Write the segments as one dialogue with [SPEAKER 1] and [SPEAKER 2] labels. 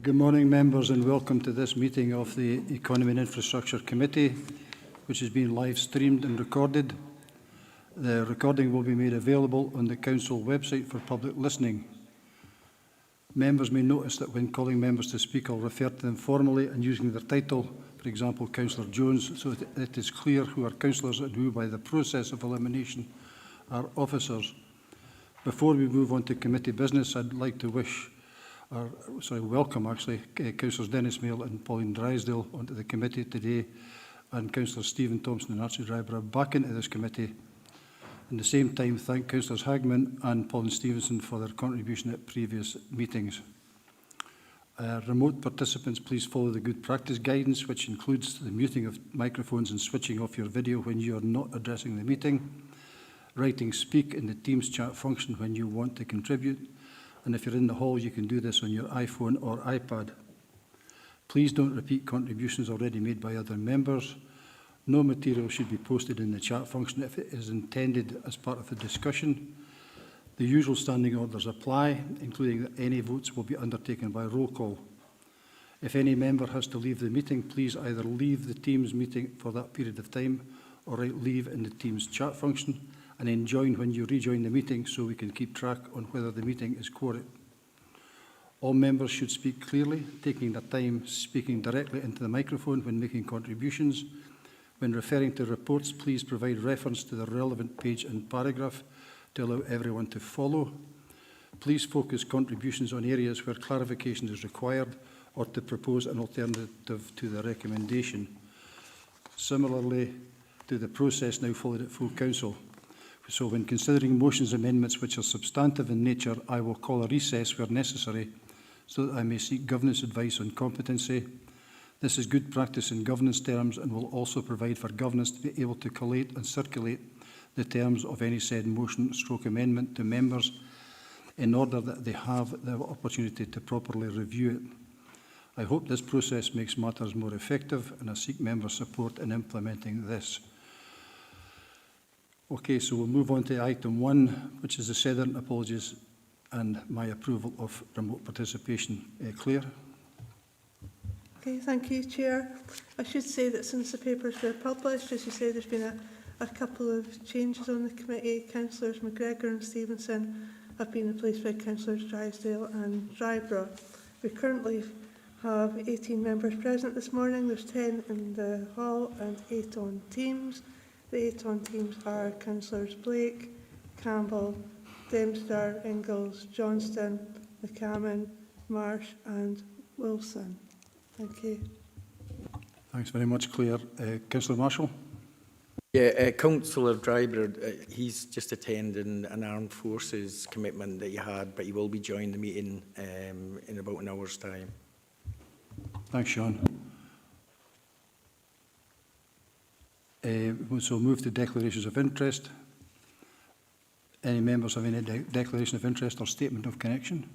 [SPEAKER 1] Good morning, members, and welcome to this meeting of the Economy and Infrastructure Committee, which has been live streamed and recorded. The recording will be made available on the Council website for public listening. Members may notice that when calling members to speak, I'll refer to them formally and using their title, for example, Councillor Jones, so that it is clear who are councillors and who, by the process of elimination, are officers. Before we move on to committee business, I'd like to welcome Councillors Dennis Mail and Pauline Drysdale onto the committee today, and Councillors Stephen Thompson and Archie Dryborough back into this committee. At the same time, thank Councillors Hagman and Pauline Stevenson for their contribution at previous meetings. Remote participants, please follow the good practice guidance, which includes the muting of microphones and switching off your video when you are not addressing the meeting, writing speak in the Teams chat function when you want to contribute, and if you're in the hall, you can do this on your iPhone or iPad. Please don't repeat contributions already made by other members. No material should be posted in the chat function if it is intended as part of the discussion. The usual standing orders apply, including that any votes will be undertaken by roll call. If any member has to leave the meeting, please either leave the Teams meeting for that period of time or write leave in the Teams chat function, and then join when you rejoin the meeting so we can keep track on whether the meeting is quorate. All members should speak clearly, taking their time speaking directly into the microphone when making contributions. When referring to reports, please provide reference to the relevant page and paragraph to allow everyone to follow. Please focus contributions on areas where clarification is required or to propose an alternative to the recommendation. Similarly to the process now followed at full council. So when considering motions and amendments which are substantive in nature, I will call a recess where necessary so that I may seek governance advice on competency. This is good practice in governance terms and will also provide for governance to be able to collate and circulate the terms of any said motion/amendment to members in order that they have the opportunity to properly review it. I hope this process makes matters more effective, and I seek member support in implementing this. Okay, so we'll move on to item 1, which is the Southern apologies and my approval of remote participation. Claire?
[SPEAKER 2] Okay, thank you, Chair. I should say that since the papers were published, as you say, there's been a couple of changes on the committee. Councillors McGregor and Stevenson have been replaced by Councillors Drysdale and Drybrough. We currently have 18 members present this morning. There's 10 in the hall and 8 on Teams. The 8 on Teams are Councillors Blake, Campbell, Dempster, Ingalls, Johnston, McCammon, Marsh and Wilson. Thank you.
[SPEAKER 1] Thanks very much, Claire. Councillor Marshall?
[SPEAKER 3] Yeah, Councillor Drybrough, he's just attending an armed forces commitment that he had, but he will be joining the meeting in about an hour's time.
[SPEAKER 1] Thanks, Sean. So move to declarations of interest. Any members have any declaration of interest or statement of connection?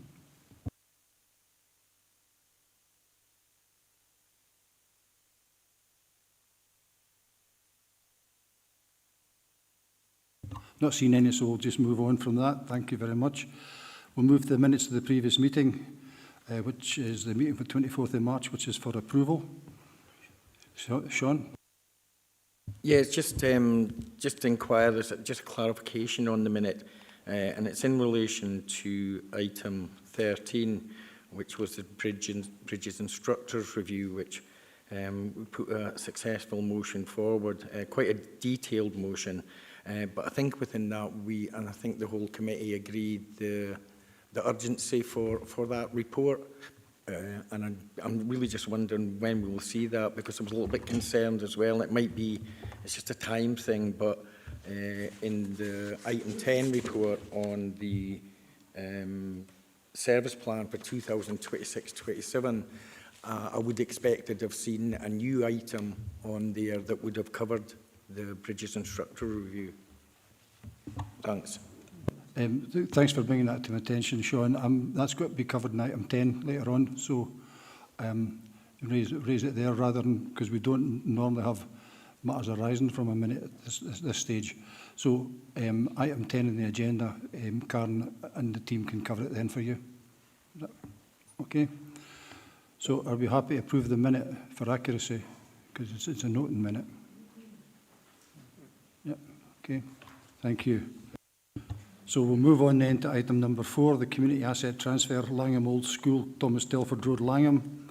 [SPEAKER 1] Not seen any, so we'll just move on from that. Thank you very much. We'll move to the minutes of the previous meeting, which is the meeting for 24th of March, which is for approval. Sean?
[SPEAKER 3] Yeah, it's just to inquire, there's just a clarification on the minute, and it's in relation to item 13, which was the Bridges and Structures Review, which we put a successful motion forward, quite a detailed motion. But I think within that, and I think the whole committee agreed the urgency for that report. And I'm really just wondering when we will see that, because I was a little bit concerned as well. It might be, it's just a time thing, but in the item 10 report on the service plan for 2026-27, I would expect to have seen a new item on there that would have covered the Bridges and Structural Review. Thanks.
[SPEAKER 1] Thanks for bringing that to my attention, Sean. That's got to be covered in item 10 later on, so raise it there rather than, because we don't normally have matters arising from a minute at this stage. So item 10 in the agenda, Karen and the team can cover it then for you. Is that okay? So are we happy to approve the minute for accuracy? Because it's a noting minute. Yep, okay, thank you. So we'll move on then to item number 4, the Community Asset Transfer, Langham Old School, Thomas Telford Road, Langham.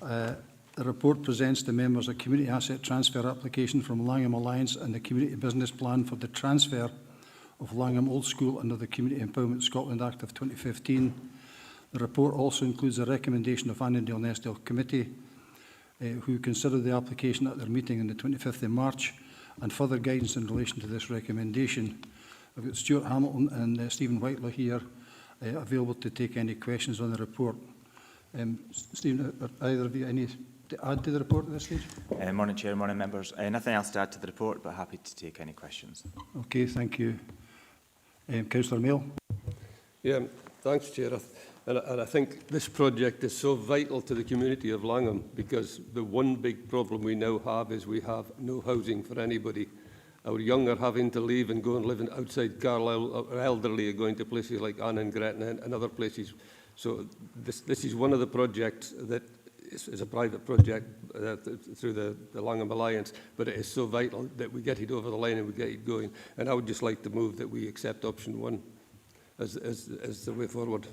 [SPEAKER 1] The report presents to members a Community Asset Transfer application from Langham Alliance and the Community Business Plan for the transfer of Langham Old School under the Community Empowerment Scotland Act of 2015. The report also includes a recommendation of Annandale and Eskdale Committee, who considered the application at their meeting on the 25th of March, and further guidance in relation to this recommendation. I've got Stuart Hamilton and Stephen Whitelaw here available to take any questions on the report. Stephen, are either of you any to add to the report at this stage?
[SPEAKER 4] Morning, Chair, morning, members. Nothing else to add to the report, but happy to take any questions.
[SPEAKER 1] Okay, thank you. Councillor Mail.
[SPEAKER 5] Yeah, thanks, Chair. And I think this project is so vital to the community of Langham, because the one big problem we now have is we have no housing for anybody. Our young are having to leave and go and live outside Carlisle. Our elderly are going to places like Ann and Gretna and other places. So this is one of the projects that is a private project through the Langham Alliance, but it is so vital that we get it over the line and we get it going. And I would just like to move that we accept option 1 as the way forward.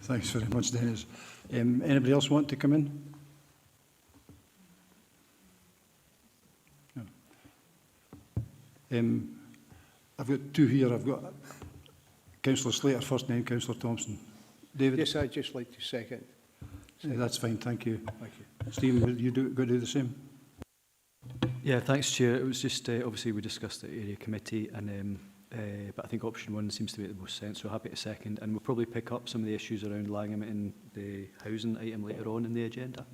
[SPEAKER 1] Thanks very much, Dennis. Anybody else want to come in? No. I've got two here. I've got Councillor Slater first, name Councillor Thompson. David?
[SPEAKER 6] Yes, I'd just like to second.
[SPEAKER 1] That's fine, thank you. Thank you. Stephen, will you go do the same?
[SPEAKER 7] Yeah, thanks, Chair. It was just, obviously we discussed it at area committee, and but I think option 1 seems to make the most sense, so happy to second. And we'll probably pick up some of the issues around Langham in the housing item later on in the agenda.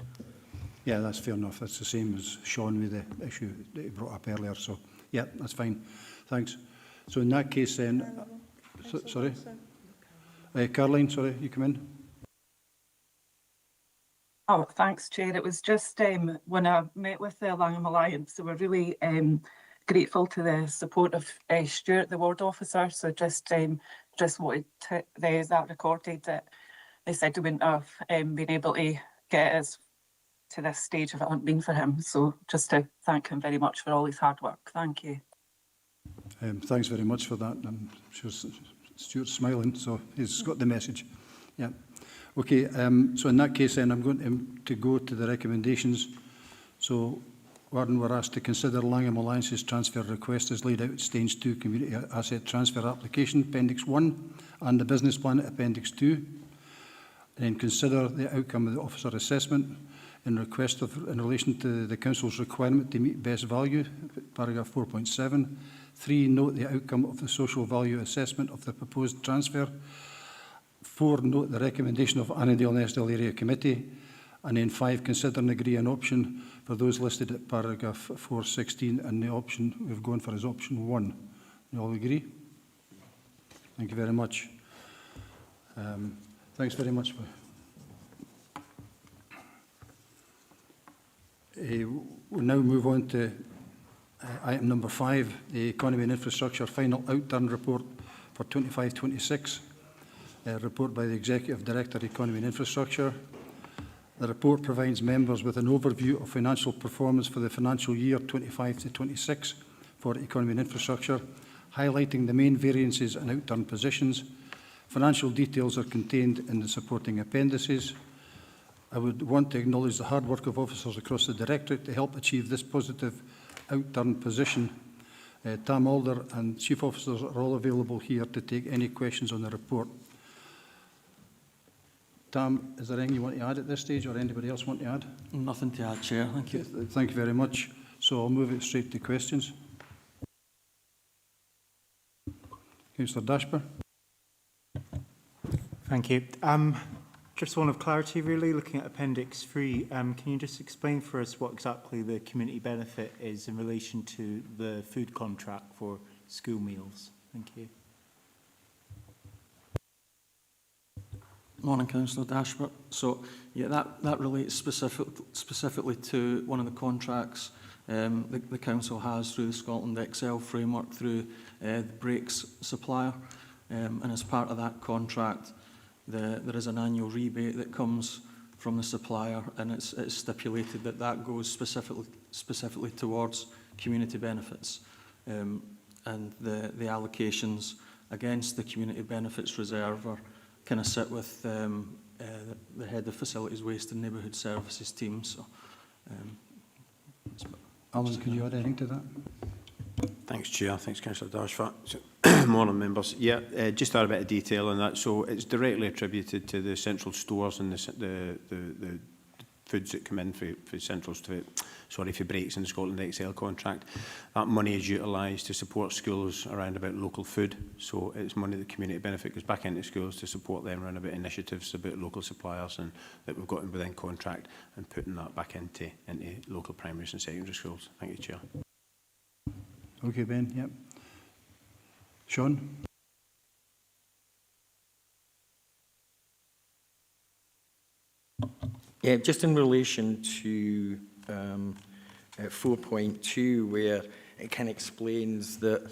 [SPEAKER 1] Yeah, that's fair enough. That's the same as Sean with the issue that he brought up earlier. So, yeah, that's fine. Thanks. So in that case then... sorry? Caroline, sorry, you come in.
[SPEAKER 6] Oh, thanks, Chair. It was just when I met with the Langham Alliance, they were really grateful to the support of Stuart, the ward officer. So just wanted to, that recorded that they said they wouldn't have been able to get us to this stage if it hadn't been for him. So just to thank him very much for all his hard work. Thank you.
[SPEAKER 1] Thanks very much for that. I'm sure Stuart's smiling, so he's got the message. Yeah. Okay, so in that case then I'm going to go to the recommendations. So Warden were asked to consider Langham Alliance's transfer request as laid out at Stage 2 Community Asset Transfer Application, Appendix 1, and the Business Plan, Appendix 2. And then consider the outcome of the officer assessment in relation to the Council's requirement to meet best value, paragraph 4.7. 3, note the outcome of the social value assessment of the proposed transfer. 4, note the recommendation of Annandale and Eskdale Area Committee. And then 5, consider and agree an option for those listed at paragraph 4.16, and the option we've gone for is option 1. You all agree? Thank you very much. Thanks very much. We'll now move on to item number 5, the Economy and Infrastructure Final Outturn Report for 25-26. Report by the Executive Director, Economy and Infrastructure. The report provides members with an overview of financial performance for the financial year 25-26 for Economy and Infrastructure, highlighting the main variances and outturn positions. Financial details are contained in the supporting appendices. I would want to acknowledge the hard work of officers across the Directorate to help achieve this positive outturn position. Tam Alder and Chief Officers are all available here to take any questions on the report. Tam, is there anything you want to add at this stage, or anybody else want to add?
[SPEAKER 8] Nothing to add, Chair. Thank you.
[SPEAKER 1] Thank you very much. So I'll move it straight to questions. Councillor Dashper.
[SPEAKER 9] Thank you. Just one of clarity, really, looking at Appendix 3. Can you just explain for us what exactly the community benefit is in relation to the food contract for school meals? Thank you.
[SPEAKER 8] Morning, Councillor Dashbert. So, yeah, that relates specifically to one of the contracts the Council has through the Scotland Excel framework through the brakes supplier. And as part of that contract, there is an annual rebate that comes from the supplier, and it's stipulated that that goes specifically towards community benefits. And the allocations against the community benefits reserve are kind of sit with the head of Facilities, Waste and Neighbourhood Services team. So,
[SPEAKER 1] Alan, can you add anything to that?
[SPEAKER 10] Thanks, Chair. Thanks, Councillor Dashford. Morning, members. Yeah, just a bit of detail on that. So it's directly attributed to the central stores and the foods that come in for centrals for breaks in the Scotland Excel contract. That money is utilised to support schools around about local food. So it's money that community benefit goes back into schools to support them around about initiatives about local suppliers and that we've got within contract, and putting that back into local primaries and secondary schools. Thank you, Chair.
[SPEAKER 1] Okay, Ben. Yep. Sean.
[SPEAKER 3] Yeah, just in relation to 4.2, where it kind of explains that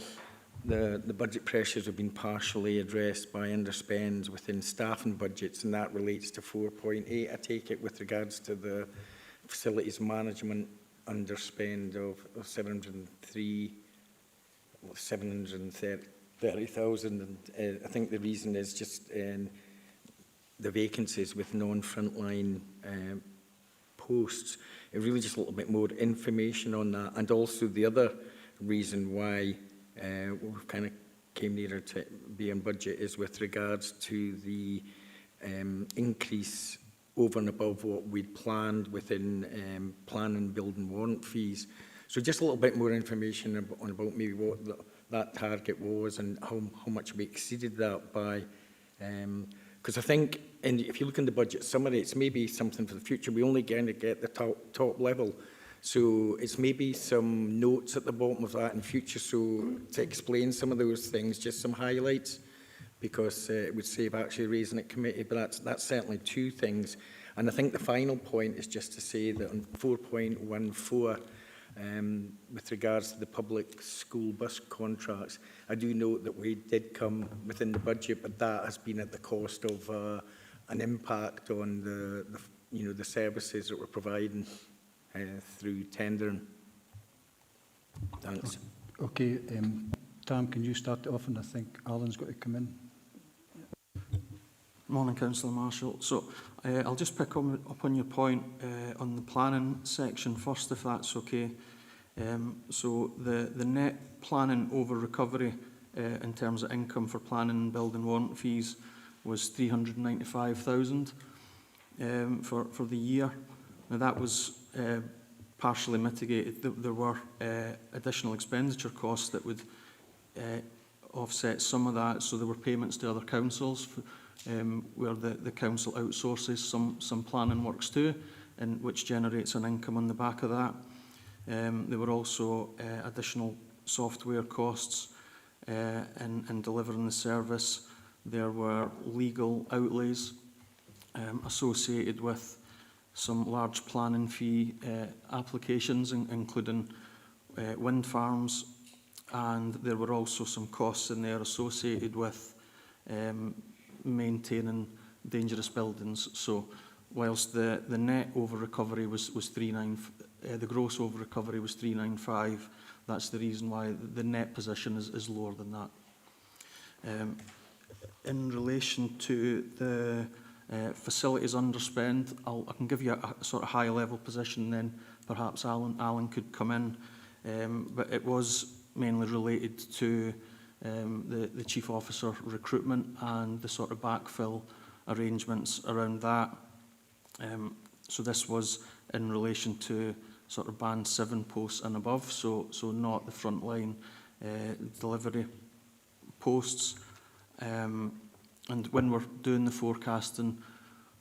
[SPEAKER 3] the budget pressures have been partially addressed by underspends within staffing budgets, and that relates to 4.8, I take it, with regards to the facilities management underspend of 730,000. And I think the reason is just the vacancies with non-frontline posts. Really just a little bit more information on that. And also the other reason why we've kind of came nearer to being budget is with regards to the increase over and above what we'd planned within planning, building warrant fees. So just a little bit more information about maybe what that target was and how much we exceeded that by. Because I think, and if you look in the budget summary, it's maybe something for the future. We only kind of get the top level. So it's maybe some notes at the bottom of that in future. So to explain some of those things, just some highlights because it would save actually raising it committee, but that's certainly two things. And I think the final point is just to say that on 4.14, with regards to the public school bus contracts, I do note that we did come within the budget, but that has been at the cost of an impact on the services that we're providing through tendering. Thanks.
[SPEAKER 1] Okay, Tam, can you start it off? And I think Alan's got to come in.
[SPEAKER 8] Morning, Councillor Marshall. So I'll just pick up on your point on the planning section first, if that's okay. So the net planning over recovery in terms of income for planning and building warrant fees was 395,000 for the year. Now that was partially mitigated. There were additional expenditure costs that would offset some of that. So there were payments to other councils where the council outsources some planning works too, and which generates an income on the back of that. There were also additional software costs in delivering the service. There were legal outlays associated with some large planning fee applications, including wind farms, and there were also some costs in there associated with maintaining dangerous buildings. So whilst the net over recovery was the gross over recovery was 395, that's the reason why the net position is lower than that. In relation to the facilities underspend, I can give you a sort of high level position, then perhaps Alan could come in, but it was mainly related to the chief officer recruitment and the sort of backfill arrangements around that. So this was in relation to sort of band 7 posts and above, so not the frontline delivery posts. And when we're doing the forecasting,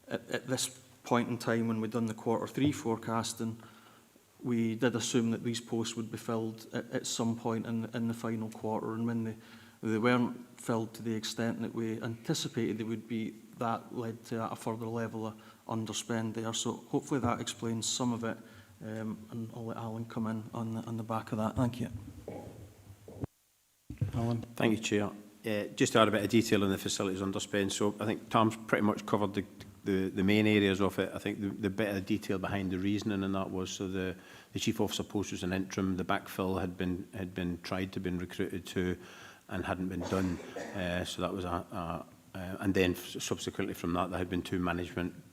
[SPEAKER 8] at this point in time when we've done the Q3 forecasting, we did assume that these posts would be filled at some point in the final quarter, and when they weren't filled to the extent that we anticipated they would be, that led to a further level of underspend there. So hopefully that explains some of it, and I'll let Alan come in on the back of that. Thank you.
[SPEAKER 1] Alan.
[SPEAKER 10] Thank you, Chair. Just to add a bit of detail on the facilities underspend. So I think Tom's pretty much covered the main areas of it. I think the bit of detail behind the reasoning in that was, so the chief officer post was an interim. The backfill had been tried to be recruited to and hadn't been done. So that was and then subsequently from that, there had been 2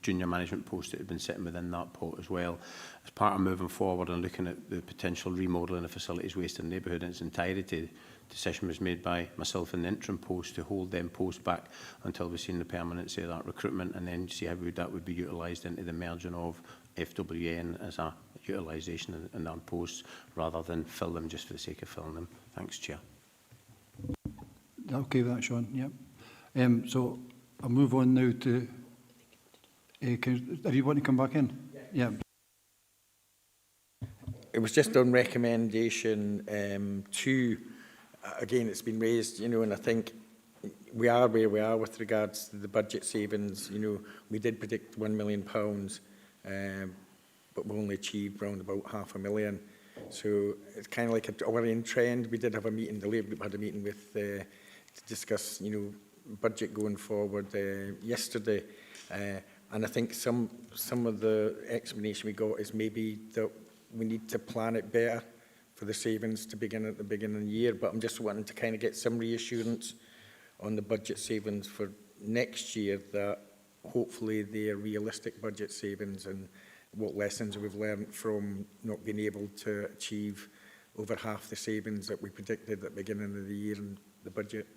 [SPEAKER 10] junior management posts that had been sitting within that pot as well. As part of moving forward and looking at the potential remodelling of facilities waste in the neighbourhood in its entirety, decision was made by myself and the interim post to hold them posts back until we've seen the permanency of that recruitment, and then see how that would be utilised into the merging of FWN as a utilisation in that posts, rather than fill them just for the sake of filling them. Thanks, Chair.
[SPEAKER 1] Okay with that, Sean? Yep. So I'll move on now to... Are you want to come back in? Yeah.
[SPEAKER 3] It was just on recommendation 2. Again, it's been raised, and I think we are where we are with regards to the budget savings. We did predict £1 million, but we only achieved around about £500,000. So it's kind of like a worrying trend. We did have a meeting, the Labour Group had a meeting with to discuss, budget going forward yesterday. And I think some of the explanation we got is maybe that we need to plan it better for the savings to begin at the beginning of the year, but I'm just wanting to kind of get some reassurance on the budget savings for next year, that hopefully they're realistic budget savings, and what lessons we've learned from not being able to achieve over half the savings that we predicted at the beginning of the year in the budget.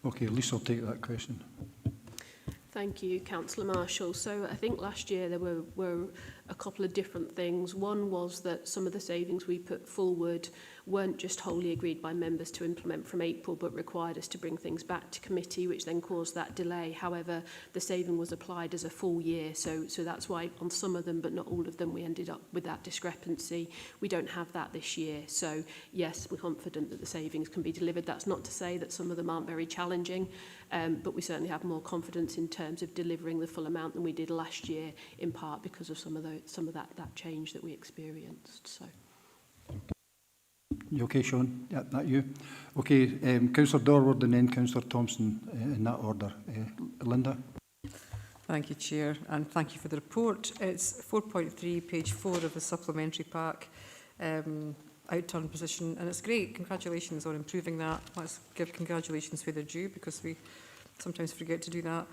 [SPEAKER 1] Okay, Lisa will take that question.
[SPEAKER 11] Thank you, Councillor Marshall. So I think last year there were a couple of different things. One was that some of the savings we put forward weren't just wholly agreed by members to implement from April, but required us to bring things back to committee, which then caused that delay. However, the saving was applied as a full year, so that's why on some of them, but not all of them, we ended up with that discrepancy. We don't have that this year. So yes, we're confident that the savings can be delivered. That's not to say that some of them aren't very challenging, but we certainly have more confidence in terms of delivering the full amount than we did last year, in part because of some of that change that we experienced. So.
[SPEAKER 1] You okay, Sean? Yeah, that you. Okay, Councillor Dorward and then Councillor Thompson in that order. Linda?
[SPEAKER 12] Thank you, Chair, and thank you for the report. It's 4.3, page 4 of the supplementary pack, outturn position, and it's great. Congratulations on improving that. Let's give congratulations where they're due, because we sometimes forget to do that.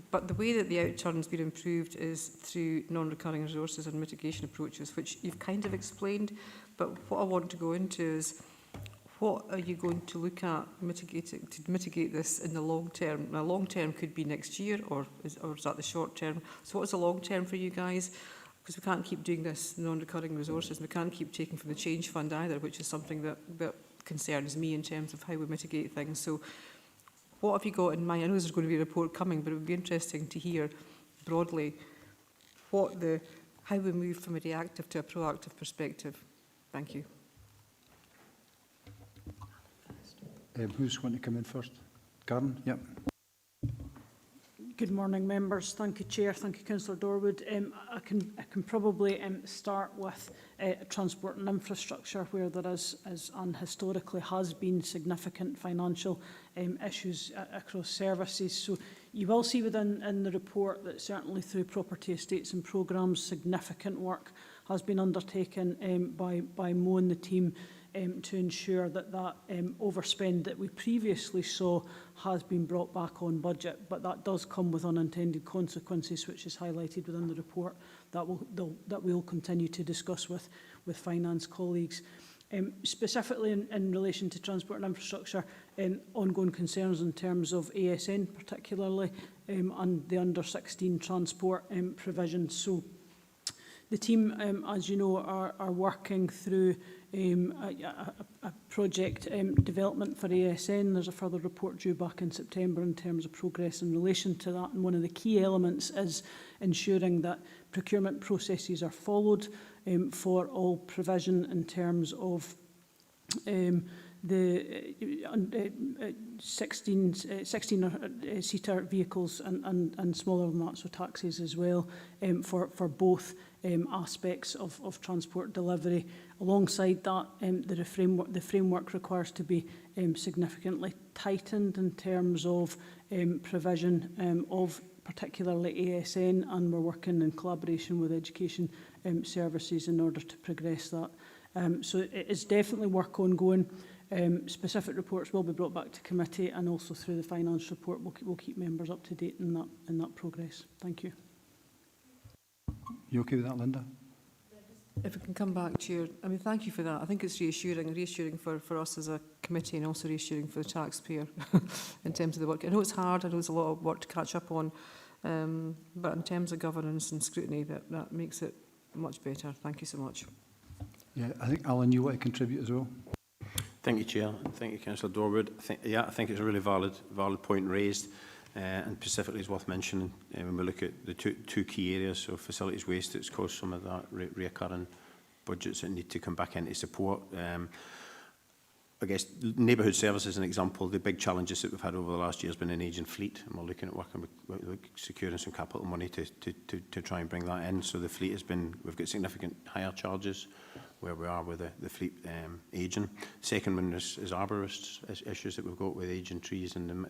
[SPEAKER 12] But the way that the outturn has been improved is through non-recurring resources and mitigation approaches, which you've kind of explained. But what I want to go into is, what are you going to look at to mitigate this in the long term? Now, long term could be next year, or is that the short term? So what's the long term for you guys? Because we can't keep doing this non-recurring resources. We can't keep taking from the change fund either, which is something that concerns me in terms of how we mitigate things. So what have you got in mind? I know there's going to be a report coming, but it would be interesting to hear broadly how we move from a reactive to a proactive perspective. Thank you.
[SPEAKER 1] Who's going to come in first? Karen? Yep.
[SPEAKER 13] Good morning, members. Thank you, Chair. Thank you, Councillor Dorwood. I can probably start with transport and infrastructure, where there is, and historically has been, significant financial issues across services. So you will see within the report that certainly through property estates and programmes, significant work has been undertaken by Mo and the team to ensure that overspend that we previously saw has been brought back on budget. But that does come with unintended consequences, which is highlighted within the report, that we'll continue to discuss with finance colleagues. Specifically in relation to transport and infrastructure, ongoing concerns in terms of ASN particularly, and the under-16 transport provisions. So the team, as you know, are working through a project development for ASN. There's a further report due back in September in terms of progress in relation to that. And one of the key elements is ensuring that procurement processes are followed for all provision in terms of the 16-seater vehicles and smaller than that, so taxis as well, for both aspects of transport delivery. Alongside that, the framework requires to be significantly tightened in terms of provision of particularly ASN, and we're working in collaboration with education services in order to progress that. So it is definitely work ongoing. Specific reports will be brought back to committee, and also through the finance report we'll keep members up to date in that progress. Thank you.
[SPEAKER 1] You okay with that, Linda?
[SPEAKER 12] If we can come back, Chair. I mean, thank you for that. I think it's reassuring for us as a committee, and also reassuring for the taxpayer in terms of the work. I know it's hard, I know there's a lot of work to catch up on, but in terms of governance and scrutiny, that makes it much better. Thank you so much.
[SPEAKER 1] Yeah, I think, Alan, you want to contribute as well?
[SPEAKER 10] Thank you, Chair. Thank you, Councillor Dorwood. I think it's a really valid point raised, and specifically is worth mentioning when we look at the two key areas. So facilities waste, it's caused some of that reoccurring budgets that need to come back into support. I guess neighbourhood services is an example. The big challenges that we've had over the last year has been an ageing fleet, and we're looking at working with securing some capital money to try and bring that in. So the fleet has been, we've got significant higher charges where we are with the fleet ageing. Second one is arborists issues that we've got with ageing trees and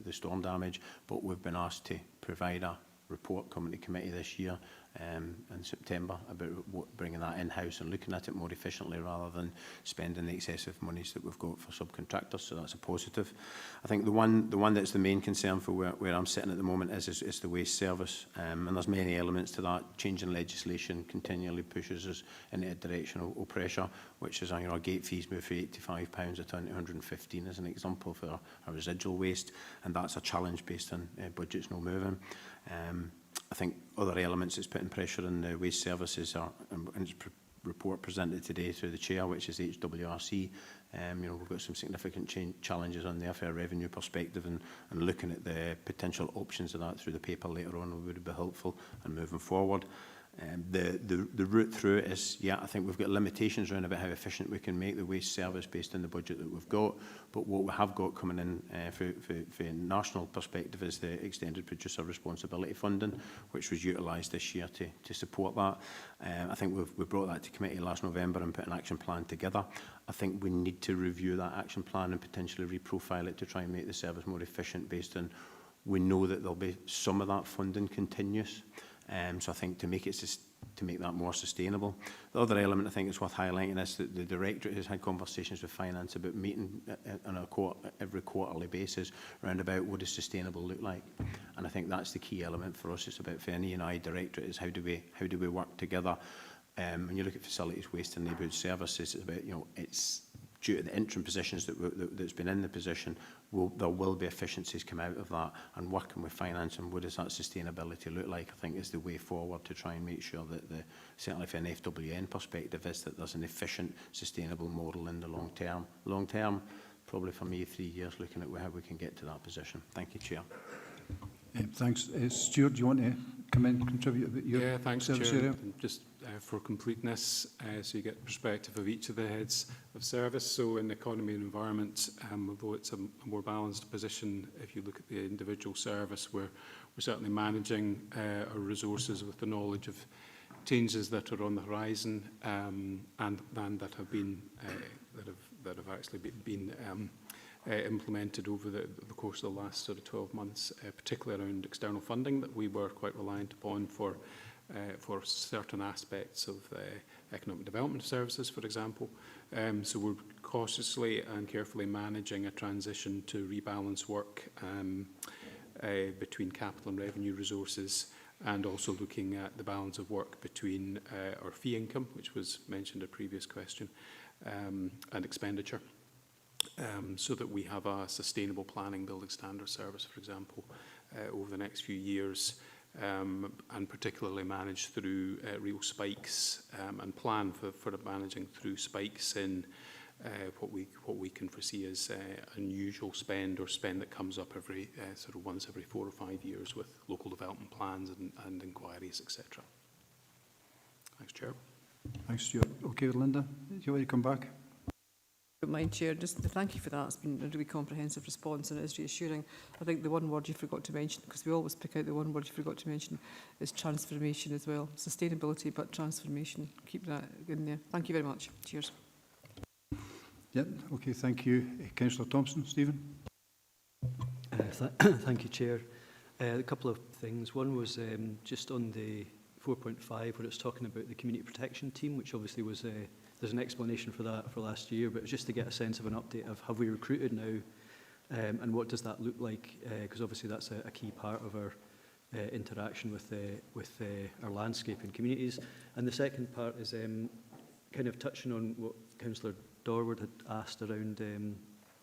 [SPEAKER 10] the storm damage, but we've been asked to provide a report coming to committee this year in September about bringing that in-house and looking at it more efficiently rather than spending the excessive monies that we've got for subcontractors, so that's a positive. I think the one that's the main concern for where I'm sitting at the moment is the waste service, and there's many elements to that. Changing legislation continually pushes us in a direction of pressure, which is our gate fees move from £85 a tonne to 115 as an example for our residual waste, and that's a challenge based on budgets not moving. I think other elements that's putting pressure on the waste services are, and it's report presented today through the chair, which is HWRC. We've got some significant challenges on there from a revenue perspective, and looking at the potential options of that through the paper later on would be helpful and moving forward. The route through it is, I think we've got limitations around about how efficient we can make the waste service based on the budget that we've got, but what we have got coming in for a national perspective is the extended producer responsibility funding, which was utilised this year to support that. I think we brought that to committee last November and put an action plan together. I think we need to review that action plan and potentially reprofile it to try and make the service more efficient based on, we know that there'll be some of that funding continuous. So I think to make that more sustainable. The other element I think is worth highlighting is that the Directorate has had conversations with Finance about meeting on every quarterly basis around about what does sustainable look like. And I think that's the key element for us. It's about for an E&I Directorate is how do we work together. When you look at facilities, waste and neighbourhood services, it's about, it's due to the interim positions that's been in the position, there will be efficiencies come out of that, and working with finance and what does that sustainability look like, I think is the way forward to try and make sure that certainly from an FWN perspective is that there's an efficient, sustainable model in the long term. Long term, probably for me 3 years looking at how we can get to that position. Thank you, Chair.
[SPEAKER 1] Thanks. Stuart, do you want to come in and contribute about your
[SPEAKER 14] thanks,
[SPEAKER 1] service
[SPEAKER 14] Chair.
[SPEAKER 1] area?
[SPEAKER 14] Just for completeness, so you get the perspective of each of the heads of service. So in economy and environment, although it's a more balanced position, if you look at the individual service, we're certainly managing our resources with the knowledge of changes that are on the horizon and that have been that have actually been implemented over the course of the last sort of 12 months, particularly around external funding that we were quite reliant upon for certain aspects of economic development services, for example. So we're cautiously and carefully managing a transition to rebalance work between capital and revenue resources, and also looking at the balance of work between our fee income, which was mentioned in a previous question, and expenditure. So that we have a sustainable planning building standard service, for example, over the next few years, and particularly manage through real spikes and plan for managing through spikes in what we can foresee as unusual spend or spend that comes up every sort of once every 4 or 5 years with local development plans and inquiries, etc. Thanks, Chair.
[SPEAKER 1] Thanks, Stuart. Okay, Linda, do you want to come back?
[SPEAKER 12] Don't mind, Chair. Just thank you for that. It's been a really comprehensive response and it is reassuring. I think the one word you forgot to mention, because we always pick out the one word you forgot to mention, is transformation as well. Sustainability, but transformation. Keep that in there. Thank you very much. Cheers.
[SPEAKER 1] Yeah, okay, thank you. Councillor Thompson. Stephen?
[SPEAKER 7] Thank you, Chair. A couple of things. One was just on the 4.5 where it's talking about the community protection team, which obviously was there's an explanation for that for last year, but just to get a sense of an update of have we recruited now and what does that look like, because obviously that's a key part of our interaction with our landscape and communities. And the second part is kind of touching on what Councillor Dorward had asked around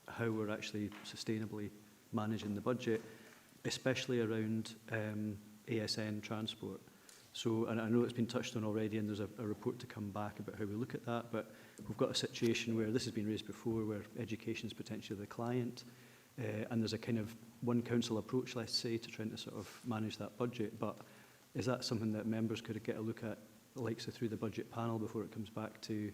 [SPEAKER 7] how we're actually sustainably managing the budget, especially around ASN transport. So, and I know it's been touched on already, and there's a report to come back about how we look at that, but we've got a situation where this has been raised before, where education is potentially the client, and there's a kind of one council approach, let's say, to trying to sort of manage that budget. But is that something that members could get a look at, like so through the budget panel before it comes back to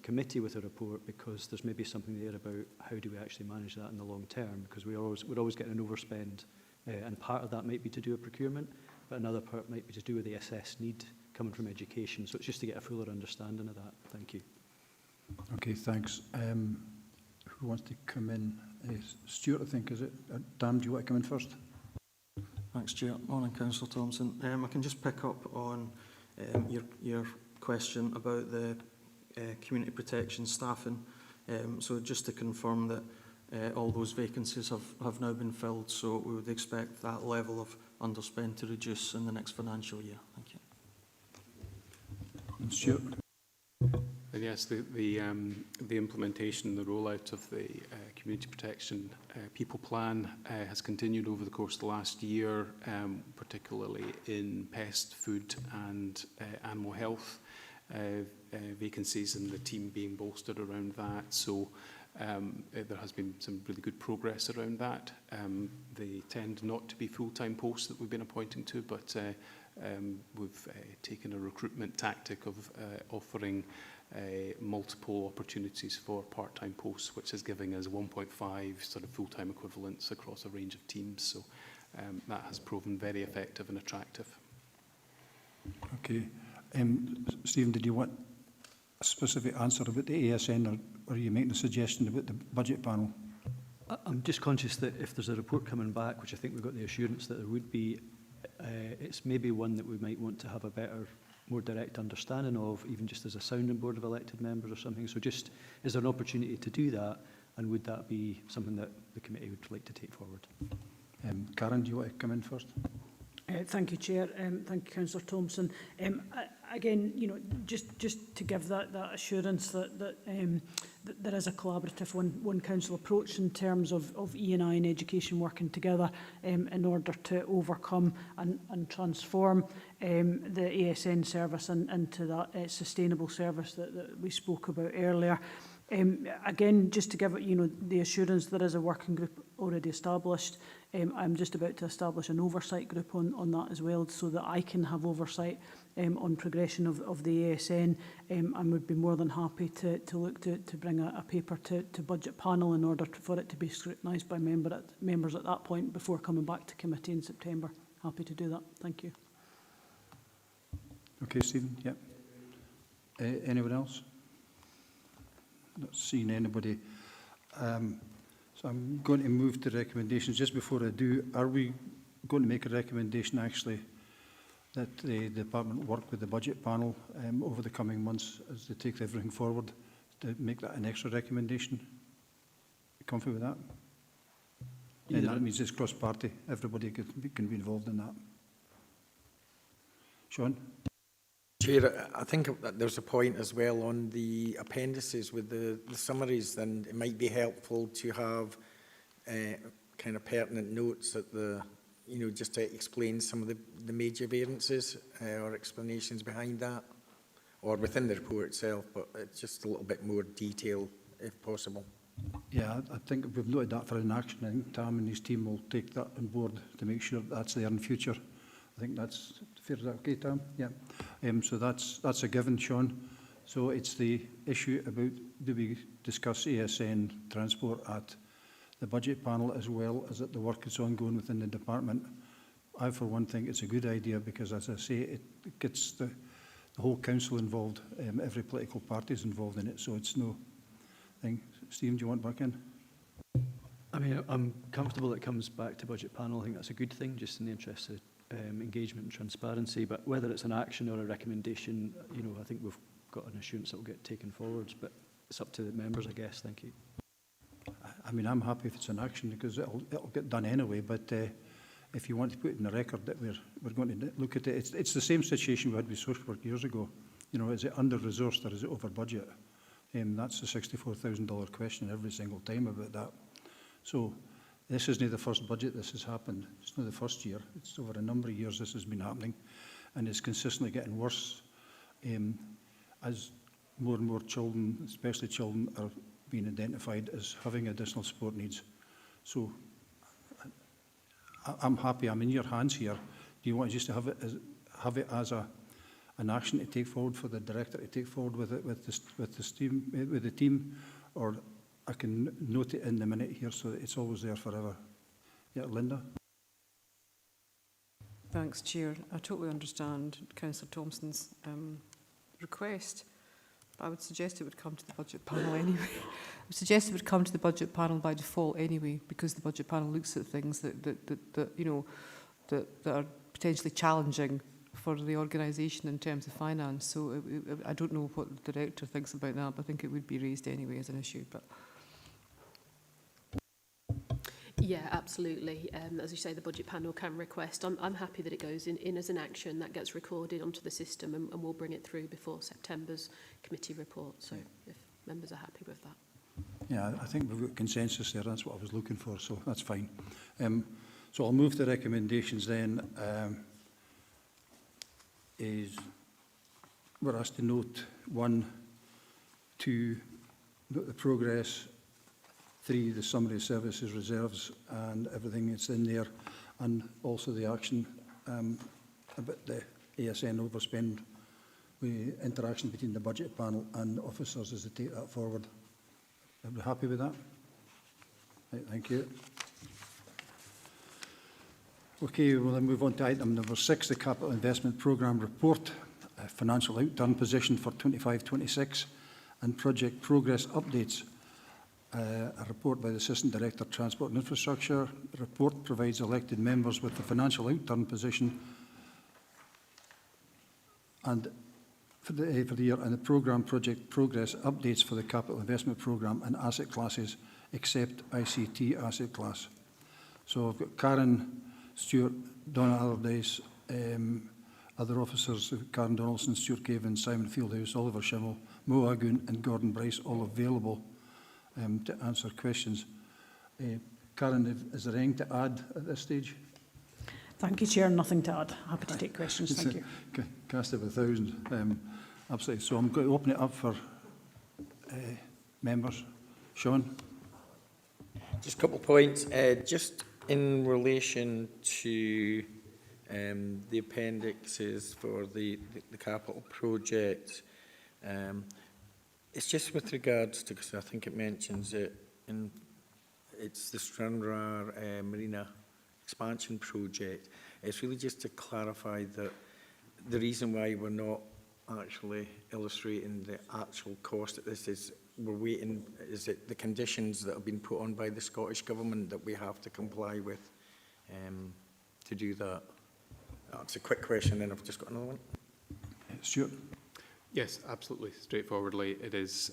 [SPEAKER 7] committee with a report, because there's maybe something there about how do we actually manage that in the long term, because we're always getting an overspend, and part of that might be to do with procurement, but another part might be to do with the assessed need coming from education. So it's just to get a fuller understanding of that. Thank you.
[SPEAKER 1] Okay, thanks. Who wants to come in? Stuart, I think, is it? Dan, do you want to come in first?
[SPEAKER 8] Thanks, Chair. Morning, Councillor Thompson. I can just pick up on your question about the community protection staffing. So just to confirm that all those vacancies have now been filled, so we would expect that level of underspend to reduce in the next financial year. Thank you.
[SPEAKER 1] Stuart.
[SPEAKER 14] And yes, the implementation, the rollout of the community protection people plan has continued over the course of the last year, particularly in pest, food and animal health vacancies, and the team being bolstered around that. So there has been some really good progress around that. They tend not to be full-time posts that we've been appointing to, but we've taken a recruitment tactic of offering multiple opportunities for part-time posts, which is giving us 1.5 sort of full-time equivalents across a range of teams. So that has proven very effective and attractive.
[SPEAKER 1] Okay. Stephen, did you want a specific answer about the ASN, or are you making a suggestion about the budget panel?
[SPEAKER 7] I'm just conscious that if there's a report coming back, which I think we've got the assurance that there would be, it's maybe one that we might want to have a better, more direct understanding of, even just as a sounding board of elected members or something. So just, is there an opportunity to do that, and would that be something that the committee would like to take forward?
[SPEAKER 1] Karen, do you want to come in first?
[SPEAKER 13] Thank you, Chair. Thank you, Councillor Thompson. Again, you know, just to give that assurance that there is a collaborative one council approach in terms of E&I and education working together in order to overcome and transform the ASN service into that sustainable service that we spoke about earlier. Again, just to give it, you know, the assurance there is a working group already established. I'm just about to establish an oversight group on that as well, so that I can have oversight on progression of the ASN, and would be more than happy to look to bring a paper to budget panel in order for it to be scrutinised by members at that point before coming back to committee in September. Happy to do that. Thank you.
[SPEAKER 1] Okay, Stephen. Yeah. Anyone else? Not seeing anybody. So I'm going to move to recommendations. Just before I do, are we going to make a recommendation actually that the department work with the budget panel over the coming months as they take everything forward, to make that an extra recommendation? Comfy with that? And that means it's cross-party. Everybody can be involved in that. Sean?
[SPEAKER 3] Chair, I think that there's a point as well on the appendices with the summaries, and it might be helpful to have kind of pertinent notes at the, you know, just to explain some of the major variances or explanations behind that, or within the report itself, but it's just a little bit more detail if possible.
[SPEAKER 1] Yeah, I think we've noted that for an action. I think Tam and his team will take that on board to make sure that's there in future. I think that's fair. Is that okay, Tam? Yeah. So that's a given, Sean. So it's the issue about, do we discuss ASN transport at the budget panel as well as at the work that's ongoing within the department? I, for one, think it's a good idea because, as I say, it gets the whole council involved. Every political party is involved in it, so it's no thing. Stephen, do you want back in?
[SPEAKER 7] I mean, I'm comfortable it comes back to budget panel. I think that's a good thing, just in the interest of engagement and transparency. But whether it's an action or a recommendation, you know, I think we've got an assurance that will get taken forwards. But it's up to the members, I guess. Thank you.
[SPEAKER 1] I mean, I'm happy if it's an action because it'll get done anyway. But if you want to put it in the record that we're going to look at it, it's the same situation we had with social work years ago. You know, is it under-resourced or is it over budget? That's a $64,000 question every single time about that. So this isn't the first budget this has happened. It's not the first year. It's over a number of years this has been happening, and it's consistently getting worse as more and more children, especially children, are being identified as having additional support needs. So I'm happy. I'm in your hands here. Do you want just to have it as an action to take forward for the director to take forward with the team, or I can note it in the minute here so that it's always there forever? Yeah, Linda.
[SPEAKER 12] Thanks, Chair. I totally understand Councillor Thompson's request, but I would suggest it would come to the budget panel anyway. I would suggest it would come to the budget panel by default anyway, because the budget panel looks at things that you know, that are potentially challenging for the organisation in terms of finance. So I don't know what the director thinks about that, but I think it would be raised anyway as an issue. But
[SPEAKER 11] yeah, absolutely. As you say, the budget panel can request. I'm happy that it goes in as an action that gets recorded onto the system, and we'll bring it through before September's committee report. So if members are happy with that.
[SPEAKER 1] Yeah, I think we've got consensus there. That's what I was looking for, so that's fine. So I'll move the recommendations then. We're asked to note 1, 2, note the progress, 3, the summary of services reserves and everything that's in there, and also the action about the ASN overspend, with interaction between the budget panel and officers as they take that forward. Are we happy with that? Right, thank you. Okay, we'll then move on to item number 6, the Capital Investment Programme Report, Financial Outturn Position for 25-26 and Project Progress Updates. A report by the Assistant Director, Transport and Infrastructure. The report provides elected members with the financial outturn position and for the year, and the programme project progress updates for the capital investment programme and asset classes except ICT asset class. So I've got Karen Stewart, Donna Allardyce, other officers, Karen Donaldson, Stuart Cavan, Simon Fieldhouse, Oliver Schimmel, Mo Agun and Gordon Bryce, all available to answer questions. Karen, is there anything to add at this stage?
[SPEAKER 13] Thank you, Chair. Nothing to add. Happy to take questions. Thank you.
[SPEAKER 1] Cast of 1,000. Absolutely. So I'm going to open it up for members. Sean?
[SPEAKER 3] Just a couple of points. Just in relation to the appendixes for the capital project, it's just with regards to, because I think it mentions it, it's the Stranraer Marina expansion project. It's really just to clarify that the reason why we're not actually illustrating the actual cost of this is we're waiting, is it the conditions that have been put on by the Scottish Government that we have to comply with to do that? That's a quick question, then I've just got another one.
[SPEAKER 1] Stuart?
[SPEAKER 14] Yes, absolutely. Straightforwardly, it is,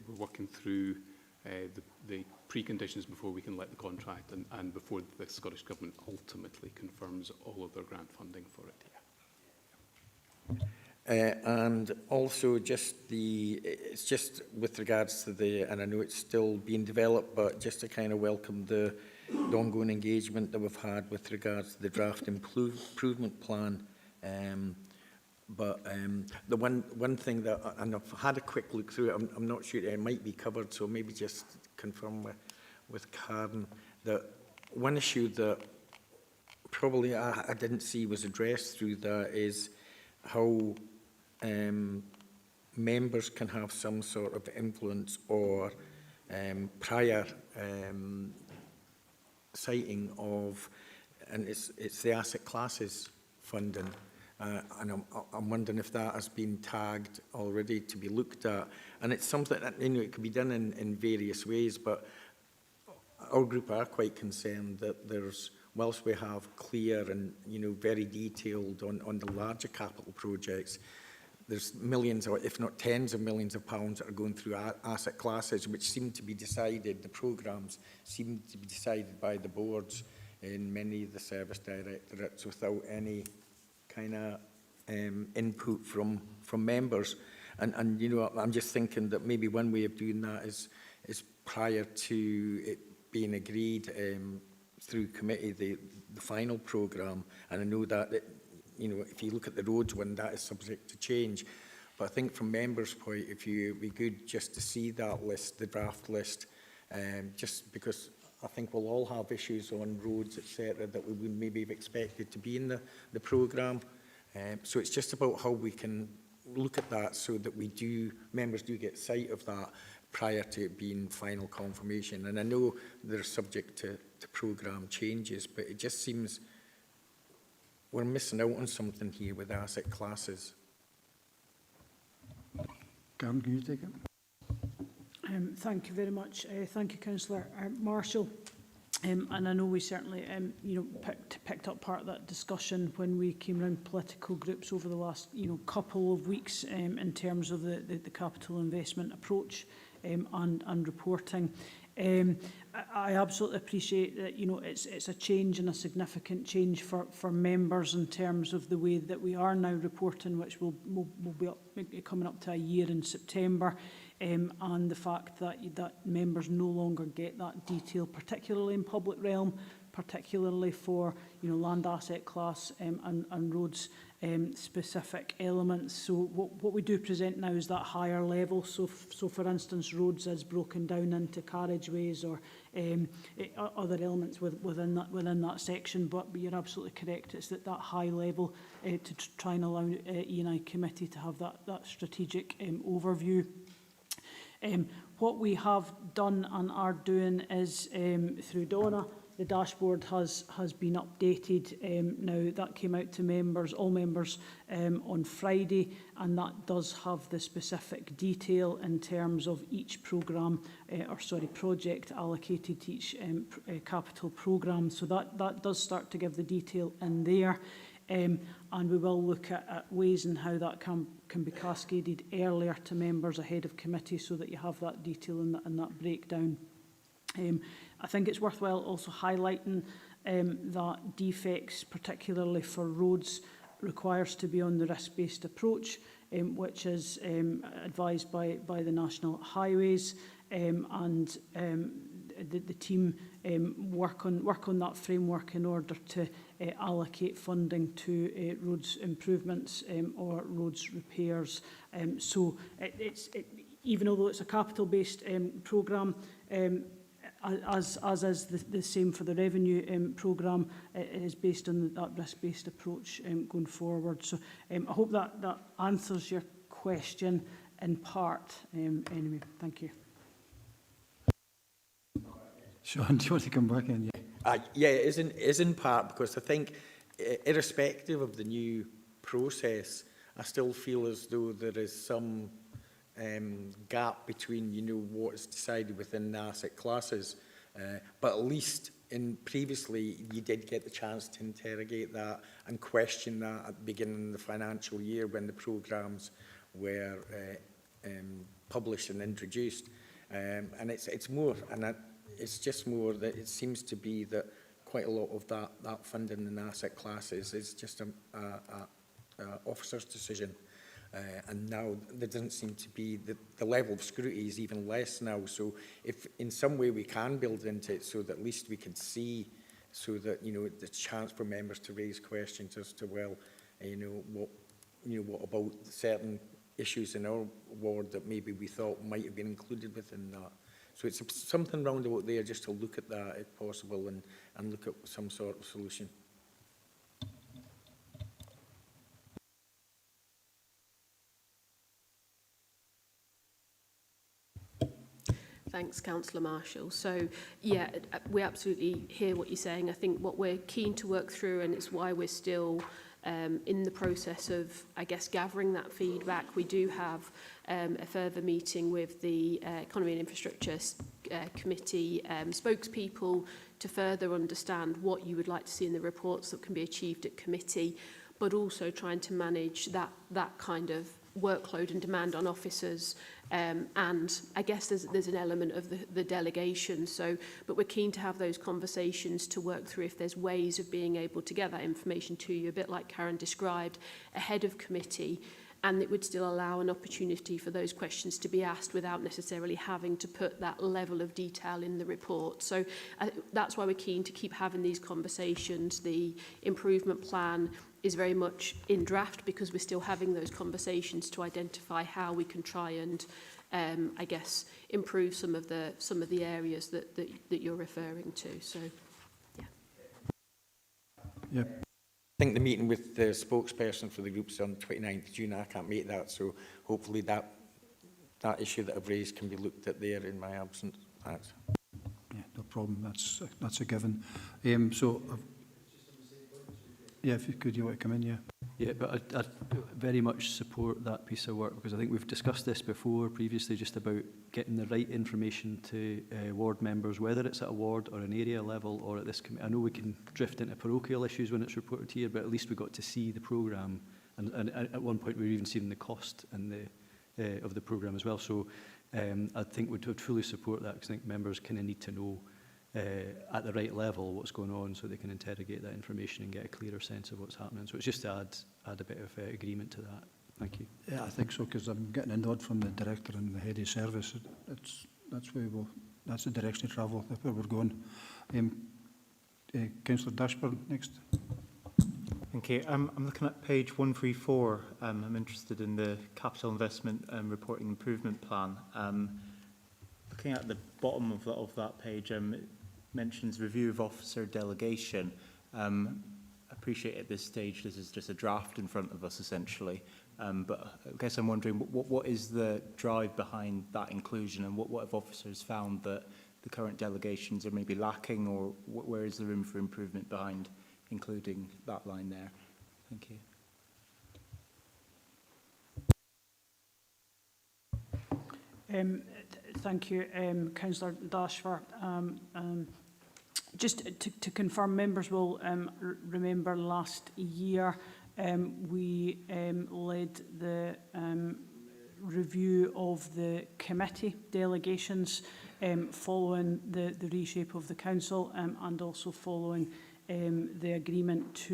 [SPEAKER 14] we're working through the preconditions before we can let the contract and before the Scottish Government ultimately confirms all of their grant funding for it. Yeah.
[SPEAKER 3] And also just it's just with regards to and I know it's still being developed, but just to kind of welcome the ongoing engagement that we've had with regards to the draft improvement plan. But the one thing that, and I've had a quick look through it, I'm not sure it might be covered, so maybe just confirm with Karen that one issue that probably I didn't see was addressed through that is how members can have some sort of influence or prior citing of, and it's the asset classes funding. And I'm wondering if that has been tagged already to be looked at. And it's something that, you know, it could be done in various ways, but our group are quite concerned that there's, whilst we have clear and, you know, very detailed on the larger capital projects, there's millions, or if not tens of millions of pounds that are going through asset classes, which seem to be decided, the programmes seem to be decided by the boards in many of the service directorates without any kind of input from members. And you know, I'm just thinking that maybe one way of doing that is prior to it being agreed through committee, the final programme. And I know that, you know, if you look at the roads one, that is subject to change. But I think from members' point of view, it would be good just to see that list, the draft list, just because I think we'll all have issues on roads, etc., that we would maybe have expected to be in the programme. So it's just about how we can look at that so that members do get sight of that prior to it being final confirmation. And I know they're subject to programme changes, but it just seems we're missing out on something here with asset classes.
[SPEAKER 1] Karen, can you take it?
[SPEAKER 13] Thank you very much. Thank you, Councillor Marshall. And I know we certainly, you know, picked up part of that discussion when we came around political groups over the last, you know, couple of weeks in terms of the capital investment approach and reporting. I absolutely appreciate that, you know, it's a change and a significant change for members in terms of the way that we are now reporting, which will be coming up to a year in September. And the fact that members no longer get that detail, particularly in public realm, particularly for, you know, land asset class and roads specific elements. So what we do present now is that higher level. So for instance, roads is broken down into carriageways or other elements within that section. But you're absolutely correct. It's that high level to try and allow E&I committee to have that strategic overview. What we have done and are doing is through Donna, the dashboard has been updated. Now that came out to members, all members on Friday, and that does have the specific detail in terms of each project allocated to each capital programme. So that does start to give the detail in there. And we will look at ways in how that can be cascaded earlier to members ahead of committee so that you have that detail and that breakdown. I think it's worthwhile also highlighting that defects, particularly for roads, requires to be on the risk-based approach, which is advised by the National Highways, and the team work on that framework in order to allocate funding to roads improvements or roads repairs. So even although it's a capital-based programme, as is the same for the revenue programme, it is based on that risk-based approach going forward. So I hope that answers your question in part. Anyway, thank you.
[SPEAKER 1] Sean, do you want to come back in?
[SPEAKER 3] Yeah, it is in part, because I think, irrespective of the new process, I still feel as though there is some gap between, you know, what is decided within the asset classes. But at least previously, you did get the chance to interrogate that and question that at the beginning of the financial year when the programmes were published and introduced. And it's more, and it's just more that it seems to be that quite a lot of that funding in asset classes is just a officer's decision. And now there doesn't seem to be, the level of scrutiny is even less now. So if in some way we can build into it so that at least we can see, so that, you know, the chance for members to raise questions as to, well, what about certain issues in our ward that maybe we thought might have been included within that. So it's something roundabout there just to look at that if possible and look at some sort of solution.
[SPEAKER 11] Thanks, Councillor Marshall. So, yeah, we absolutely hear what you're saying. I think what we're keen to work through, and it's why we're still in the process of, I guess, gathering that feedback. We do have a further meeting with the Economy and Infrastructure Committee spokespeople to further understand what you would like to see in the reports that can be achieved at committee, but also trying to manage that kind of workload and demand on officers, and I guess there's an element of the delegation. So, but we're keen to have those conversations to work through if there's ways of being able to get that information to you, a bit like Karen described, ahead of committee, and it would still allow an opportunity for those questions to be asked without necessarily having to put that level of detail in the report. So that's why we're keen to keep having these conversations. The improvement plan is very much in draft because we're still having those conversations to identify how we can try and, I guess, improve some of the areas that you're referring to. So, yeah.
[SPEAKER 1] Yeah.
[SPEAKER 3] I think the meeting with the spokesperson for the groups on 29th of June, I can't make that, so hopefully that issue that I've raised can be looked at there in my absence. Thanks.
[SPEAKER 1] Yeah, no problem. That's a given. So, yeah, if you could, you want to come in, yeah.
[SPEAKER 7] Yeah, but I very much support that piece of work, because I think we've discussed this before previously, just about getting the right information to ward members, whether it's at a ward or an area level or at this committee. I know we can drift into parochial issues when it's reported here, but at least we got to see the programme, and at one point we were even seeing the cost and of the programme as well. So I think would fully support that, because I think members kind of need to know at the right level what's going on, so they can interrogate that information and get a clearer sense of what's happening. So it's just to add a bit of agreement to that. Thank you.
[SPEAKER 1] Yeah, I think so, because I'm getting a nod from the director and the head of service. That's the direction of travel, that's where we're going. Councillor Dashburn next.
[SPEAKER 9] Thank you. I'm looking at page 134. I'm interested in the capital investment reporting improvement plan. Looking at the bottom of that page, it mentions review of officer delegation. I appreciate at this stage this is just a draft in front of us essentially, but I guess I'm wondering what is the drive behind that inclusion, and what have officers found that the current delegations are maybe lacking, or where is the room for improvement behind including that line there? Thank you.
[SPEAKER 13] Thank you, Councillor Dashford. Just to confirm, members will remember last year we led the review of the committee delegations following the reshape of the council, and also following the agreement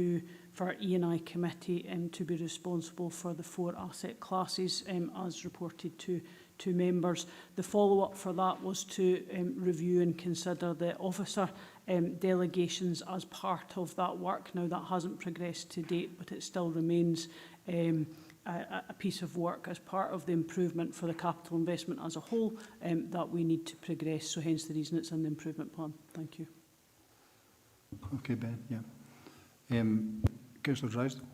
[SPEAKER 13] for E&I committee to be responsible for the 4 asset classes as reported to members. The follow-up for that was to review and consider the officer delegations as part of that work. Now, that hasn't progressed to date, but it still remains a piece of work as part of the improvement for the capital investment as a whole that we need to progress. So hence the reason it's in the improvement plan. Thank you.
[SPEAKER 1] Okay, Ben, yeah. Councillor Drysdale.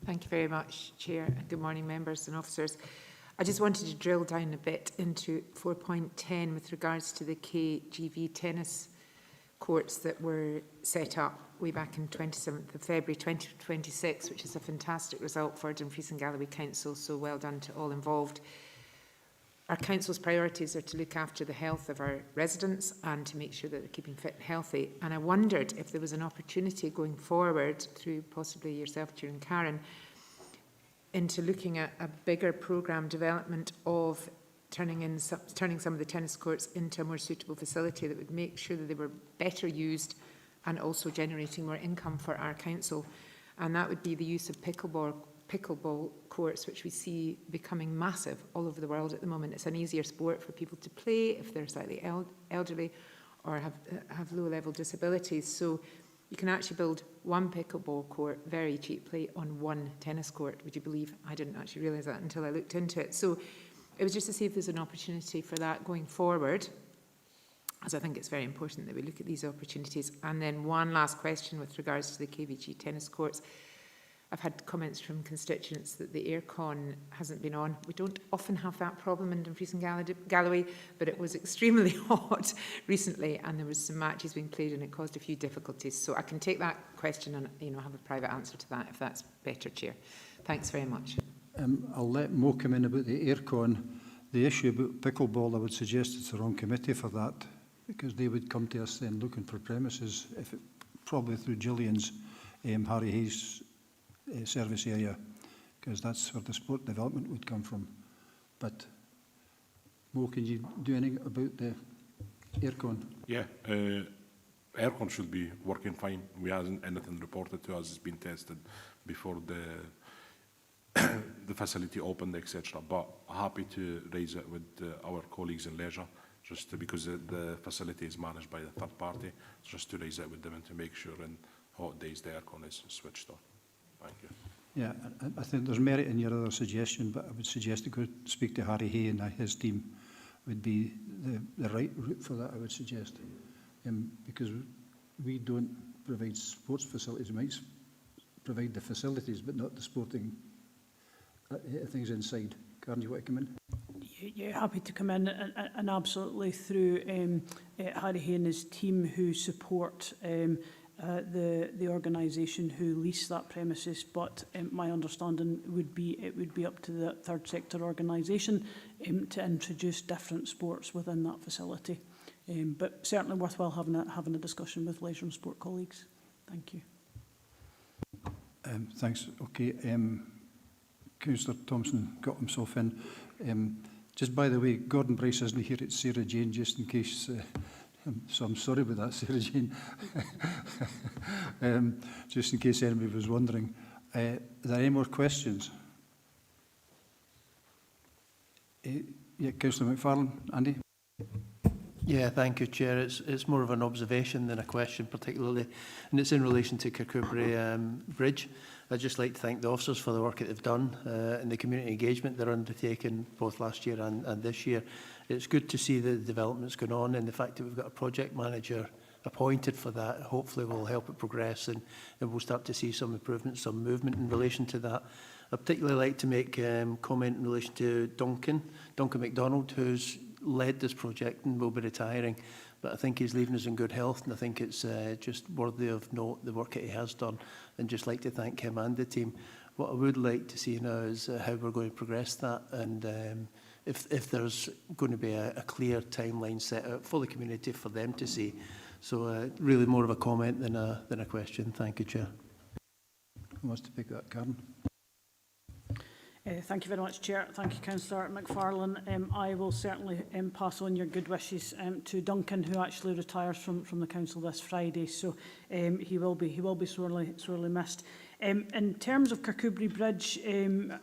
[SPEAKER 15] Thank you very much, Chair, and good morning, members and officers. I just wanted to drill down a bit into 4.10 with regards to the KGV tennis courts that were set up way back in 27th of February 2026, which is a fantastic result for Dumfries and Galloway Council, so well done to all involved. Our council's priorities are to look after the health of our residents and to make sure that they're keeping fit and healthy. And I wondered if there was an opportunity going forward, through possibly yourself, Chair, and Karen, into looking at a bigger programme development of turning some of the tennis courts into a more suitable facility that would make sure that they were better used and also generating more income for our council. And that would be the use of pickleball courts, which we see becoming massive all over the world at the moment. It's an easier sport for people to play if they're slightly elderly or have low-level disabilities. So you can actually build one pickleball court very cheaply on one tennis court. Would you believe? I didn't actually realise that until I looked into it. So it was just to see if there's an opportunity for that going forward, as I think it's very important that we look at these opportunities. And then one last question with regards to the KVG tennis courts. I've had comments from constituents that the aircon hasn't been on. We don't often have that problem in Dumfries and Galloway, but it was extremely hot recently, and there was some matches being played, and it caused a few difficulties. So I can take that question and have a private answer to that if that's better, Chair. Thanks very much.
[SPEAKER 1] I'll let Mo come in about the aircon. The issue about pickleball, I would suggest it's the wrong committee for that, because they would come to us then looking for premises, probably through Gillian's Harry Hayes service area, because that's where the sport development would come from. But Mo, can you do anything about the aircon?
[SPEAKER 16] Yeah, aircon should be working fine. We hasn't anything reported to us. It's been tested before the facility opened, etc. But happy to raise it with our colleagues in leisure, just because the facility is managed by the third party, just to raise it with them and to make sure in hot days the aircon is switched on. Thank you.
[SPEAKER 1] Yeah, I think there's merit in your other suggestion, but I would suggest to go speak to Harry Hay and his team would be the right route for that, I would suggest. Because we don't provide sports facilities. We might provide the facilities, but not the sporting things inside. Karen, do you want to come in?
[SPEAKER 13] Yeah, happy to come in, and absolutely through Harry Hay and his team who support the organisation who lease that premises, but my understanding would be it would be up to the third sector organisation to introduce different sports within that facility. But certainly worthwhile having a discussion with leisure and sport colleagues. Thank you.
[SPEAKER 1] Thanks. Okay. Councillor Thompson got himself in. Just by the way, Gordon Bryce isn't here. It's Sarah Jane, just in case. So I'm sorry about that, Sarah Jane. Just in case anybody was wondering. Are there any more questions? Yeah, Councillor McFarlane. Andy?
[SPEAKER 17] Yeah, thank you, Chair. It's more of an observation than a question particularly, and it's in relation to Kirkcudbright Bridge. I'd just like to thank the officers for the work that they've done and the community engagement they're undertaking both last year and this year. It's good to see the developments going on, and the fact that we've got a project manager appointed for that hopefully will help it progress, and we'll start to see some improvements, some movement in relation to that. I'd particularly like to make comment in relation to Duncan MacDonald, who's led this project and will be retiring, but I think he's leaving us in good health, and I think it's just worthy of note the work that he has done, and just like to thank him and the team. What I would like to see now is how we're going to progress that, and if there's going to be a clear timeline set out for the community for them to see. So really more of a comment than a question. Thank you, Chair.
[SPEAKER 1] Who wants to pick that, Karen?
[SPEAKER 13] Thank you very much, Chair. Thank you, Councillor McFarlane. I will certainly pass on your good wishes to Duncan, who actually retires from the council this Friday. So he will be sorely missed. In terms of Kirkcudbright Bridge,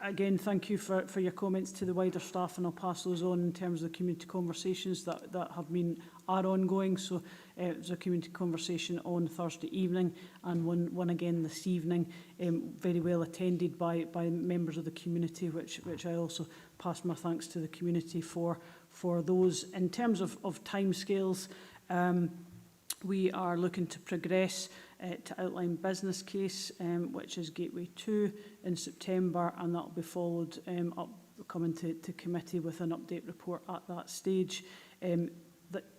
[SPEAKER 13] again, thank you for your comments to the wider staff, and I'll pass those on in terms of the community conversations that are ongoing. So there's a community conversation on Thursday evening, and one again this evening, very well attended by members of the community, which I also pass my thanks to the community for those. In terms of timescales, we are looking to progress to outline business case, which is Gateway 2 in September, and that will be followed up coming to committee with an update report at that stage.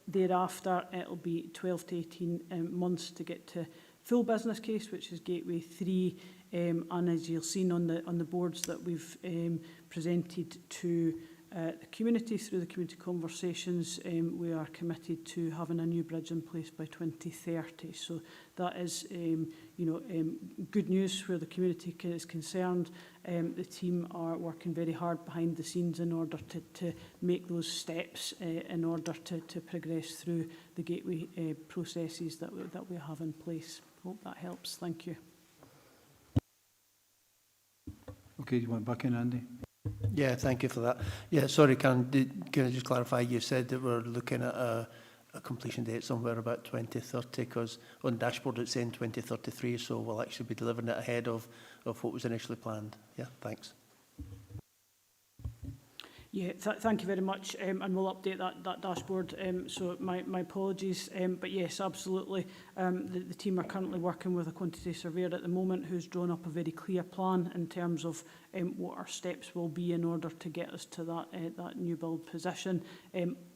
[SPEAKER 13] Thereafter, it will be 12 to 18 months to get to full business case, which is Gateway 3, and as you'll see on the boards that we've presented to the community through the community conversations, we are committed to having a new bridge in place by 2030. So that is, good news where the community is concerned. The team are working very hard behind the scenes in order to make those steps in order to progress through the gateway processes that we have in place. Hope that helps. Thank you.
[SPEAKER 1] Okay, you want back in, Andy?
[SPEAKER 17] Yeah, thank you for that. Yeah, sorry, can I just clarify, you said that we're looking at a completion date somewhere about 2030, because on dashboard it's saying 2033, so we'll actually be delivering it ahead of what was initially planned. Yeah, thanks.
[SPEAKER 13] Yeah, thank you very much, and we'll update that dashboard. So my apologies, but yes, absolutely. The team are currently working with a quantity surveyor at the moment who's drawn up a very clear plan in terms of what our steps will be in order to get us to that new build position.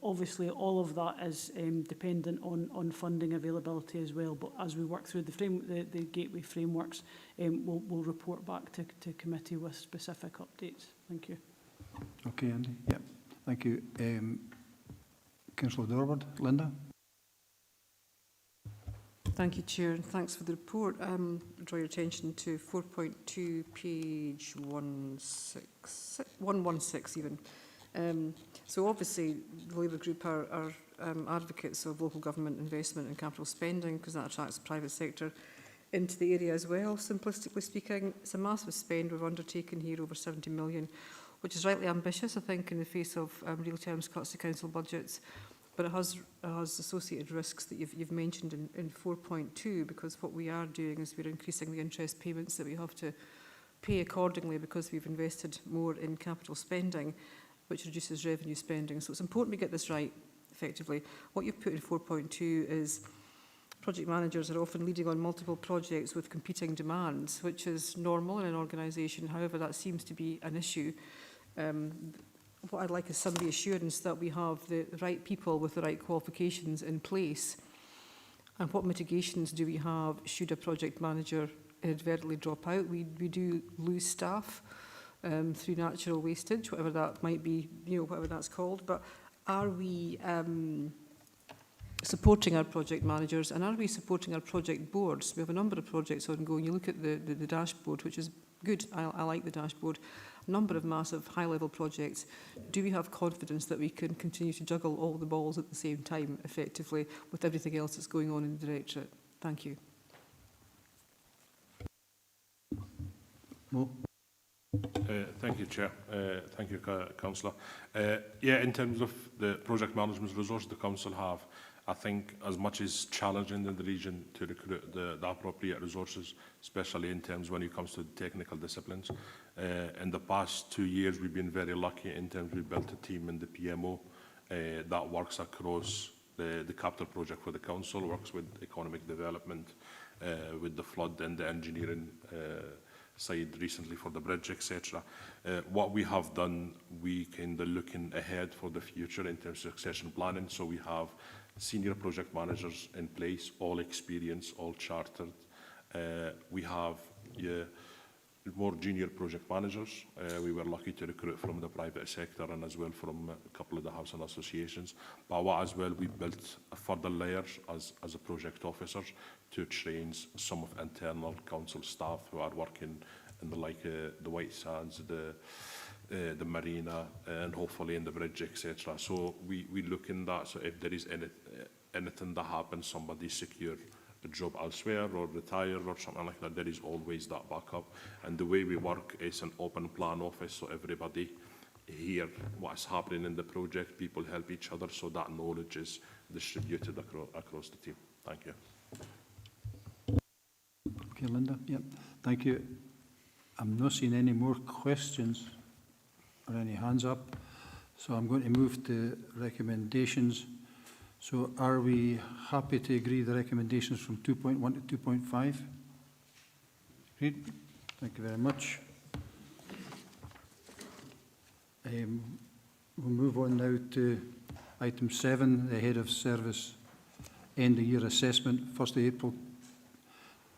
[SPEAKER 13] Obviously, all of that is dependent on funding availability as well. But as we work through the gateway frameworks, we'll report back to committee with specific updates. Thank you.
[SPEAKER 1] Okay, Andy. Yeah, thank you. Councillor Dorward, Linda.
[SPEAKER 12] Thank you, Chair, and thanks for the report. Draw your attention to 4.2, page 116 even. So obviously, the Labour Group are advocates of local government investment and capital spending, because that attracts the private sector into the area as well. Simplistically speaking, it's a massive spend we've undertaken here, over 70 million, which is rightly ambitious, I think, in the face of real terms cuts to council budgets. But it has associated risks that you've mentioned in 4.2, because what we are doing is we're increasing the interest payments that we have to pay accordingly because we've invested more in capital spending, which reduces revenue spending. So it's important we get this right, effectively. What you've put in 4.2 is project managers are often leading on multiple projects with competing demands, which is normal in an organisation. However, that seems to be an issue. What I'd like is some reassurance that we have the right people with the right qualifications in place. And what mitigations do we have should a project manager inadvertently drop out? We do lose staff through natural wastage, whatever that might be, whatever that's called. But are we supporting our project managers, and are we supporting our project boards? We have a number of projects ongoing. You look at the dashboard, which is good. I like the dashboard. A number of massive high-level projects. Do we have confidence that we can continue to juggle all the balls at the same time, effectively, with everything else that's going on in the Directorate? Thank you.
[SPEAKER 1] Mo?
[SPEAKER 16] Thank you, Chair. Thank you, Councillor. Yeah, in terms of the project management resource the Council have, I think as much as challenging in the region to recruit the appropriate resources, especially in terms when it comes to the technical disciplines. In the past 2 years, we've been very lucky in terms we built a team in the PMO that works across the capital project for the Council, works with economic development, with the flood and the engineering side recently for the bridge, etc. What we have done, we kind of looking ahead for the future in terms of succession planning. So we have senior project managers in place, all experienced, all chartered. We have more junior project managers. We were lucky to recruit from the private sector and as well from a couple of the housing associations. But what as well, we built further layers as a project officers to train some of internal council staff who are working in the White Sands, the marina, and hopefully in the bridge, etc. So we look in that. So if there is anything that happens, somebody secure a job elsewhere or retire or something like that, there is always that backup. And the way we work is an open plan office, so everybody hear what's happening in the project, people help each other, so that knowledge is distributed across the team. Thank you.
[SPEAKER 1] Okay, Linda. Yep. Thank you. I'm not seeing any more questions or any hands up, so I'm going to move to recommendations. So are we happy to agree the recommendations from 2.1 to 2.5? Agreed. Thank you very much. We'll move on now to item 7, the Head of Service End of Year Assessment, 1st of April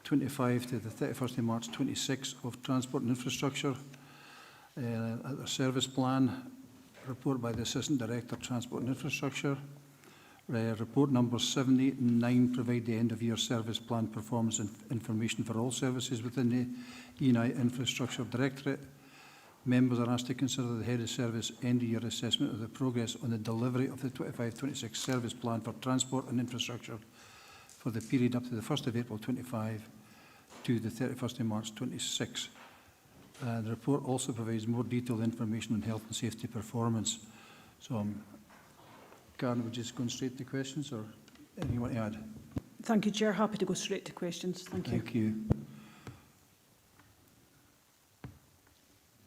[SPEAKER 1] 25 to the 31st of March 26 of Transport and Infrastructure. A service plan, report by the Assistant Director, Transport and Infrastructure. Report numbers 7, 8 and 9 provide the end-of-year service plan performance information for all services within the ENI Infrastructure Directorate. Members are asked to consider the Head of Service end-of-year assessment of the progress on the delivery of the 25-26 service plan for transport and infrastructure for the period up to the 1st of April 25 to the 31st of March 26. The report also provides more detailed information on health and safety performance. So Karen, we're just going straight to questions, or anything you want to add?
[SPEAKER 13] Thank you, Chair. Happy to go straight to questions. Thank you.
[SPEAKER 1] Thank you.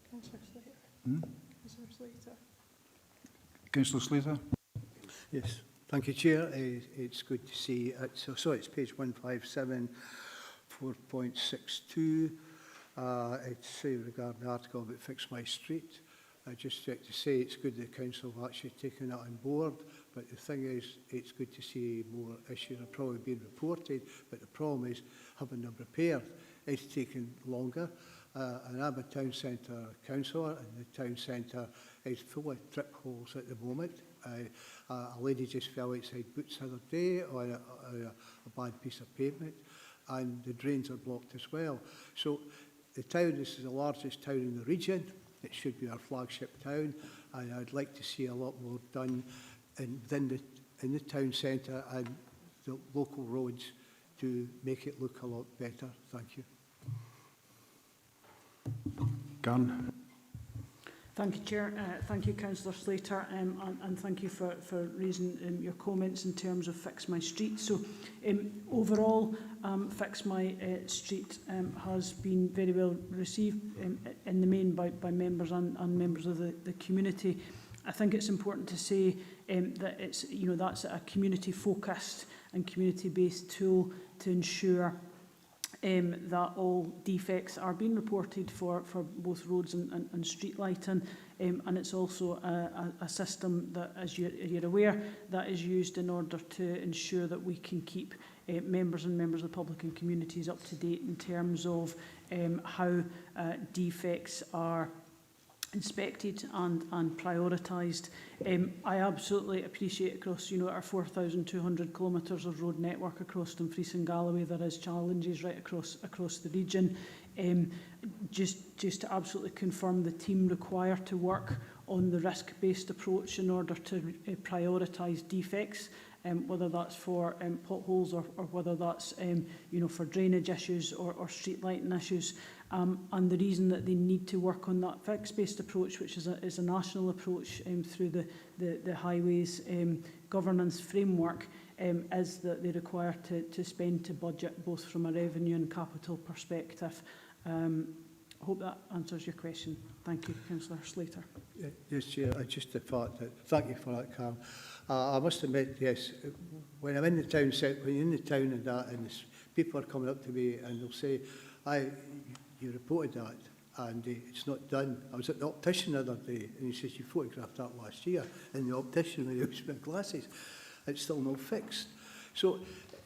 [SPEAKER 2] Councillor Slater. Councillor Slater.
[SPEAKER 1] Councillor Slater.
[SPEAKER 18] Yes, thank you, Chair. It's good to see. So it's page 157, 4.62. It's regarding the article about Fix My Street. I'd just like to say it's good the Council have actually taken that on board, but the thing is, it's good to see more issues are probably being reported, but the problem is having them prepared. It's taken longer. And I'm a town centre councillor, and the town centre is full of trip holes at the moment. A lady just fell outside Boots the other day on a bad piece of pavement, and the drains are blocked as well. So the town, this is the largest town in the region. It should be our flagship town, and I'd like to see a lot more done in the town centre and the local roads to make it look a lot better. Thank you.
[SPEAKER 1] Gun.
[SPEAKER 13] Thank you, Chair. Thank you, Councillor Slater, and thank you for raising your comments in terms of Fix My Street. So overall, Fix My Street has been very well received in the main by members and members of the community. I think it's important to say that it's, that's a community-focused and community-based tool to ensure that all defects are being reported for both roads and street lighting, and it's also a system that, as you're aware, that is used in order to ensure that we can keep members and members of the public and communities up to date in terms of how defects are inspected and prioritised. I absolutely appreciate across, our 4,200 kilometres of road network across Dumfries and Galloway, there is challenges right across the region. Just to absolutely confirm, the team required to work on the risk-based approach in order to prioritise defects, whether that's for potholes or whether that's for drainage issues or street lighting issues. And the reason that they need to work on that fixed-based approach, which is a national approach through the highways governance framework, is that they require to spend to budget both from a revenue and capital perspective. Hope that answers your question. Thank you, Councillor Slater.
[SPEAKER 18] Yes, Chair. Just the fact that, thank you for that, Karen. I must admit, yes, when I'm in the town centre, when you're in the town and that, and people are coming up to me and they'll say, you reported that, and it's not done. I was at the optician the other day, and he says, you photographed that last year in the optician with those big glasses. It's still not fixed. So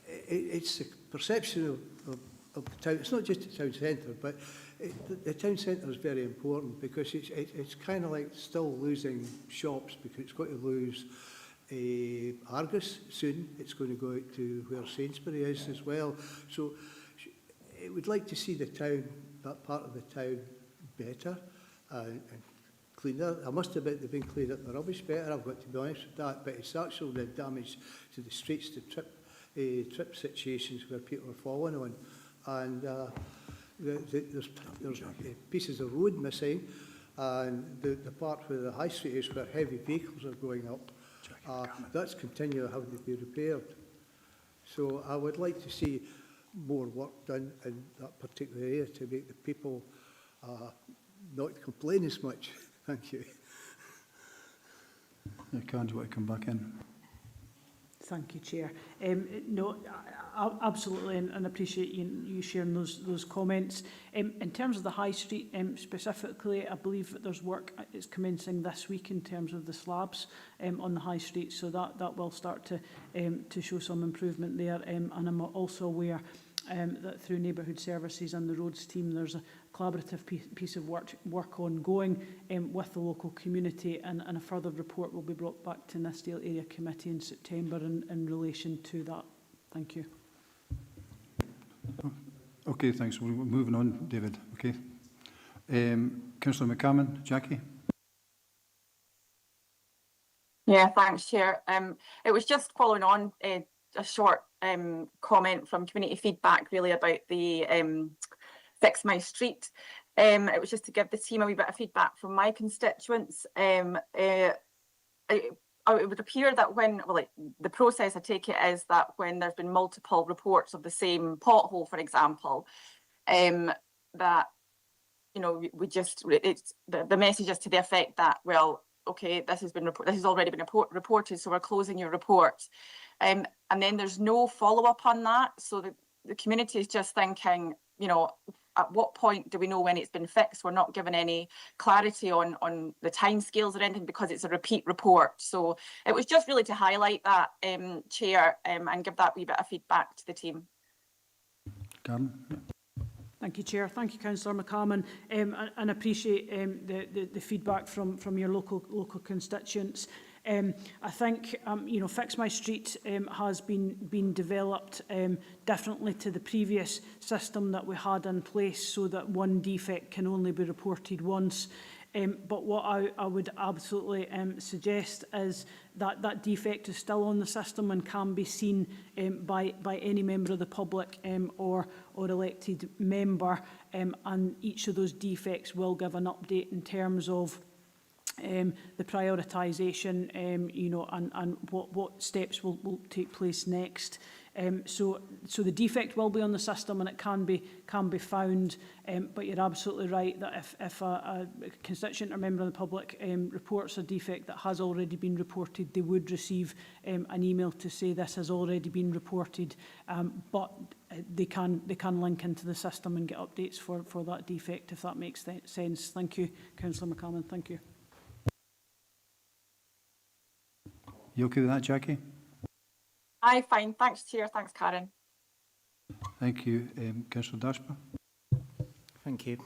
[SPEAKER 18] it's the perception of the town. It's not just the town centre, but the town centre is very important because it's kind of like still losing shops because it's going to lose Argos soon. It's going to go out to where Sainsbury is as well. So it would like to see the town, that part of the town, better and cleaner. I must admit they've been cleaning up the rubbish better, I've got to be honest with that, but it's actually the damage to the streets, the trip situations where people are falling on. And there's pieces of road missing, and the part where the high street is where heavy vehicles are going up, that's continually having to be repaired. So I would like to see more work done in that particular area to make the people not complain as much. Thank you.
[SPEAKER 1] Karen, do you want to come back in?
[SPEAKER 13] Thank you, Chair. No, absolutely, and appreciate you sharing those comments. In terms of the High Street specifically, I believe that there's work is commencing this week in terms of the slabs on the High Street, so that will start to show some improvement there. And I'm also aware that through Neighbourhood Services and the Roads team, there's a collaborative piece of work ongoing with the local community, and a further report will be brought back to Nithsdale Area Committee in September in relation to that. Thank you.
[SPEAKER 1] Okay, thanks. We're moving on, David. Okay. Councillor McCammon, Jackie.
[SPEAKER 19] Yeah, thanks, Chair. It was just following on a short comment from community feedback really about the Fix My Street. It was just to give the team a wee bit of feedback from my constituents. It would appear that the process I take it is that when there's been multiple reports of the same pothole, for example, that we just the message is to the effect that, well, okay, this has already been reported, so we're closing your report, and then there's no follow-up on that. So the community is just thinking, at what point do we know when it's been fixed? We're not given any clarity on the timescales or anything because it's a repeat report. So it was just really to highlight that, Chair, and give that wee bit of feedback to the team.
[SPEAKER 1] Karen.
[SPEAKER 13] Thank you, Chair. Thank you, Councillor McCammon, and appreciate the feedback from your local constituents. I think Fix My Street has been developed differently to the previous system that we had in place, so that one defect can only be reported once. But what I would absolutely suggest is that that defect is still on the system and can be seen by any member of the public or elected member, and each of those defects will give an update in terms of the prioritisation, and what steps will take place next. So the defect will be on the system and it can be found, but you're absolutely right that if a constituent or member of the public reports a defect that has already been reported, they would receive an email to say this has already been reported, but they can link into the system and get updates for that defect, if that makes sense. Thank you, Councillor McCammon. Thank you.
[SPEAKER 1] You okay with that, Jackie?
[SPEAKER 19] Aye, fine. Thanks, Chair. Thanks, Karen.
[SPEAKER 1] Thank you. Councillor Dashper.
[SPEAKER 9] Thank you.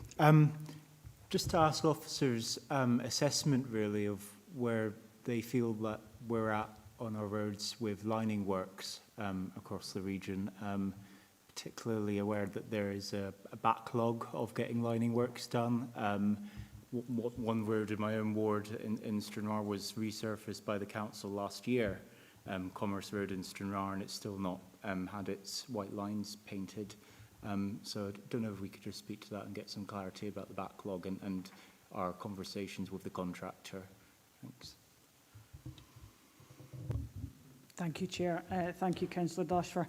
[SPEAKER 9] Just to ask officers assessment really of where they feel that we're at on our roads with lining works across the region. Particularly aware that there is a backlog of getting lining works done. One road in my own ward in Stranraer was resurfaced by the council last year, Commerce Road in Stranraer, and it's still not had its white lines painted. So I don't know if we could just speak to that and get some clarity about the backlog and our conversations with the contractor. Thanks.
[SPEAKER 13] Thank you, Chair. Thank you, Councillor Dashford.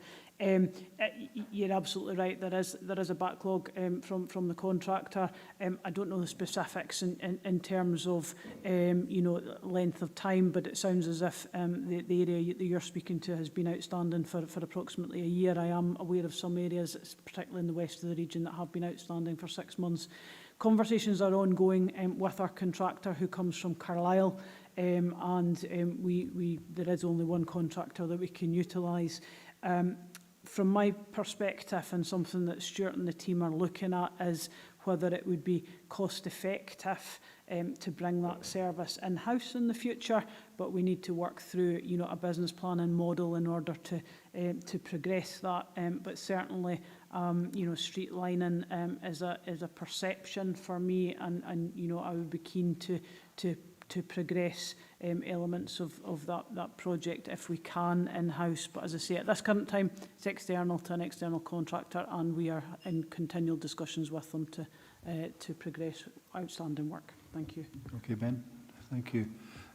[SPEAKER 13] You're absolutely right. There is a backlog from the contractor. I don't know the specifics in terms of length of time, but it sounds as if the area that you're speaking to has been outstanding for approximately a year. I am aware of some areas, particularly in the west of the region, that have been outstanding for 6 months. Conversations are ongoing with our contractor, who comes from Carlisle. There is only one contractor that we can utilise. From my perspective, and something that Stuart and the team are looking at, is whether it would be cost effective to bring that service in-house in the future, but we need to work through a business plan and model in order to progress that. But certainly street lining is a perception for me, and I would be keen to progress elements of that project if we can in-house. But as I say, at this current time, it's external to an external contractor, and we are in continual discussions with them to progress outstanding work. Thank you.
[SPEAKER 1] Okay, Ben. Thank you.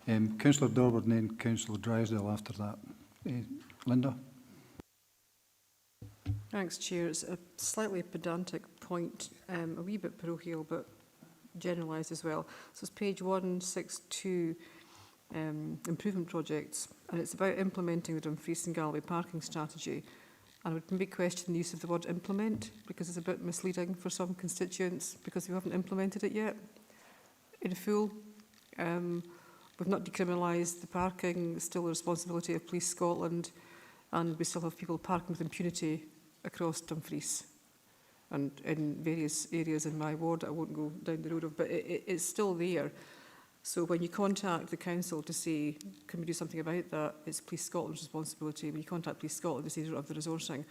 [SPEAKER 1] Councillor Dorward and then Councillor Drysdale after that. Linda.
[SPEAKER 12] Thanks, Chair. It's a slightly pedantic point, a wee bit parochial, but generalised as well. So it's page 162, improvement projects, and it's about implementing the Dumfries and Galloway parking strategy. And I would maybe question the use of the word implement, because it's a bit misleading for some constituents, because we haven't implemented it yet in full. We've not decriminalised the parking. It's still the responsibility of Police Scotland, and we still have people parking with impunity across Dumfries and in various areas in my ward I won't go down the road of, but it's still there. So when you contact the council to say, can we do something about that, it's Police Scotland's responsibility. When you contact Police Scotland, they say they don't have the resourcing.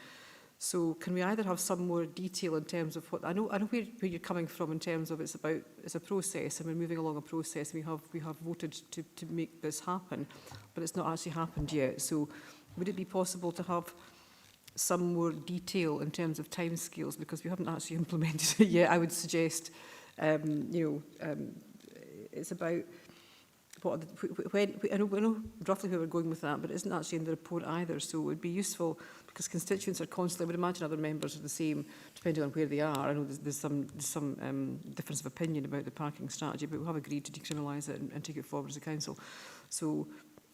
[SPEAKER 12] So can we either have some more detail in terms of what, I know where you're coming from in terms of it's a process, and we're moving along a process. We have voted to make this happen, but it's not actually happened yet. So would it be possible to have some more detail in terms of timescales, because we haven't actually implemented it yet? I would suggest, it's about what I know roughly where we're going with that, but it isn't actually in the report either. So it would be useful, because constituents are constantly, I would imagine other members are the same, depending on where they are. I know there's some difference of opinion about the parking strategy, but we have agreed to decriminalise it and take it forward as a council. So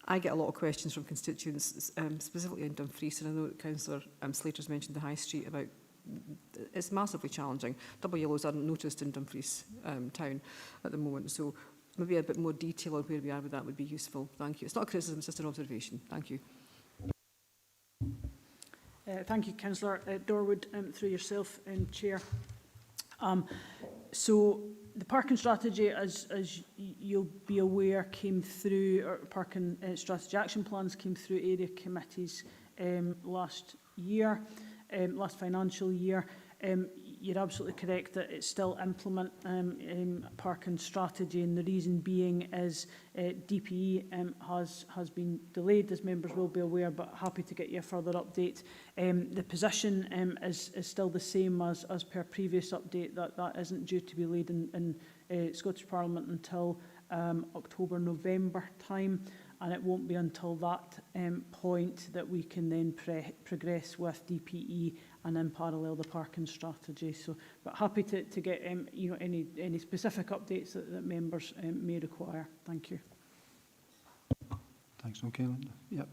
[SPEAKER 12] I get a lot of questions from constituents, specifically in Dumfries, and I know that Councillor Slater's mentioned the High Street about. It's massively challenging. Double yellows aren't noticed in Dumfries town at the moment, so maybe a bit more detail on where we are with that would be useful. Thank you. It's not a criticism, it's just an observation. Thank you.
[SPEAKER 13] Thank you, Councillor Dorwood, through yourself, Chair. So the parking strategy, as you'll be aware, came through, or parking strategy action plans came through area committees last year, last financial year. You're absolutely correct that it's still implement parking strategy, and the reason being is DPE has been delayed, as members will be aware, but happy to get you a further update. The position is still the same as per previous update, that isn't due to be laid in Scottish Parliament until October, November time, and it won't be until that point that we can then progress with DPE and in parallel the parking strategy. So, but happy to get any specific updates that members may require. Thank you.
[SPEAKER 1] Thanks. Okay, Linda. Yep.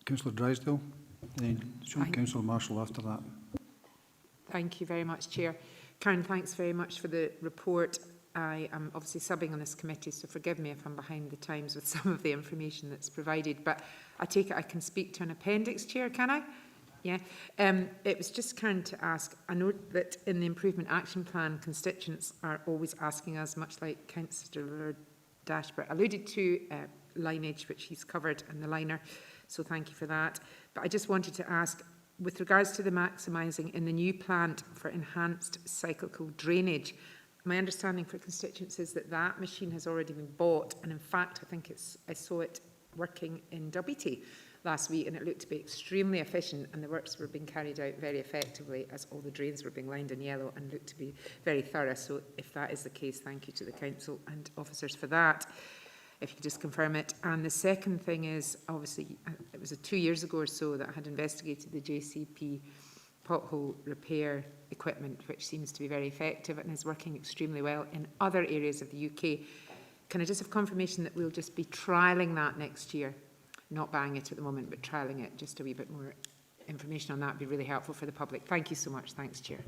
[SPEAKER 1] Councillor Drysdale, then Councillor Marshall after that.
[SPEAKER 15] Thank you very much, Chair. Karen, thanks very much for the report. I am obviously subbing on this committee, so forgive me if I'm behind the times with some of the information that's provided, but I take it I can speak to an appendix, Chair, can I? Yeah. It was just kind to ask, I know that in the Improvement Action Plan, constituents are always asking us, much like Councillor Dashbert alluded to, lineage, which he's covered, and the liner, so thank you for that. But I just wanted to ask, with regards to the maximising in the new plant for enhanced cyclical drainage, my understanding for constituents is that that machine has already been bought, and in fact I saw it working in WT last week, and it looked to be extremely efficient, and the works were being carried out very effectively as all the drains were being lined in yellow and looked to be very thorough. So if that is the case, thank you to the council and officers for that, if you could just confirm it. And the second thing is, obviously it was 2 years ago or so that I had investigated the JCP pothole repair equipment, which seems to be very effective and is working extremely well in other areas of the UK. Can I just have confirmation that we'll just be trialling that next year? Not buying it at the moment, but trialling it. Just a wee bit more information on that would be really helpful for the public. Thank you so much. Thanks, Chair.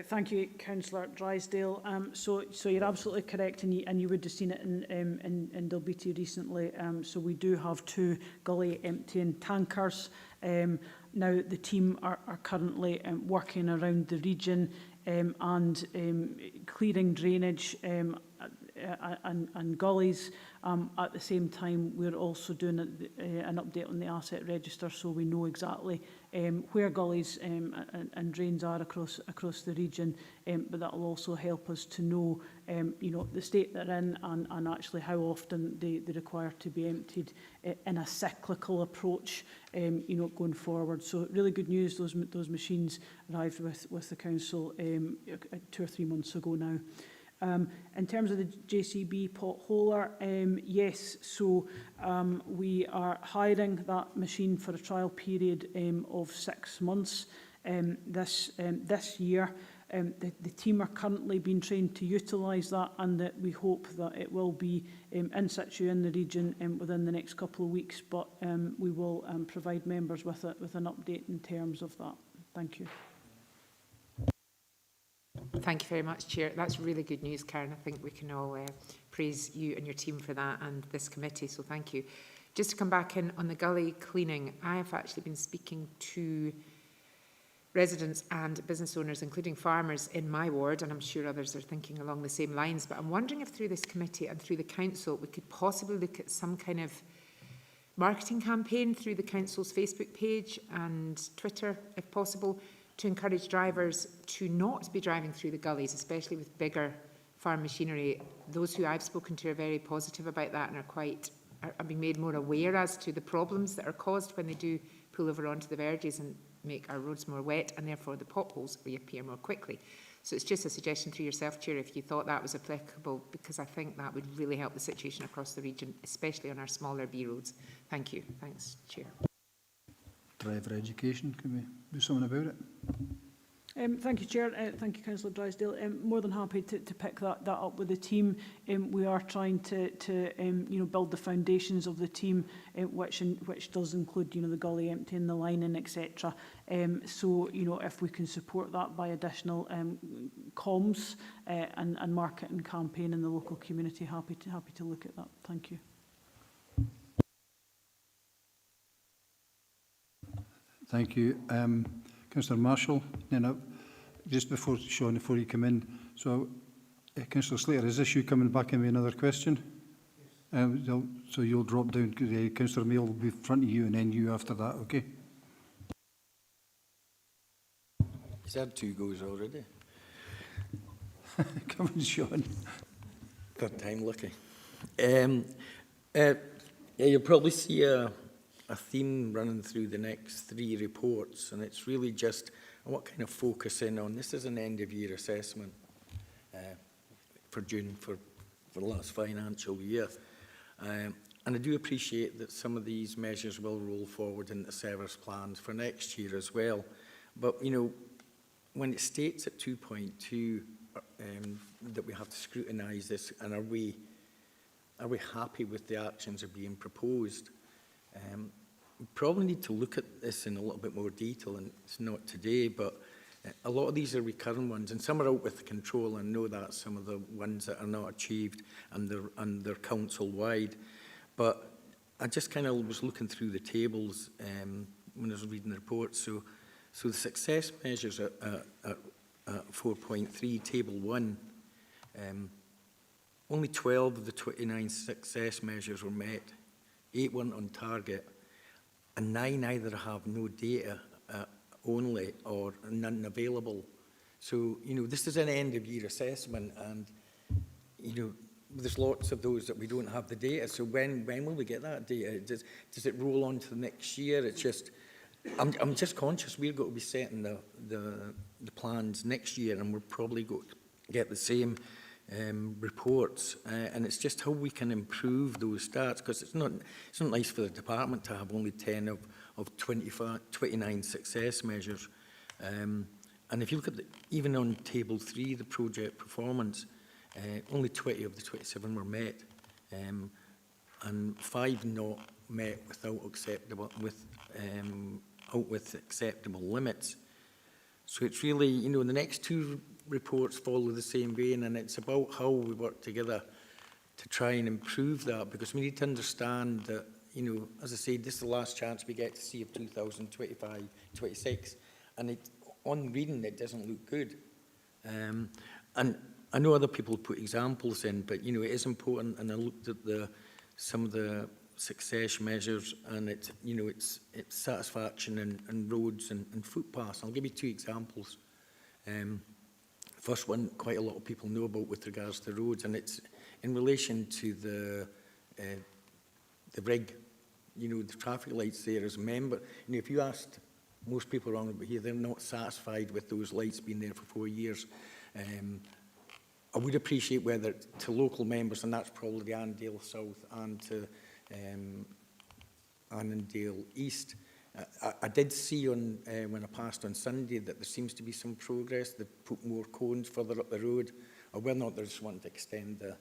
[SPEAKER 13] Thank you, Councillor Drysdale. So you're absolutely correct, and you would have seen it in Dalbeattie recently. So we do have 2 gully emptying tankers. Now the team are currently working around the region and clearing drainage and gullies. At the same time, we're also doing an update on the asset register, so we know exactly where gullies and drains are across the region. But that will also help us to know, the state they're in and actually how often they require to be emptied in a cyclical approach, going forward. So really good news. Those machines arrived with the council 2 or 3 months ago now. In terms of the JCB potholer, yes, so we are hiring that machine for a trial period of 6 months this year. The team are currently being trained to utilise that, and that we hope that it will be in situ in the region within the next couple of weeks, but we will provide members with an update in terms of that. Thank you.
[SPEAKER 15] Thank you very much, Chair. That's really good news, Karen. I think we can all praise you and your team for that, and this committee, so thank you. Just to come back in on the gully cleaning, I have actually been speaking to residents and business owners, including farmers in my ward, and I'm sure others are thinking along the same lines, but I'm wondering if through this committee and through the council we could possibly look at some kind of marketing campaign through the council's Facebook page and Twitter, if possible, to encourage drivers to not be driving through the gullies, especially with bigger farm machinery. Those who I've spoken to are very positive about that and are being made more aware as to the problems that are caused when they do pull over onto the verges and make our roads more wet, and therefore the potholes reappear more quickly. So it's just a suggestion through yourself, Chair, if you thought that was applicable, because I think that would really help the situation across the region, especially on our smaller B roads. Thank you. Thanks, Chair.
[SPEAKER 1] Driver education, can we do something about it?
[SPEAKER 13] Thank you, Chair. Thank you, Councillor Drysdale. More than happy to pick that up with the team. We are trying to build the foundations of the team, which does include, the gully emptying, the lining, etc. So, if we can support that by additional comms and marketing campaign in the local community, happy to look at that. Thank you.
[SPEAKER 1] Thank you. Councillor Marshall, just before Sean, before you come in, so Councillor Slater, is this you coming back in with another question? Yes. So you'll drop down, Councillor Mail will be in front of you and then you after that, okay?
[SPEAKER 3] He's had 2 goes already.
[SPEAKER 1] Come on, Sean.
[SPEAKER 3] Third time lucky. You'll probably see a theme running through the next 3 reports, and it's really just what kind of focus in on. This is an end-of-year assessment for June for the last financial year. And I do appreciate that some of these measures will roll forward into service plans for next year as well. But, when it states at 2.2 that we have to scrutinise this, and are we happy with the actions that are being proposed? We probably need to look at this in a little bit more detail, and it's not today, but a lot of these are recurring ones, and some are out with control, and know that some of the ones that are not achieved, and they're council-wide. But I just kind of was looking through the tables when I was reading the report. So the success measures at 4.3, Table 1, only 12 of the 29 success measures were met, 8 weren't on target, and 9 either have no data only or none available. So, you know, this is an end-of-year assessment, and, you know, there's lots of those that we don't have the data. So when will we get that data? Does it roll on to the next year? It's just, I'm just conscious we're going to be setting the plans next year, and we're probably going to get the same reports, and it's just how we can improve those stats, because it's not nice for the department to have only 10 of 29 success measures. And if you look at even on Table 3, the project performance, only 20 of the 27 were met, and 5 not met without acceptable limits. So it's really, you know, the next 2 reports follow the same vein, and it's about how we work together to try and improve that, because we need to understand that, you know, as I said, this is the last chance we get to see of 2025-26, and on reading it doesn't look good. And I know other people put examples in, but, you know, it is important, and I looked at some of the success measures, and it's, you know, it's satisfaction and roads and footpaths. I'll give you 2 examples. First one, quite a lot of people know about with regards to roads, and it's in relation to the rig, you know, the traffic lights there. As a member, you know, if you asked most people around about here, they're not satisfied with those lights being there for 4 years. I would appreciate whether to local members, and that's probably the Annandale South and to Annandale East. I did see on when I passed on Sunday that there seems to be some progress. They've put more cones further up the road, or whether or not they just want to extend the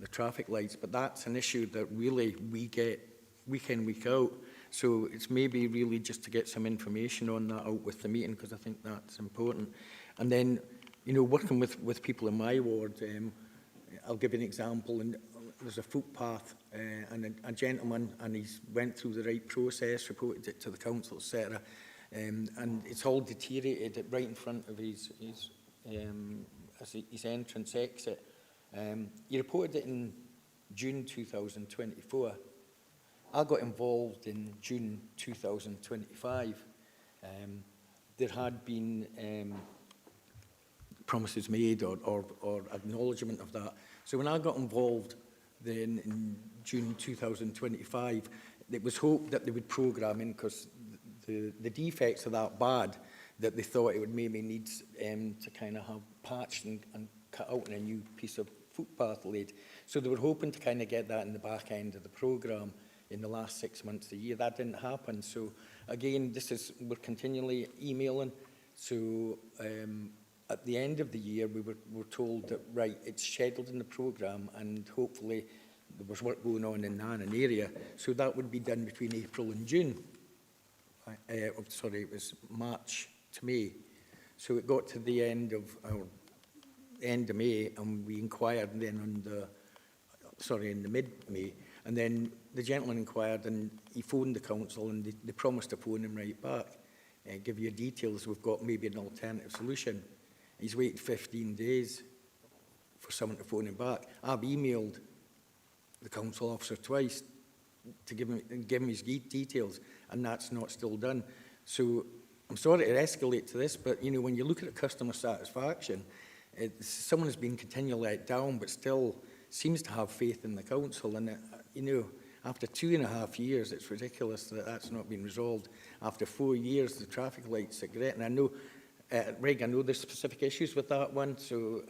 [SPEAKER 3] traffic lights. But that's an issue that really we get week in, week out. So it's maybe really just to get some information on that out with the meeting, because I think that's important. And then, you know, working with people in my ward, I'll give you an example. And there's a footpath and a gentleman, and he's went through the right process, reported it to the council, etc. And it's all deteriorated right in front of his entrance exit. He reported it in June 2024. I got involved in June 2025. There had been promises made or acknowledgement of that. So when I got involved then in June 2025, it was hoped that they would programme in, because the defects are that bad that they thought it would maybe need to kind of have patched and cut out in a new piece of footpath laid. So they were hoping to kind of get that in the back end of the programme in the last 6 months of the year. That didn't happen. So again, we're continually emailing. So at the end of the year, we were told that, right, it's scheduled in the programme, and hopefully there was work going on in the Annan area. So that would be done between April and June. Sorry, it was March to May. So it got to the end of May, and we inquired then in the mid-May. And then the gentleman inquired, and he phoned the council, and they promised to phone him right back, give you details. We've got maybe an alternative solution. He's waited 15 days for someone to phone him back. I've emailed the council officer twice to give him his details, and that's not still done. So I'm sorry to escalate to this, but, you know, when you look at customer satisfaction, someone has been continually let down, but still seems to have faith in the council. And, you know, after 2.5 years, it's ridiculous that that's not been resolved. After 4 years, the traffic lights are great. And I know, Reg, I know there's specific issues with that one, so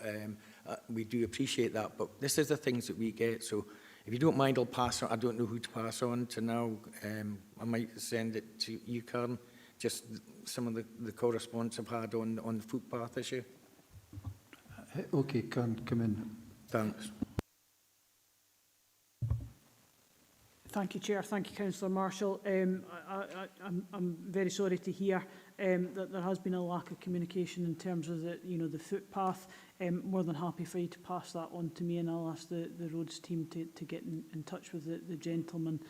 [SPEAKER 3] we do appreciate that. But this is the things that we get. So if you don't mind, I'll pass on. I don't know who to pass on to now. I might send it to you, Karen, just some of the correspondence I've had on the footpath issue.
[SPEAKER 1] Okay, Karen, come in.
[SPEAKER 3] Thanks.
[SPEAKER 13] Thank you, Chair. Thank you, Councillor Marshall. I'm very sorry to hear that there has been a lack of communication in terms of the footpath. More than happy for you to pass that on to me, and I'll ask the roads team to get in touch with the gentleman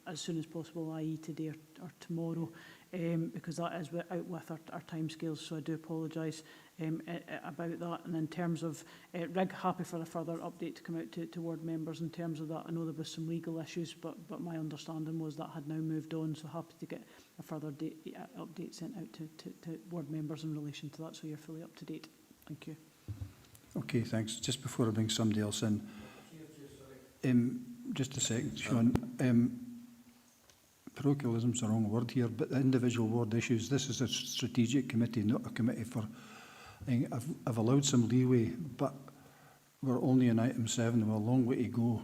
[SPEAKER 13] as soon as possible, i.e. today or tomorrow. because that is out with our timescales, so I do apologise about that. And in terms of Rig, happy for a further update to come out to ward members in terms of that. I know there was some legal issues, but my understanding was that had now moved on, so happy to get a further update sent out to ward members in relation to that, so you're fully up to date. Thank you.
[SPEAKER 1] Okay, thanks. Just before I bring somebody else in, just a second, Sean. Parochialism's the wrong word here, but the individual ward issues, this is a strategic committee, not a committee for... I've allowed some leeway, but we're only in item 7, we're a long way to go,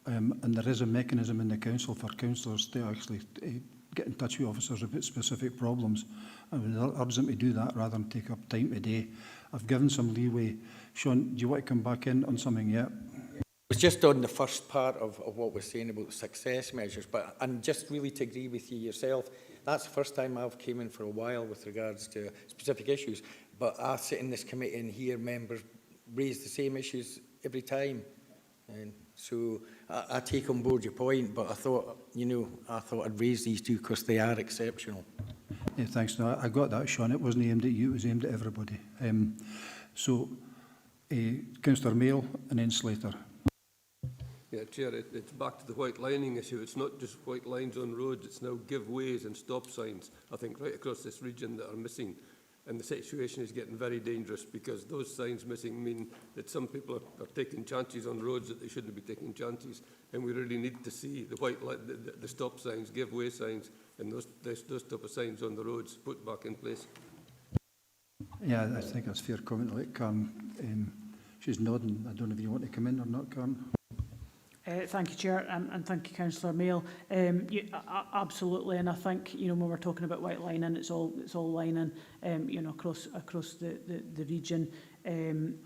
[SPEAKER 1] and there is a mechanism in the council for councillors to actually get in touch with officers about specific problems. I would urge them to do that rather than take up time today. I've given some leeway. Sean, do you want to come back in on something yet?
[SPEAKER 3] It's just on the first part of what we're saying about success measures, but and just really to agree with you yourself, that's the first time I've came in for a while with regards to specific issues, but I sit in this committee and hear members raise the same issues every time. And so I take on board your point, but I thought I'd raise these two because they are exceptional.
[SPEAKER 1] Yeah, thanks. No, I got that, Sean. It wasn't aimed at you, it was aimed at everybody. Councillor Mail and then Slater.
[SPEAKER 5] Yeah, Chair, it's back to the white lining issue. It's not just white lines on roads, it's now giveways and stop signs, I think, right across this region that are missing. And the situation is getting very dangerous because those signs missing mean that some people are taking chances on roads that they shouldn't be taking chances. And we really need to see the white light, the stop signs, giveaway signs, and those type of signs on the roads put back in place.
[SPEAKER 1] Yeah, I think that's a fair comment. Like Karen, she's nodding. I don't know if you want to come in or not, Karen.
[SPEAKER 13] Thank you, Chair, and thank you, Councillor Mail. Absolutely, and I think when we're talking about white lining, it's all lining, across the region, and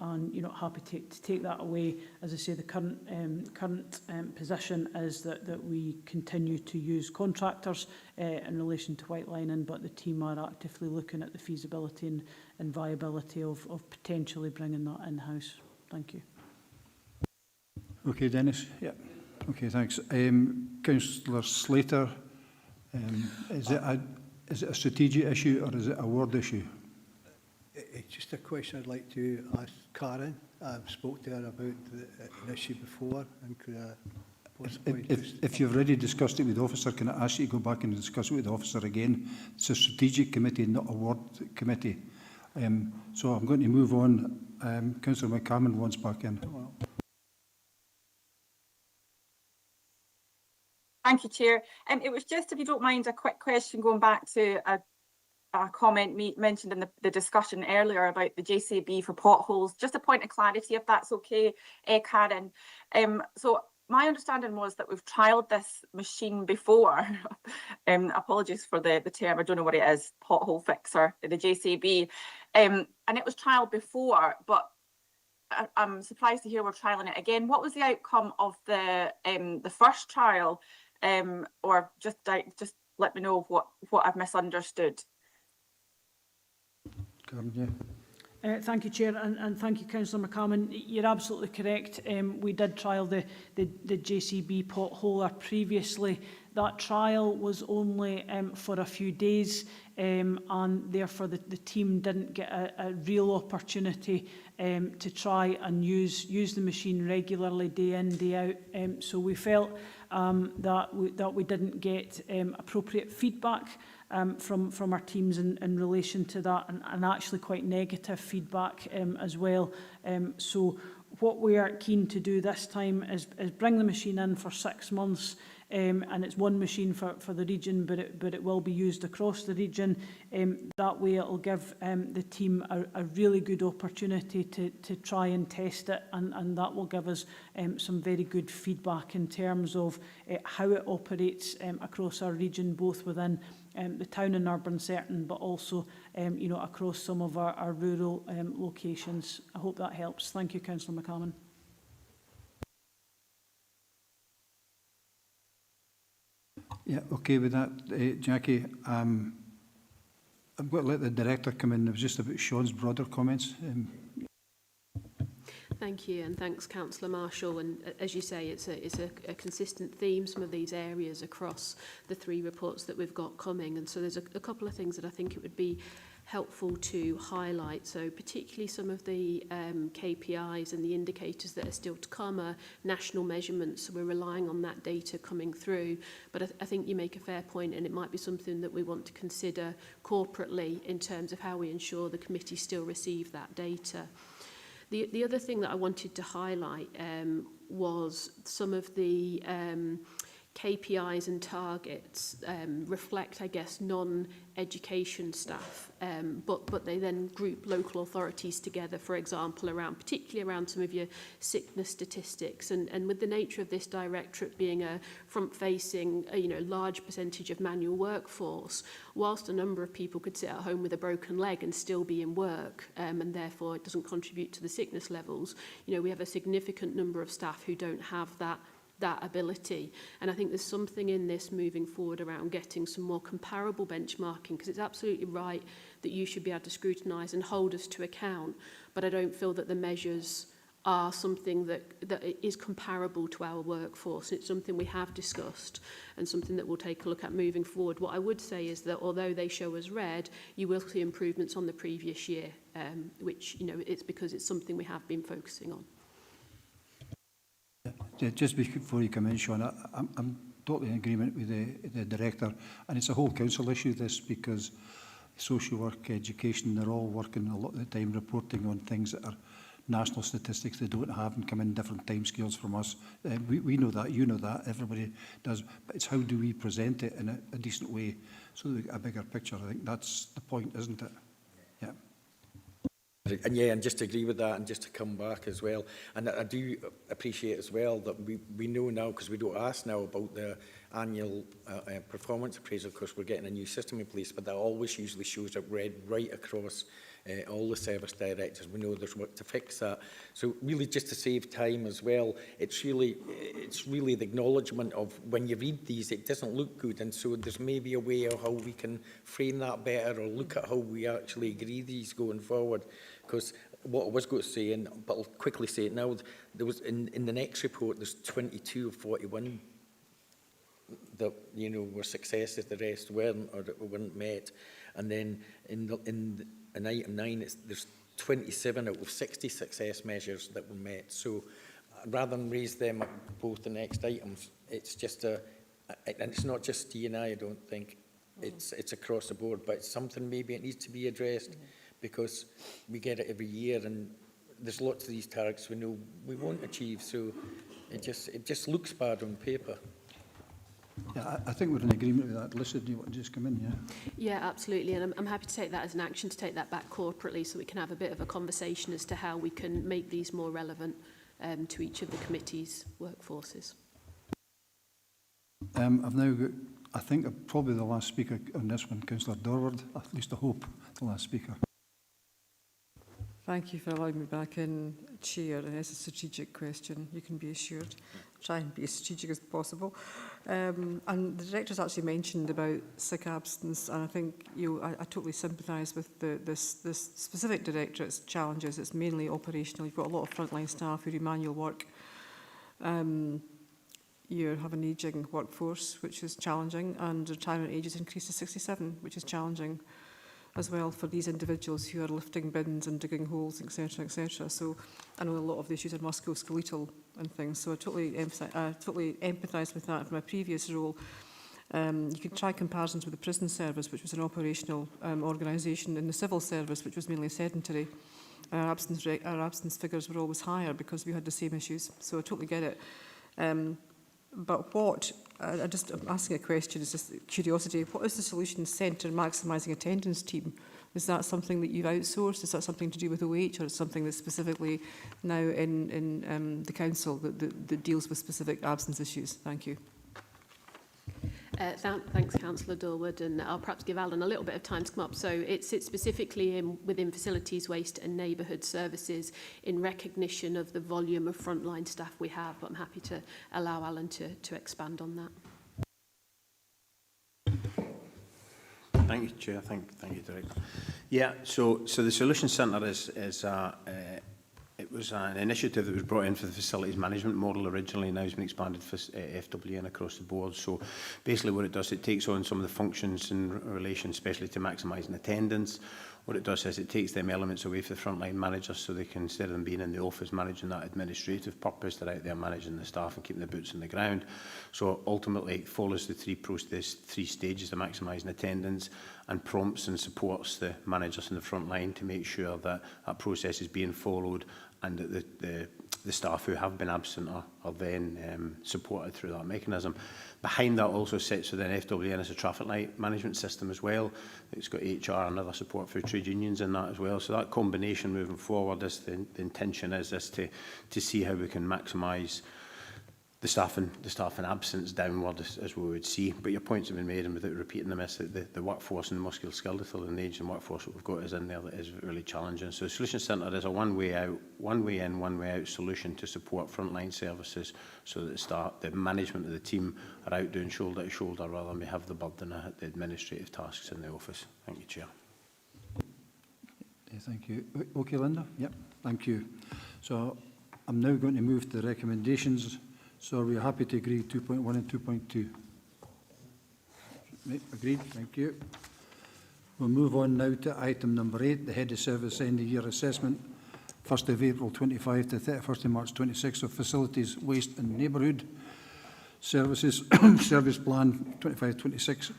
[SPEAKER 13] happy to take that away. As I say, the current position is that we continue to use contractors in relation to white lining, but the team are actively looking at the feasibility and viability of potentially bringing that in-house. Thank you.
[SPEAKER 1] Okay, Dennis. Yeah. Okay, thanks. Councillor Slater, is it a strategic issue or is it a ward issue?
[SPEAKER 18] It's just a question I'd like to ask Karen. I've spoke to her about the issue before and could
[SPEAKER 1] if you've already discussed it with the officer, can I ask you to go back and discuss it with the officer again? It's a strategic committee, not a ward committee. So I'm going to move on. Councillor McCammon wants back in.
[SPEAKER 19] Thank you, Chair. It was just, if you don't mind, a quick question going back to a comment mentioned in the discussion earlier about the JCB for potholes. Just a point of clarity, if that's okay, Karen. So my understanding was that we've trialled this machine before. Apologies for the term, I don't know what it is, pothole fixer, the JCB. And it was trialled before, but I'm surprised to hear we're trialling it again. What was the outcome of the first trial? Or just let me know what I've misunderstood.
[SPEAKER 13] Thank you, Chair, and thank you, Councillor McCammon. You're absolutely correct. We did trial the JCB potholer previously. That trial was only for a few days, and therefore the team didn't get a real opportunity to try and use the machine regularly, day in, day out. So we felt that we didn't get appropriate feedback from our teams in relation to that, and actually quite negative feedback as well. So what we are keen to do this time is bring the machine in for 6 months, and it's one machine for the region, but it will be used across the region. That way it will give the team a really good opportunity to try and test it, and that will give us some very good feedback in terms of how it operates across our region, both within the town and urban setting, but also across some of our rural locations. I hope that helps. Thank you, Councillor McCammon.
[SPEAKER 1] Yeah, okay with that, Jackie. I'm going to let the director come in. It was just about Sean's broader comments.
[SPEAKER 11] Thank you, and thanks, Councillor Marshall. And as you say, it's a consistent theme, some of these areas across the 3 reports that we've got coming. And so there's a couple of things that I think it would be helpful to highlight. So particularly some of the KPIs and the indicators that are still to come are national measurements. So we're relying on that data coming through. But I think you make a fair point, and it might be something that we want to consider corporately in terms of how we ensure the committee still receive that data. The other thing that I wanted to highlight was some of the KPIs and targets reflect, I guess, non-education staff, but they then group local authorities together, for example, particularly around some of your sickness statistics. And with the nature of this directorate being a front-facing, large percentage of manual workforce, whilst a number of people could sit at home with a broken leg and still be in work, and therefore it doesn't contribute to the sickness levels, we have a significant number of staff who don't have that ability. And I think there's something in this moving forward around getting some more comparable benchmarking, because it's absolutely right that you should be able to scrutinise and hold us to account, but I don't feel that the measures are something that is comparable to our workforce. It's something we have discussed and something that we'll take a look at moving forward. What I would say is that although they show as red, you will see improvements on the previous year, which, it's because it's something we have been focusing on.
[SPEAKER 1] Just before you come in, Sean, I'm totally in agreement with the Director, and it's a whole council issue, this, because social work, education, they're all working a lot of the time reporting on things that are national statistics they don't have and come in different timescales from us. We know that, you know that, everybody does, but it's how do we present it in a decent way so that we get a bigger picture. I think that's the point, isn't it? Yeah.
[SPEAKER 3] And yeah, and just to agree with that, and just to come back as well, and I do appreciate as well that we know now, because we don't ask now about the annual performance appraisal, because we're getting a new system in place, but that always usually shows up red right across all the service directors. We know there's work to fix that. So really, just to save time as well, it's really the acknowledgement of when you read these, it doesn't look good, and so there's maybe a way of how we can frame that better, or look at how we actually agree these going forward. Because what I was going to say, but I'll quickly say it now, there was in the next report, there's 22 of 41 that were successes, the rest weren't, or that weren't met. And then in item 9, there's 27 out of 60 success measures that were met. So rather than raise them at both the next items, it's just and it's not just D&I, I don't think. It's across the board, but it's something maybe it needs to be addressed. Because we get it every year, and there's lots of these targets we know we won't achieve, so it just looks bad on paper.
[SPEAKER 1] Yeah, I think we're in agreement with that. Lisa, do you want to just come in? Yeah.
[SPEAKER 11] Yeah, absolutely, and I'm happy to take that as an action, to take that back corporately, so we can have a bit of a conversation as to how we can make these more relevant to each of the committee's workforces.
[SPEAKER 1] I've now got, I think, probably the last speaker on this one, Councillor Dorward. At least I hope the last speaker.
[SPEAKER 12] Thank you for allowing me back in, Chair. And it's a strategic question, you can be assured. Try and be as strategic as possible. And the Director's actually mentioned about sick absence, and I think I totally sympathise with this specific Directorate's challenges. It's mainly operational. You've got a lot of frontline staff who do manual work. You have an ageing workforce, which is challenging, and retirement age has increased to 67, which is challenging as well for these individuals who are lifting bins and digging holes, etc., etc. So I know a lot of the issues are musculoskeletal and things, so I totally empathise with that from my previous role. You can try comparisons with the prison service, which was an operational organisation, and the civil service, which was mainly sedentary. Our absence figures were always higher because we had the same issues, so I totally get it. But I'm asking a question, it's just curiosity. What is the Solutions Centre Maximising Attendance team? Is that something that you've outsourced? Is that something to do with OH, or is it something that's specifically now in the council that deals with specific absence issues? Thank you.
[SPEAKER 11] Thanks, Councillor Dorward, and I'll perhaps give Alan a little bit of time to come up. So it sits specifically within facilities, waste and neighbourhood services in recognition of the volume of frontline staff we have, but I'm happy to allow Alan to expand on that.
[SPEAKER 10] Thank you, Chair. Thank you, Director. Yeah, so the Solutions Centre was an initiative that was brought in for the facilities management model originally, now has been expanded for FWN across the board. So basically what it does, it takes on some of the functions in relation especially to maximising attendance. What it does is it takes them elements away from the frontline managers so they can, instead of them being in the office managing that administrative purpose, they're out there managing the staff and keeping the boots on the ground. So ultimately it follows the three stages of maximising attendance and prompts and supports the managers in the front line to make sure that that process is being followed and that the staff who have been absent are then supported through that mechanism. Behind that also sits within FWN as a traffic light management system as well. It's got HR and other support for trade unions in that as well. So that combination moving forward, is the intention is to see how we can maximise the staff in absence downward as we would see. But your points have been made, and without repeating them, is that the workforce and musculoskeletal and the aging workforce that we've got is in there that is really challenging. So the Solution Centre is a one way in, one way out solution to support frontline services so that the management of the team are out doing shoulder to shoulder rather than we have the burden of the administrative tasks in the office. Thank you, Chair.
[SPEAKER 1] Thank you. Okay, Linda? Yep, thank you. So I'm now going to move to the recommendations. So are we happy to agree 2.1 and 2.2? Right, agreed, thank you. We'll move on now to item number 8, the Head of Service End of Year Assessment, 1st of April 25 to 31st of March 26 of Facilities, Waste and Neighbourhood Services, Service Plan 25-26,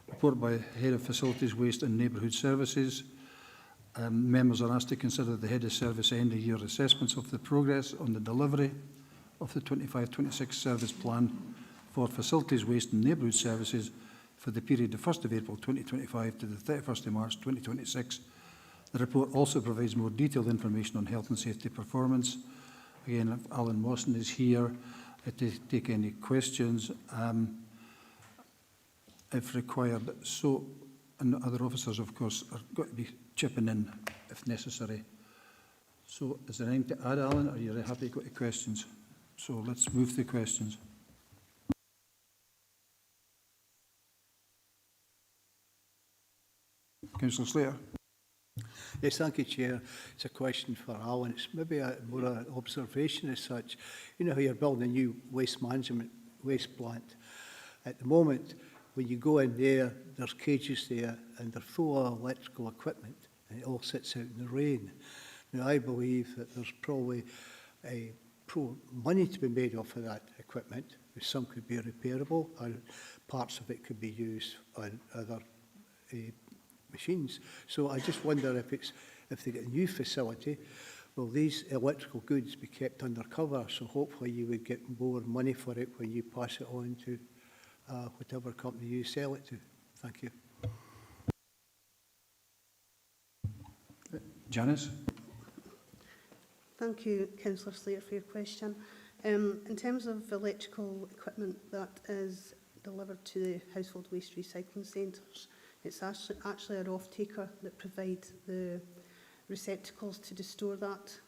[SPEAKER 1] report by Head of Facilities, Waste and Neighbourhood Services. Members are asked to consider the Head of Service End of Year Assessments of the progress on the delivery of the 25-26 Service Plan for Facilities, Waste and Neighbourhood Services for the period of 1st of April 2025 to the 31st of March 2026. The report also provides more detailed information on health and safety performance. Again, if Alan Mawson is here to take any questions if required. So, and other officers, of course, are got to be chipping in if necessary. So, is there anything to add, Alan? Are you happy to go to questions? So let's move to the questions. Councillor Slater.
[SPEAKER 18] Yes, thank you, Chair. It's a question for Alan. It's maybe more an observation as such. You know how you're building a new waste plant. At the moment, when you go in there, there's cages there and they're full of electrical equipment and it all sits out in the rain. Now, I believe that there's probably money to be made off of that equipment. Some could be repairable, and parts of it could be used on other machines. So I just wonder if they get a new facility, will these electrical goods be kept under cover? So hopefully you would get more money for it when you pass it on to whatever company you sell it to. Thank you.
[SPEAKER 1] Janice.
[SPEAKER 20] Thank you, Councillor Slater, for your question. In terms of electrical equipment that is delivered to the household waste recycling centres, it's actually our off-taker that provides the receptacles to store that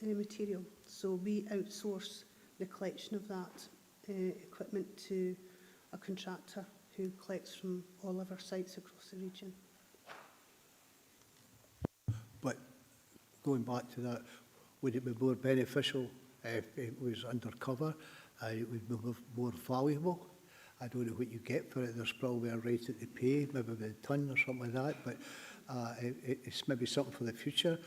[SPEAKER 20] material. So we outsource the collection of that equipment to a contractor who collects from all of our sites across the region.
[SPEAKER 18] But going back to that, would it be more beneficial if it was undercover and it would be more valuable? I don't know what you get for it. There's probably a rate that they pay, maybe by the tonne or something like that, but it's maybe something for the future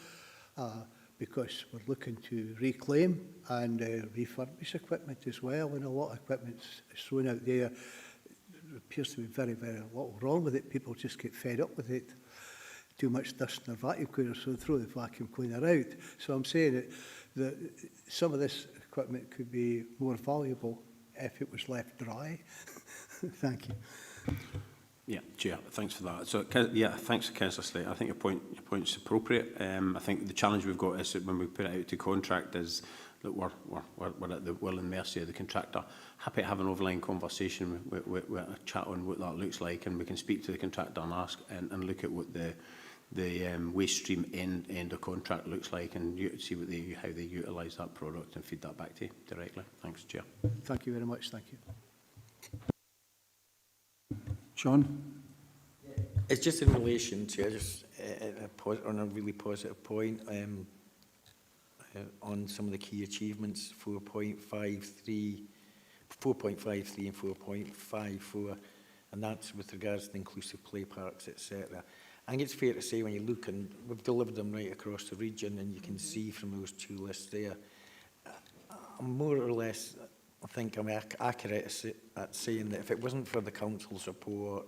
[SPEAKER 18] because we're looking to reclaim and refurbish equipment as well, and a lot of equipment is thrown out there. There appears to be very, very little wrong with it. People just get fed up with it. Too much dust in their vacuum cleaner, so they throw the vacuum cleaner out. So I'm saying that some of this equipment could be more valuable if it was left dry. Thank you.
[SPEAKER 10] Yeah, Chair, thanks for that. So, yeah, thanks, Councillor Slater. I think your point's appropriate. I think the challenge we've got is that when we put it out to contract is that we're at the will and mercy of the contractor. Happy to have an overline conversation with a chat on what that looks like, and we can speak to the contractor and ask and look at what the waste stream end of contract looks like, and see how they utilise that product and feed that back to you directly. Thanks, Chair.
[SPEAKER 18] Thank you very much. Thank you.
[SPEAKER 1] Sean?
[SPEAKER 3] It's just in relation to, on a really positive point, on some of the key achievements, 4.53 and 4.54, and that's with regards to the inclusive play parks, etc. I think it's fair to say when you look, and we've delivered them right across the region, and you can see from those two lists there, I'm more or less, I think I'm accurate at saying that if it wasn't for the council support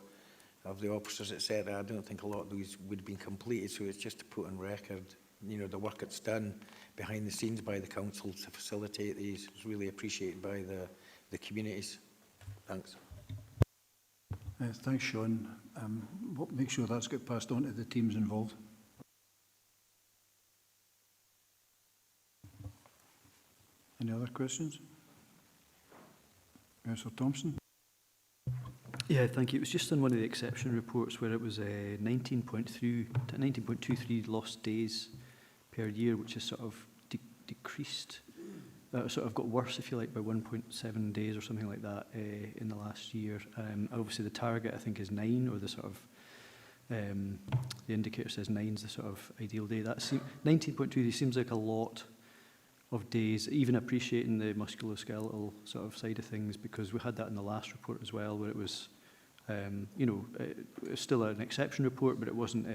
[SPEAKER 3] of the officers, etc., I don't think a lot of those would have been completed. So it's just to put on record, you know, the work that's done behind the scenes by the council to facilitate these is really appreciated by the communities. Thanks.
[SPEAKER 1] Thanks, Sean. We'll make sure that's got passed on to the teams involved. Any other questions? Councillor Thompson.
[SPEAKER 7] Yeah, thank you. It was just on one of the exception reports where it was 19.23 lost days per year, which has sort of decreased, sort of got worse, if you like, by 1.7 days or something like that in the last year. Obviously, the target, I think, is 9, or the sort of the indicator says 9 is the sort of ideal day. That 19.23 seems like a lot of days, even appreciating the musculoskeletal sort of side of things, because we had that in the last report as well, where it was, you know, it was still an exception report, but it wasn't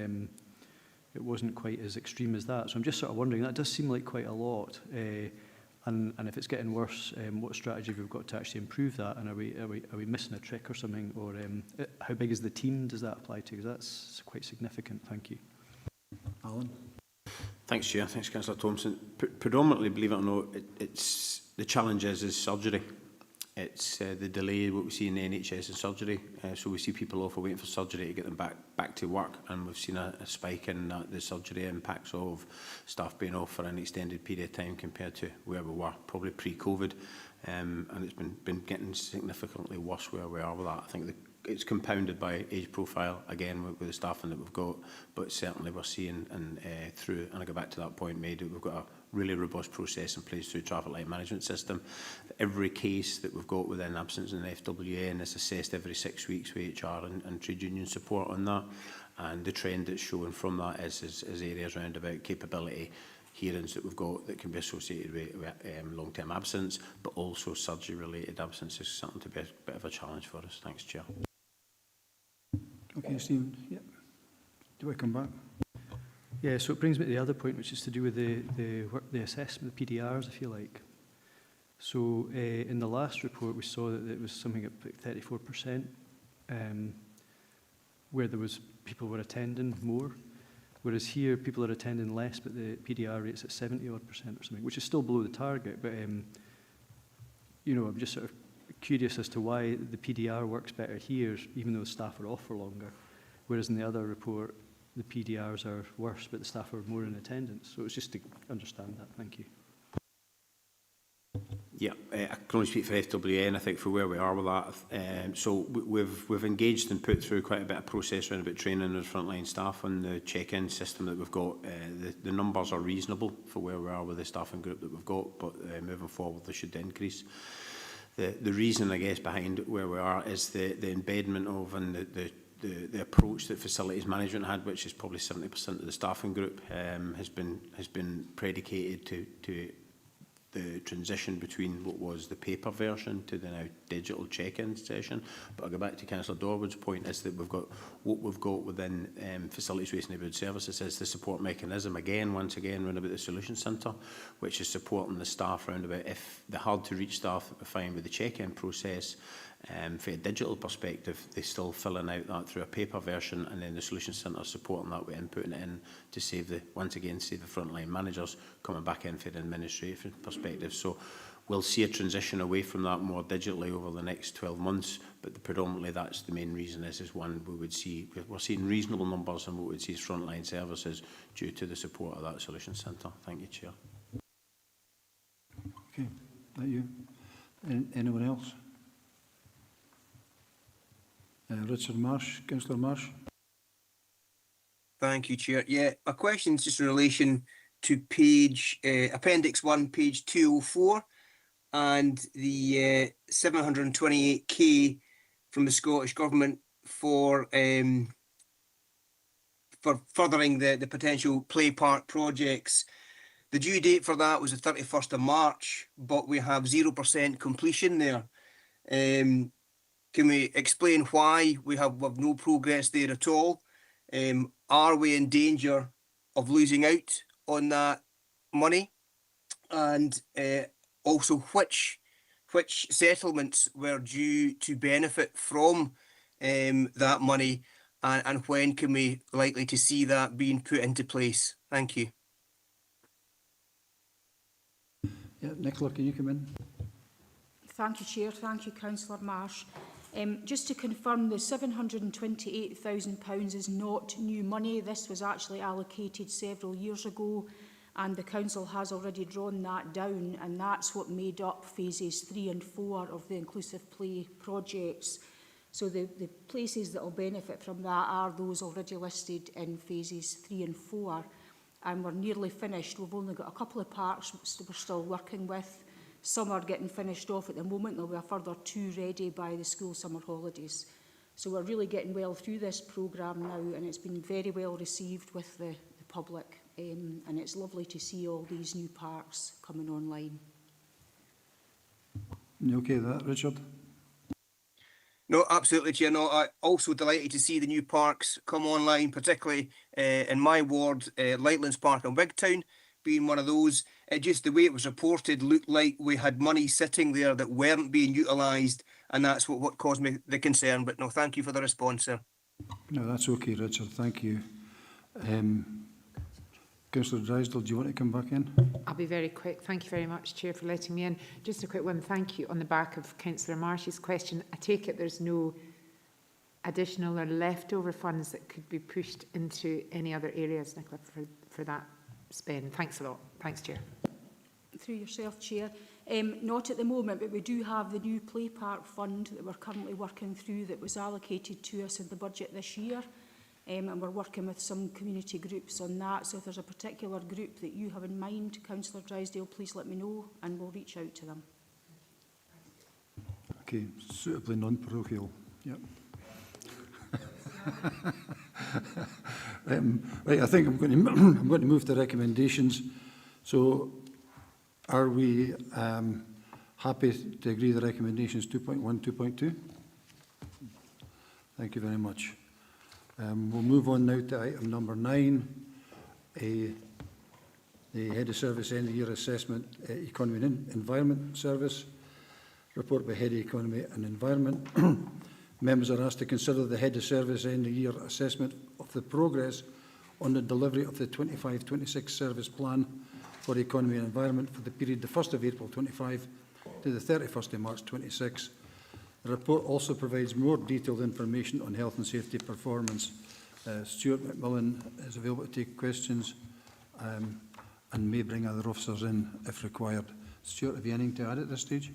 [SPEAKER 7] quite as extreme as that. So I'm just sort of wondering, that does seem like quite a lot. And if it's getting worse, what strategy we've got to actually improve that? And are we missing a trick or something? Or how big is the team does that apply to? Because that's quite significant. Thank you.
[SPEAKER 1] Alan.
[SPEAKER 10] Thanks, Chair. Thanks, Councillor Thompson. Predominantly, believe it or not, it's the challenge is surgery. It's the delay what we see in the NHS in surgery. So we see people off waiting for surgery to get them back to work, and we've seen a spike in the surgery impacts of staff being off for an extended period of time compared to where we were probably pre-COVID, and it's been getting significantly worse where we are with that. I think it's compounded by age profile again with the staffing that we've got, but certainly we're seeing and I go back to that point made, we've got a really robust process in place through traffic light management system. Every case that we've got within absence in the FWA is assessed every 6 weeks with HR and trade union support on that, and the trend that's showing from that is areas around about capability, hearings that we've got that can be associated with long-term absence, but also surgery-related absence is something to be a bit of a challenge for us. Thanks, Chair.
[SPEAKER 1] Okay, Stephen. Yeah. Do I come back?
[SPEAKER 7] Yeah, so it brings me to the other point, which is to do with the assessment, the PDRs, if you like. So in the last report, we saw that it was something at 34%, where there was people were attending more, whereas here people are attending less, but the PDR rate's at 70% or something, which is still below the target. But you know, I'm just sort of curious as to why the PDR works better here, even though the staff are off for longer, whereas in the other report, the PDRs are worse, but the staff are more in attendance. So it's just to understand that. Thank you.
[SPEAKER 10] Yeah, I can only speak for FWA, and I think for where we are with that. So we've engaged and put through quite a bit of process around about training of frontline staff on the check-in system that we've got. The numbers are reasonable for where we are with the staffing group that we've got, but moving forward they should increase. The reason, I guess, behind where we are is the embedment of and the approach that facilities management had, which is probably 70% of the staffing group, has been predicated to the transition between what was the paper version to the now digital check-in session. But I'll go back to Councillor Dorwood's point, is that we've got within Facilities Waste and Neighbourhood Services is the support mechanism, once again, round about the Solution Centre, which is supporting the staff round about if the hard-to-reach staff that we find with the check-in process, from a digital perspective, they're still filling out that through a paper version, and then the Solution Centre supporting that with inputting it in to save the frontline managers coming back in for an administrative perspective. So we'll see a transition away from that more digitally over the next 12 months, but predominantly that's the main reason is one we're seeing reasonable numbers and what we would see as frontline services due to the support of that Solution Centre. Thank you, Chair.
[SPEAKER 1] Okay, that you. Anyone else? Richard Marsh, Councillor Marsh.
[SPEAKER 21] Thank you, Chair. Yeah, my question is just in relation to page Appendix 1, page 204, and the 728k from the Scottish Government for furthering the potential play park projects. The due date for that was the 31st of March, but we have 0% completion there. Can we explain why we have no progress there at all? Are we in danger of losing out on that money? And also which settlements were due to benefit from that money, and when can we likely to see that being put into place? Thank you.
[SPEAKER 1] Yeah, Nicola, can you come in?
[SPEAKER 4] Thank you, Chair. Thank you, Councillor Marsh. Just to confirm, the £728,000 is not new money. This was actually allocated several years ago, and the Council has already drawn that down, and that's what made up phases 3 and 4 of the Inclusive Play projects. So the places that will benefit from that are those already listed in phases 3 and 4. And we're nearly finished. We've only got a couple of parks we're still working with. Some are getting finished off at the moment. There'll be a further 2 ready by the school summer holidays. So we're really getting well through this programme now, and it's been very well received with the public. And it's lovely to see all these new parks coming online.
[SPEAKER 1] You okay with that, Richard?
[SPEAKER 21] No, absolutely, Chair. No, I'm also delighted to see the new parks come online, particularly in my ward, Lightlands Park and Wigtown being one of those. Just the way it was reported looked like we had money sitting there that weren't being utilised, and that's what caused me the concern. But no, thank you for the response, sir.
[SPEAKER 1] No, that's okay, Richard. Thank you. Councillor Drysdale, do you want to come back in?
[SPEAKER 15] I'll be very quick. Thank you very much, Chair, for letting me in. Just a quick one. Thank you on the back of Councillor Marsh's question. I take it there's no additional or leftover funds that could be pushed into any other areas, Nicola, for that spend. Thanks a lot. Thanks, Chair.
[SPEAKER 4] Through yourself, Chair. Not at the moment, but we do have the new Play Park fund that we're currently working through that was allocated to us in the budget this year. And we're working with some community groups on that. So if there's a particular group that you have in mind, Councillor Drysdale, please let me know and we'll reach out to them.
[SPEAKER 1] Okay, suitably non-parochial. Yep. Right, I think I'm going to move to recommendations. So, are we happy to agree the recommendations 2.1, 2.2? Thank you very much. We'll move on now to item number 9, the Head of Service End of Year Assessment, Economy and Environment Service, report by Head of Economy and Environment. Members are asked to consider the Head of Service End of Year Assessment of the progress on the delivery of the 25-26 Service Plan for Economy and Environment for the period the 1st of April 25 to the 31st of March 26. The report also provides more detailed information on health and safety performance. Stuart McMillan is available to take questions and may bring other officers in if required. Stuart, have you anything to add at this stage?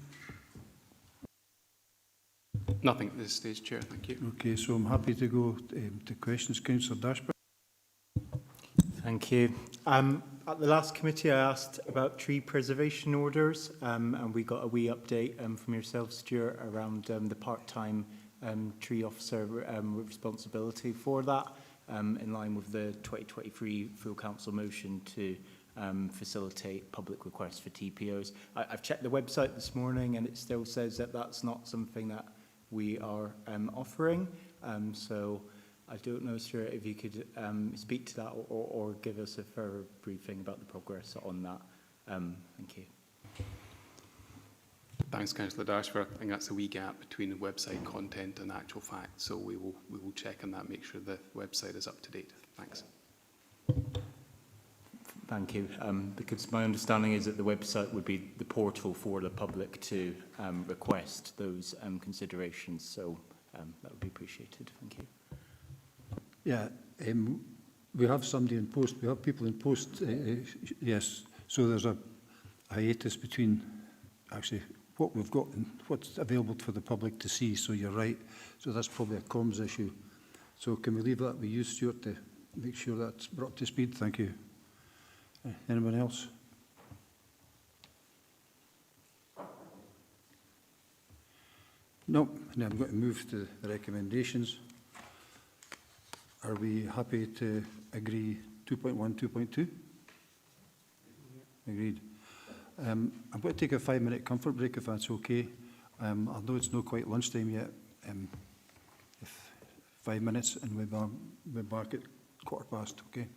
[SPEAKER 14] Nothing at this stage, Chair. Thank you.
[SPEAKER 1] Okay, so I'm happy to go to questions. Councillor Dashburn.
[SPEAKER 9] Thank you. At the last committee, I asked about tree preservation orders, and we got a wee update from yourself, Stuart, around the part-time tree officer responsibility for that, in line with the 2023 full council motion to facilitate public requests for TPOs. I've checked the website this morning, and it still says that that's not something that we are offering. So I don't know, Stuart, if you could speak to that or give us a further briefing about the progress on that. Thank you.
[SPEAKER 14] Thanks, Councillor Dashford. I think that's a wee gap between the website content and actual facts. So we will check on that, make sure the website is up to date. Thanks.
[SPEAKER 9] Thank you. Because my understanding is that the website would be the portal for the public to request those considerations. So that would be appreciated. Thank you.
[SPEAKER 1] Yeah, we have somebody in post. We have people in post. Yes, so there's a hiatus between actually what we've got and what's available for the public to see. So you're right. So that's probably a comms issue. So can we leave that with you, Stuart, to make sure that's brought to speed? Thank you. Anyone else? No. Now I'm going to move to the recommendations. Are we happy to agree 2.1, 2.2? Agreed. I'm going to take a 5-minute comfort break if that's okay. I know it's not quite lunchtime yet. If 5 minutes and we're back at 15:15, okay?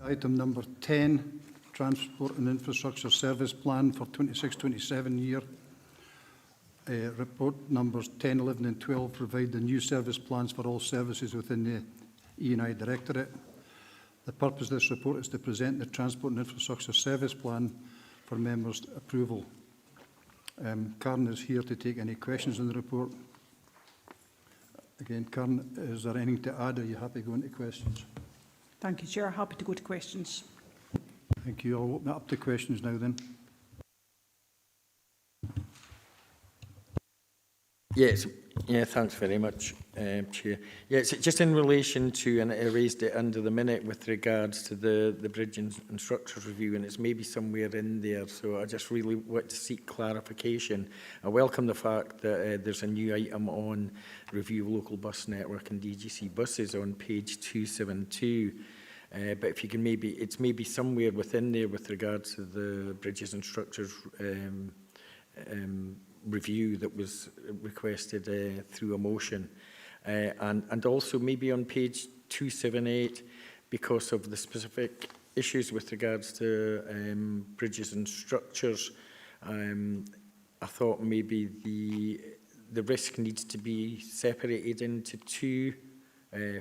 [SPEAKER 1] Item number 10, Transport and Infrastructure Service Plan for 26-27 year. Report numbers 10, 11 and 12 provide the new service plans for all services within the E&I Directorate. The purpose of this report is to present the Transport and Infrastructure Service Plan for members' approval. Karen is here to take any questions on the report. Again, Karen, is there anything to add? Are you happy going to questions?
[SPEAKER 13] Thank you, Chair. Happy to go to questions.
[SPEAKER 1] Thank you. I'll open it up to questions now then.
[SPEAKER 3] Yes, yeah, thanks very much, Chair. Yeah, it's just in relation to, and I raised it under the minute with regards to the Bridge and Structures Review, and it's maybe somewhere in there, so I just really want to seek clarification. I welcome the fact that there's a new item on review of local bus network and DGC buses on page 272. But if you can maybe, it's maybe somewhere within there with regards to the Bridges and Structures review that was requested through a motion. And also maybe on page 278, because of the specific issues with regards to bridges and structures, I thought maybe the risk needs to be separated into two,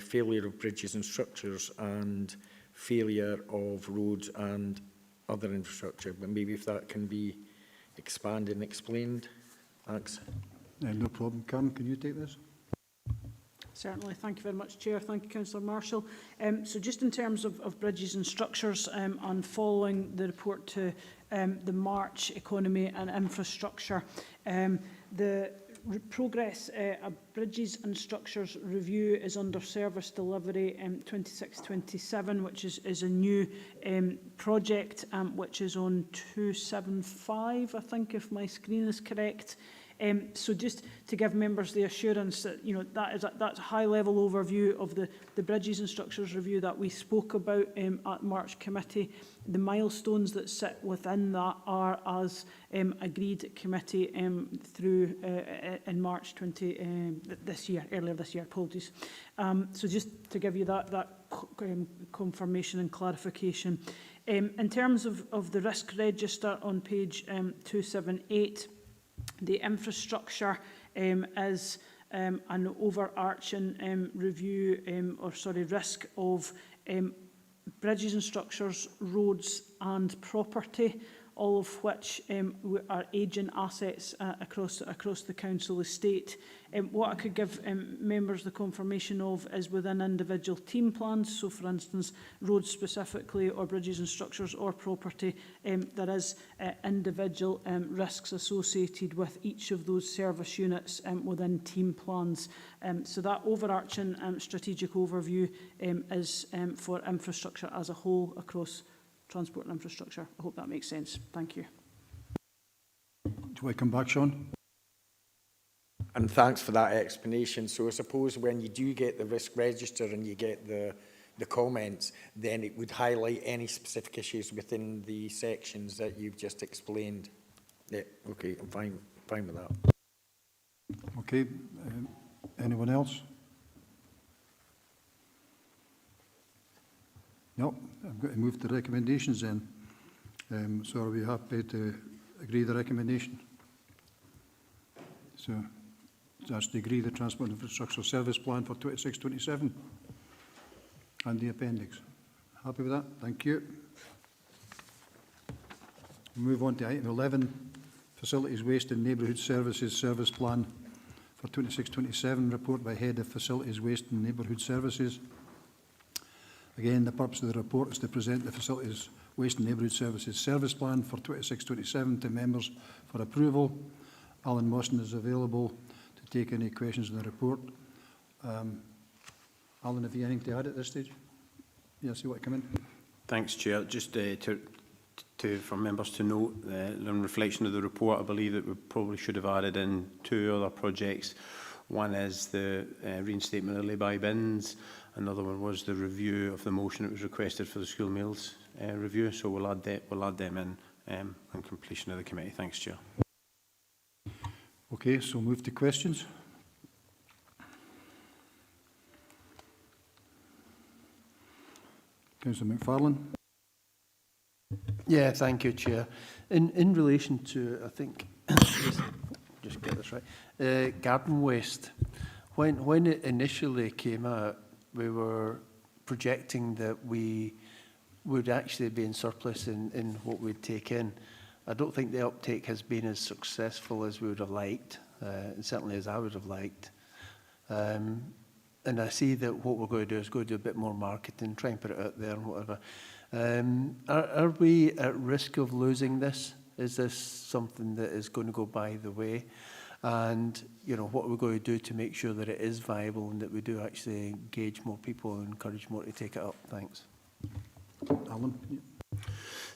[SPEAKER 3] failure of bridges and structures and failure of roads and other infrastructure. But maybe if that can be expanded and explained. Thanks.
[SPEAKER 1] No problem. Karen, can you take this?
[SPEAKER 13] Certainly. Thank you very much, Chair. Thank you, Councillor Marshall. So just in terms of bridges and structures, and following the report to the March Economy and Infrastructure, the progress a Bridges and Structures Review is under Service Delivery 26-27, which is a new project, which is on 275, I think, if my screen is correct. So just to give members the assurance that, you know, that's a high-level overview of the Bridges and Structures Review that we spoke about at March Committee. The milestones that sit within that are as agreed at committee through in March this year, earlier this year, apologies. So just to give you that confirmation and clarification. In terms of the risk register on page 278, the infrastructure is an overarching review, risk of bridges and structures, roads and property, all of which are ageing assets across the council estate. What I could give members the confirmation of is within individual team plans. So, for instance, roads specifically, or bridges and structures, or property, there is individual risks associated with each of those service units within team plans. So that overarching strategic overview is for infrastructure as a whole across transport and infrastructure. I hope that makes sense. Thank you.
[SPEAKER 1] Do I come back, Sean?
[SPEAKER 3] And thanks for that explanation. So I suppose when you do get the risk register and you get the comments, then it would highlight any specific issues within the sections that you've just explained. Yeah, okay, I'm fine with that.
[SPEAKER 1] Okay, anyone else? No, I'm going to move to recommendations then. So are we happy to agree the recommendation? So that's to agree the Transport Infrastructure Service Plan for 26-27 and the appendix. Happy with that? Thank you. Move on to item 11, Facilities Waste and Neighbourhood Services Service Plan for 26-27, report by Head of Facilities Waste and Neighbourhood Services. Again, the purpose of the report is to present the Facilities Waste and Neighbourhood Services Service Plan for 26-27 to members for approval. Alan Mawson is available to take any questions on the report. Alan, have you anything to add at this stage? Yes, you want to come in?
[SPEAKER 10] Thanks, Chair. Just for members to note, in reflection of the report, I believe that we probably should have added in two other projects. One is the reinstatement of lay-by bins. Another one was the review of the motion that was requested for the school meals review. So we'll add them in on completion of the committee. Thanks, Chair.
[SPEAKER 1] Okay, so move to questions. Councillor McFarlane.
[SPEAKER 17] Yeah, thank you, Chair. In relation to, I think, just get this right, garden waste, when it initially came out, we were projecting that we would actually be in surplus in what we'd take in. I don't think the uptake has been as successful as we would have liked, and certainly as I would have liked. And I see that what we're going to do is go do a bit more marketing, try and put it out there and whatever. Are we at risk of losing this? Is this something that is going to go by the way? And, you know, what are we going to do to make sure that it is viable and that we do actually engage more people and encourage more to take it up? Thanks.
[SPEAKER 1] Alan.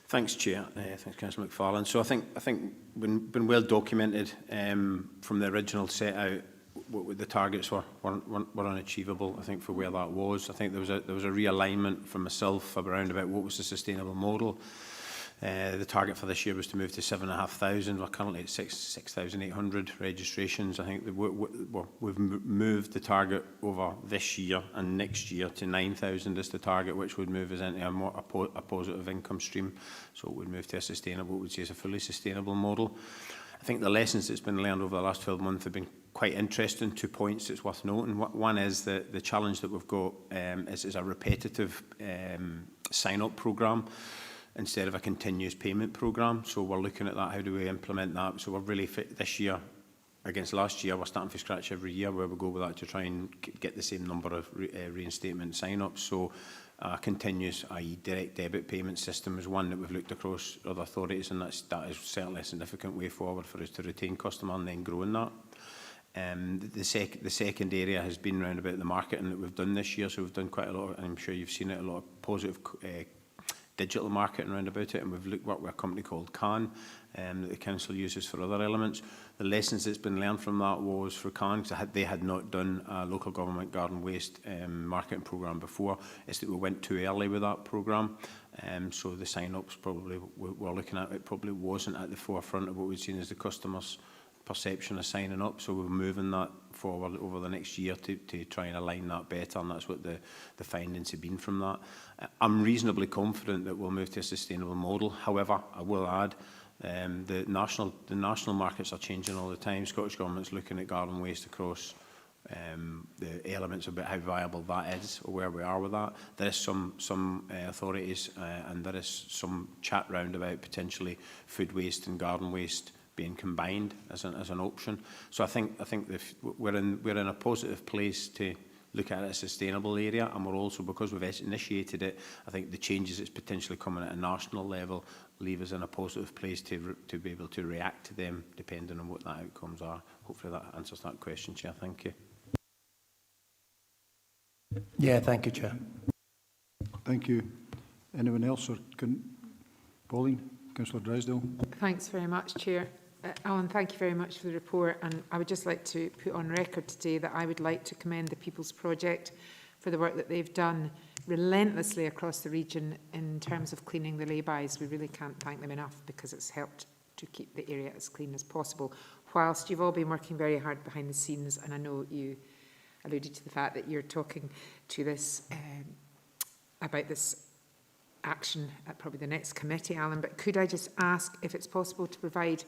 [SPEAKER 10] Thanks, Chair. Thanks, Councillor McFarlane. So I think been well documented from the original set out. What the targets were unachievable. I think for where that was, I think there was a realignment from myself around about what was the sustainable model. The target for this year was to move to 7,500. We're currently at 6,800 registrations. I think that we've moved the target over this year and next year to 9,000 is the target, which would move us into a positive income stream. So it would move to a sustainable, which is a fully sustainable model. I think the lessons that's been learned over the last 12 months have been quite interesting. 2 points that's worth noting. One is that the challenge that we've got is a repetitive sign-up programme instead of a continuous payment programme. So we're looking at that, how do we implement that? So we're really fit this year against last year. We're starting from scratch every year where we go with that to try and get the same number of reinstatement sign-ups. So a continuous, i.e. direct debit payment system is one that we've looked across other authorities, and that is certainly a significant way forward for us to retain customer and then grow in that. The second area has been around about the marketing that we've done this year. So we've done quite a lot, and I'm sure you've seen it, a lot of positive digital marketing around about it, and we've worked with a company called Can that the council uses for other elements. The lessons that's been learned from that was for Can, because they had not done a local government garden waste marketing programme before, is that we went too early with that programme. So the sign-ups probably we're looking at, it probably wasn't at the forefront of what we've seen as the customers' perception of signing up. So we're moving that forward over the next year to try and align that better, and that's what the findings have been from that. I'm reasonably confident that we'll move to a sustainable model. However, I will add the national markets are changing all the time. Scottish Government's looking at garden waste across the elements about how viable that is or where we are with that. There is some authorities and there is some chat round about potentially food waste and garden waste being combined as an option. So I think we're in a positive place to look at it as a sustainable area, and we're also, because we've initiated it, I think the changes that's potentially coming at a national level leave us in a positive place to be able to react to them depending on what the outcomes are. Hopefully that answers that question, Chair. Thank you.
[SPEAKER 17] Yeah, thank you, Chair.
[SPEAKER 1] Thank you. Anyone else? Or Pauline? Councillor Drysdale.
[SPEAKER 15] Thanks very much, Chair. Alan, thank you very much for the report, and I would just like to put on record today that I would like to commend the People's Project for the work that they've done relentlessly across the region in terms of cleaning the lay-bys. We really can't thank them enough because it's helped to keep the area as clean as possible, whilst you've all been working very hard behind the scenes, and I know you alluded to the fact that you're talking to this about this action at probably the next committee, Alan, but could I just ask if it's possible to provide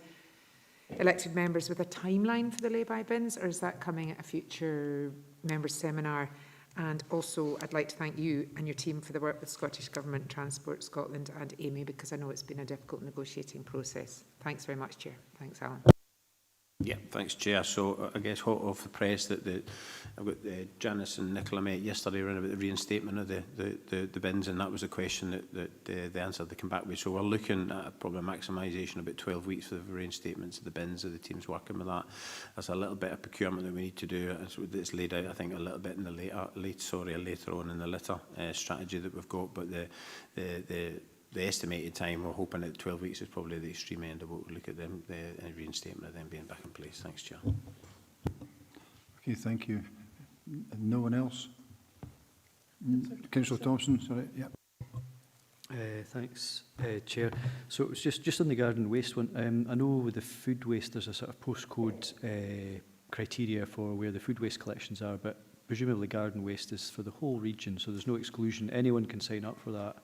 [SPEAKER 15] elected members with a timeline for the lay-by bins, or is that coming at a future members' seminar? And also, I'd like to thank you and your team for the work with Scottish Government, Transport Scotland and Amy, because I know it's been a difficult negotiating process. Thanks very much, Chair. Thanks, Alan.
[SPEAKER 10] Yeah, thanks, Chair. So I guess hot off the press that I've got Janice and Nicola met yesterday around about the reinstatement of the bins, and that was a question that the answer they come back with. So we're looking at probably a maximisation about 12 weeks for the reinstatements of the bins. The team's working with that. There's a little bit of procurement that we need to do. It's laid out, I think, a little bit in the later on in the litter strategy that we've got, but the estimated time, we're hoping at 12 weeks is probably the extreme end of what we look at them, the reinstatement of them being back in place. Thanks, Chair.
[SPEAKER 1] Okay, thank you. No one else? Councillor Thompson, sorry. Yeah.
[SPEAKER 7] Thanks, Chair. So it was just on the garden waste one. I know with the food waste there's a sort of postcode criteria for where the food waste collections are, but presumably garden waste is for the whole region, so there's no exclusion. Anyone can sign up for that.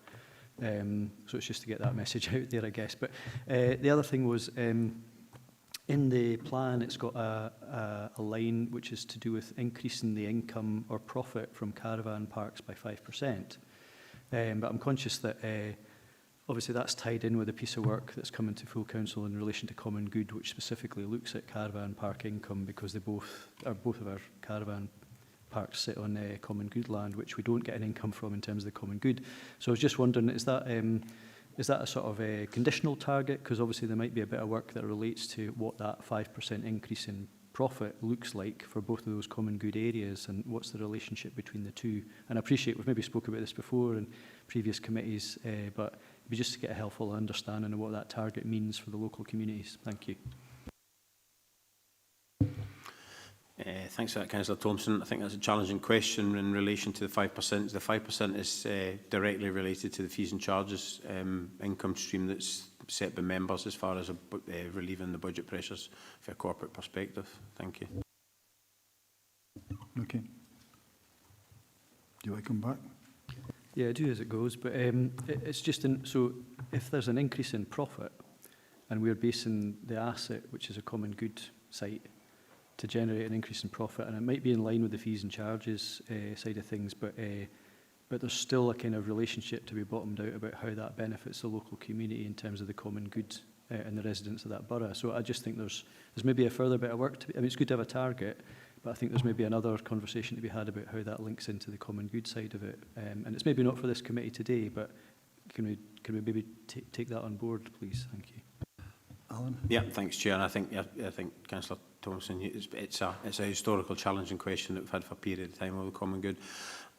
[SPEAKER 7] So it's just to get that message out there, I guess. But the other thing was, in the plan, it's got a line which is to do with increasing the income or profit from caravan parks by 5%. But I'm conscious that obviously that's tied in with a piece of work that's coming to full council in relation to common good, which specifically looks at caravan park income, because they both of our caravan parks sit on common good land, which we don't get an income from in terms of the common good. So I was just wondering, is that a sort of a conditional target? Because obviously there might be a bit of work that relates to what that 5% increase in profit looks like for both of those common good areas, and what's the relationship between the two. And I appreciate we've maybe spoke about this before in previous committees, but it'd be just to get a helpful understanding of what that target means for the local communities. Thank you.
[SPEAKER 10] Thanks for that, Councillor Thompson. I think that's a challenging question in relation to the 5%. The 5% is directly related to the fees and charges income stream that's set by members as far as relieving the budget pressures for a corporate perspective. Thank you.
[SPEAKER 1] Okay. Do you want to come back?
[SPEAKER 7] Yeah, I do as it goes, but it's just so if there's an increase in profit and we're basing the asset, which is a common good site, to generate an increase in profit, and it might be in line with the fees and charges side of things, but there's still a kind of relationship to be bottomed out about how that benefits the local community in terms of the common good and the residents of that borough. So I just think there's maybe a further bit of work to be, I mean, it's good to have a target, but I think there's maybe another conversation to be had about how that links into the common good side of it. And it's maybe not for this committee today, but can we maybe take that on board, please? Thank you.
[SPEAKER 1] Alan?
[SPEAKER 10] Yeah, thanks, Chair. And I think Councillor Thompson, it's a historical challenging question that we've had for a period of time over the common good.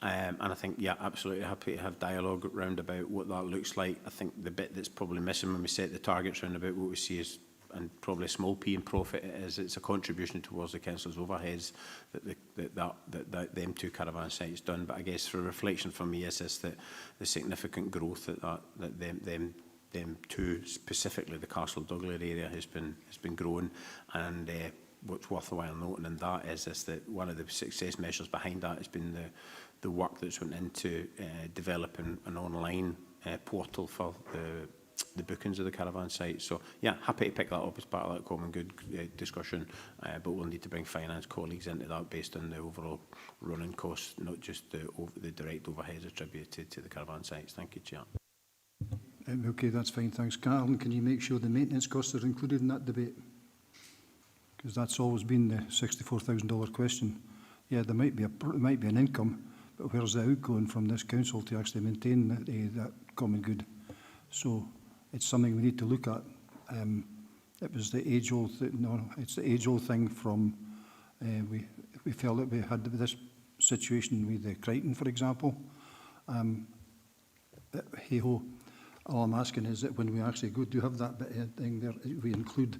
[SPEAKER 10] And I think, yeah, absolutely happy to have dialogue round about what that looks like. I think the bit that's probably missing when we set the targets round about what we see is, and probably a small p in profit, is it's a contribution towards the council's overheads that them two caravan sites done. But I guess for reflection from me is this, that the significant growth that them two, specifically the Castle Douglas area, has been growing, and what's worthwhile noting in that is that one of the success measures behind that has been the work that's went into developing an online portal for the bookings of the caravan site. So yeah, happy to pick that up as part of that common good discussion, but we'll need to bring finance colleagues into that based on the overall running costs, not just the direct overheads attributed to the caravan sites. Thank you, Chair.
[SPEAKER 1] Okay, that's fine, thanks. Alan, can you make sure the maintenance costs are included in that debate? Because that's always been the $64,000 question. Yeah, there might be an income, but where's the outgoing from this council to actually maintain that common good? So it's something we need to look at. It was the age-old it's the age-old thing from we felt that we had this situation with the Crichton, for example. Hey-ho. All I'm asking is that when we actually do have that bit of thing there, we include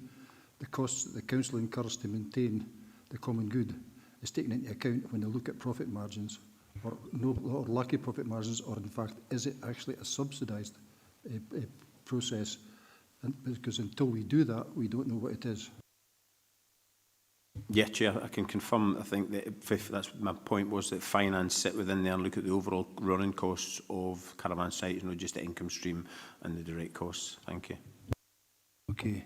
[SPEAKER 1] the costs that the council incurs to maintain the common good is taken into account when they look at profit margins, or lucky profit margins, or in fact, is it actually a subsidised process? And because until we do that, we don't know what it is.
[SPEAKER 10] Yeah, Chair, I can confirm. I think that that's my point, was that finance sit within there and look at the overall running costs of caravan sites, not just the income stream and the direct costs. Thank you.
[SPEAKER 1] Okay.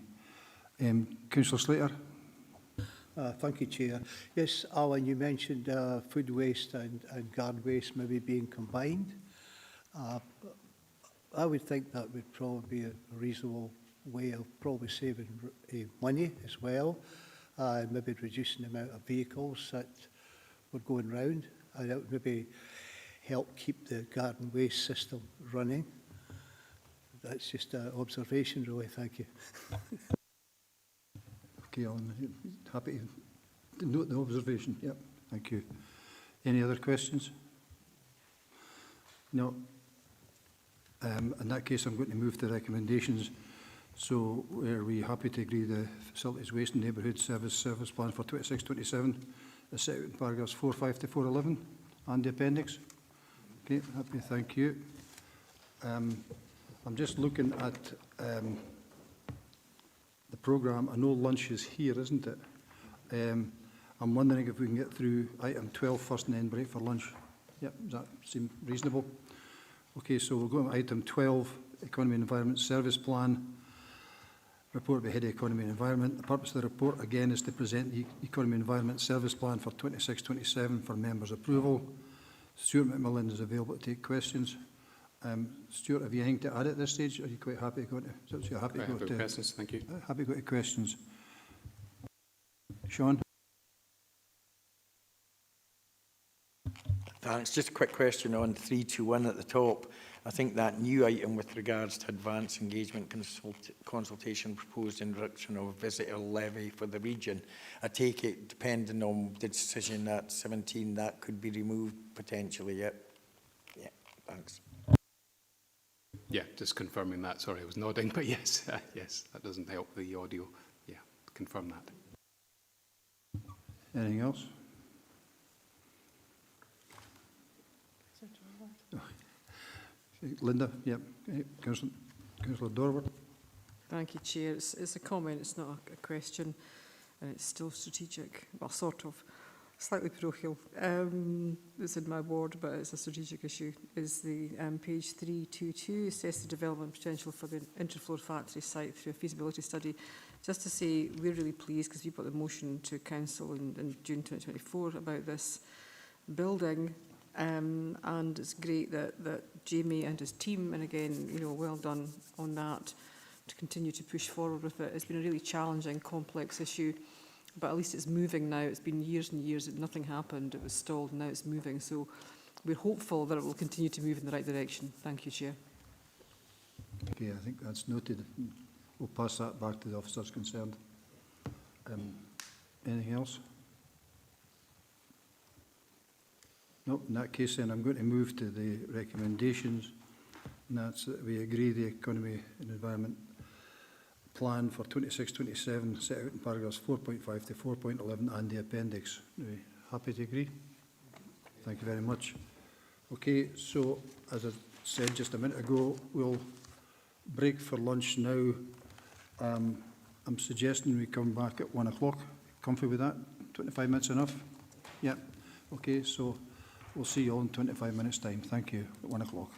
[SPEAKER 1] Councillor Slater.
[SPEAKER 18] Thank you, Chair. Yes, Alan, you mentioned food waste and garden waste maybe being combined. I would think that would probably be a reasonable way of probably saving money as well. Maybe reducing the amount of vehicles that were going round, and that would maybe help keep the garden waste system running. That's just an observation, really. Thank you.
[SPEAKER 1] Okay, Alan, happy to note the observation. Yep, thank you. Any other questions? No. In that case, I'm going to move to recommendations. So are we happy to agree the Facilities Waste and Neighbourhood Service Plan for 26-27 is set out in paragraphs 4.5 to 4.11 and the appendix? Okay, happy, thank you. I'm just looking at the programme. I know lunch is here, isn't it? I'm wondering if we can get through item 12 first and then break for lunch. Yep, does that seem reasonable? Okay, so we'll go on item 12, Economy and Environment Service Plan. Report by Head of Economy and Environment. The purpose of the report, again, is to present the Economy and Environment Service Plan for 26-27 for members' approval. Stuart McMillan is available to take questions. Stuart, have you anything to add at this stage? Are you quite happy going to? So you're happy to go to
[SPEAKER 14] questions? Thank you.
[SPEAKER 1] Happy to go to questions. Sean?
[SPEAKER 3] Thanks. Just a quick question on 321 at the top. I think that new item with regards to advanced engagement consultation proposed introduction of visitor levy for the region. I take it, depending on the decision at 17, that could be removed potentially, yeah? Yeah, thanks.
[SPEAKER 14] Yeah, just confirming that. Sorry, I was nodding, but yes, yes, that doesn't help the audio. Yeah, confirm that.
[SPEAKER 1] Anything else? Linda, yep. Okay. Councillor Dorward.
[SPEAKER 12] Thank you, Chair. It's a comment, it's not a question, and it's still strategic. Well, sort of. Slightly parochial. It's in my ward, but it's a strategic issue. Is the page 322, assess the development potential for the Interfloor factory site through a feasibility study. Just to say, we're really pleased because we put the motion to council in June 2024 about this building. And it's great that Jamie and his team, and again, you know, well done on that, to continue to push forward with it. It's been a really challenging, complex issue, but at least it's moving now. It's been years and years that nothing happened. It was stalled, and now it's moving. So we're hopeful that it will continue to move in the right direction. Thank you, Chair.
[SPEAKER 1] Okay, I think that's noted. We'll pass that back to the officers concerned. Anything else? No, in that case then I'm going to move to the recommendations, and that's that we agree the Economy and Environment Plan for 26-27 set out in paragraphs 4.5 to 4.11 and the appendix. Are we happy to agree? Thank you very much. Okay, so as I said just a minute ago, we'll break for lunch now. I'm suggesting we come back at 1 o'clock. Comfy with that? 25 minutes enough? Yeah. Okay, so we'll see you all in 25 minutes' time. Thank you. At 1 o'clock.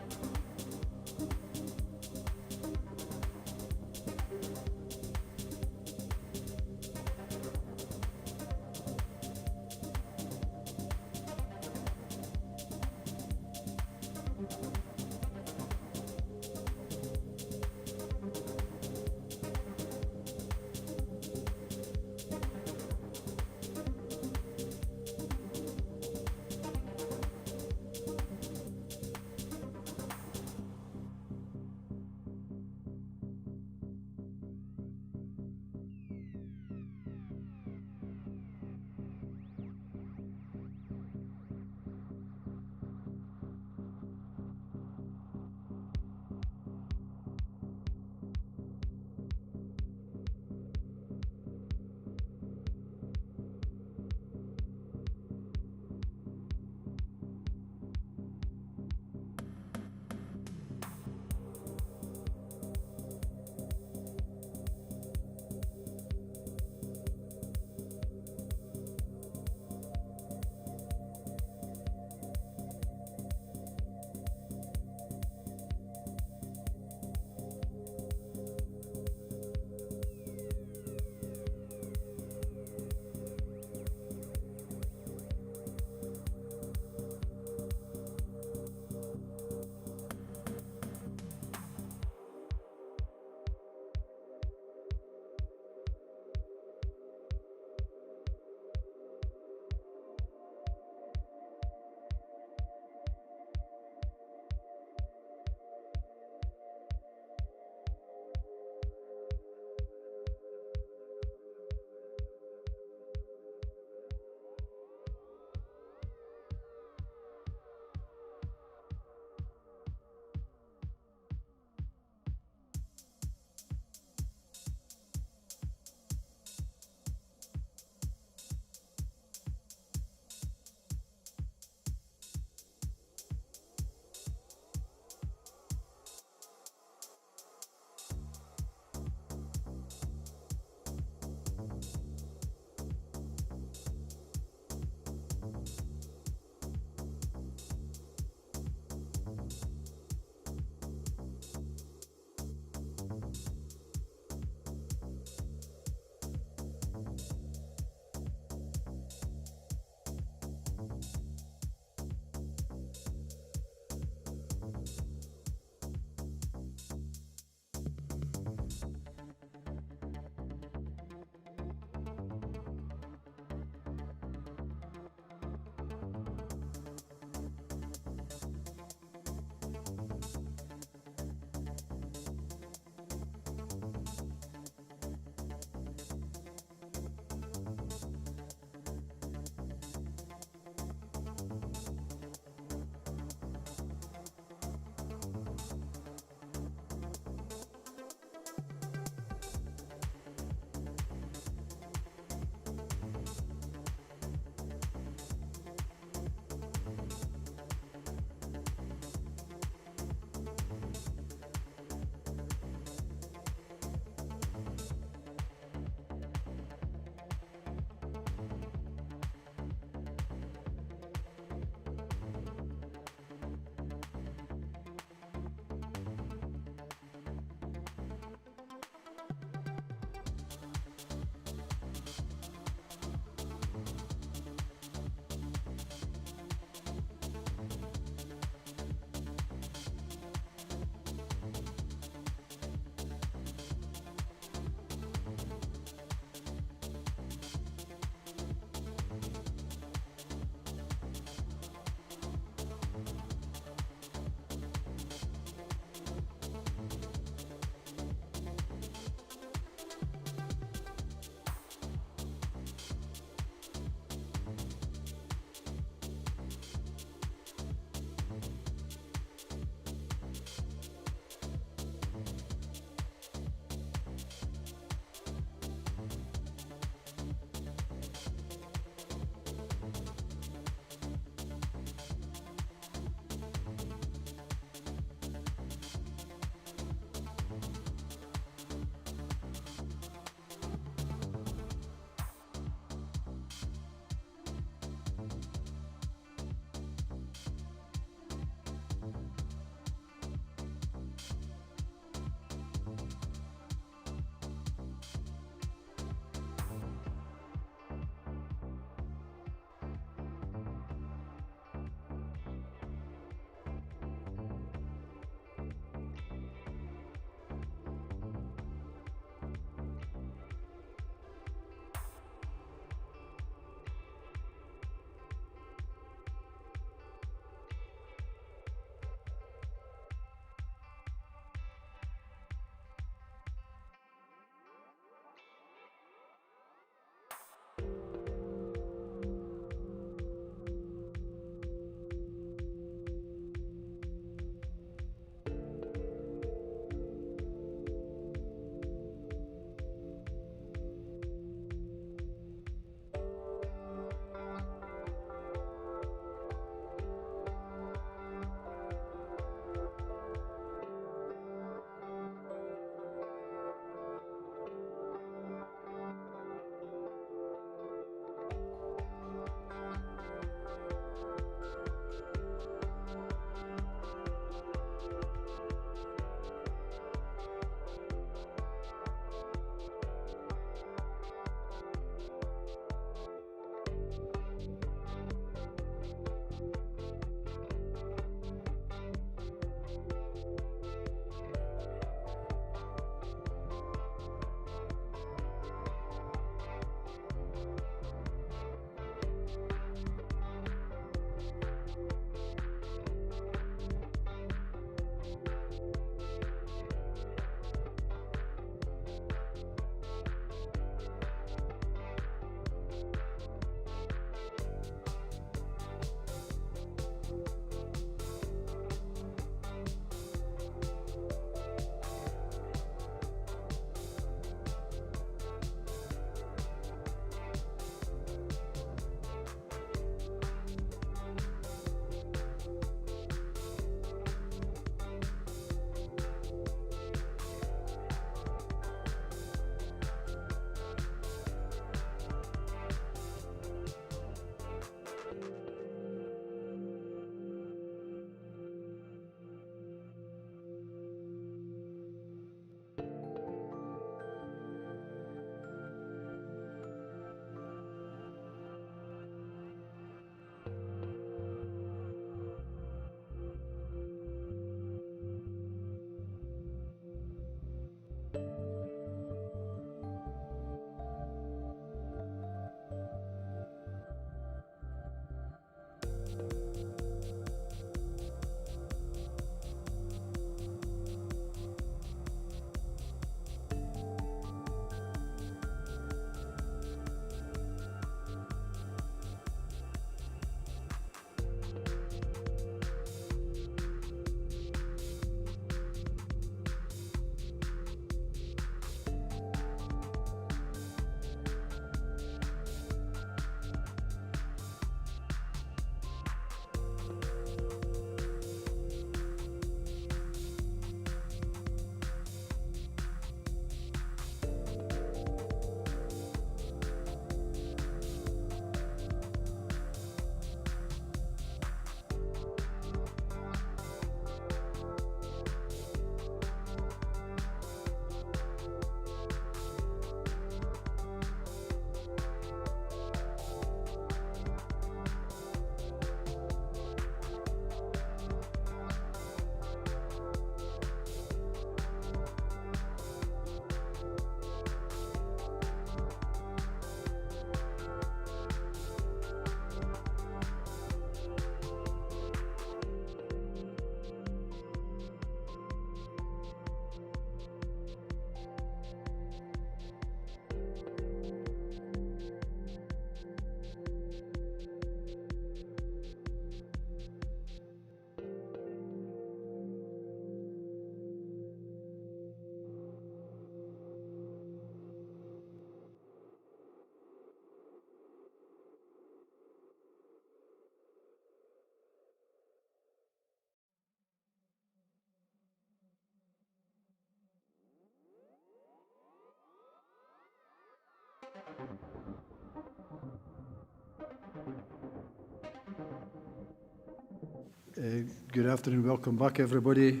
[SPEAKER 1] Good afternoon, welcome back everybody.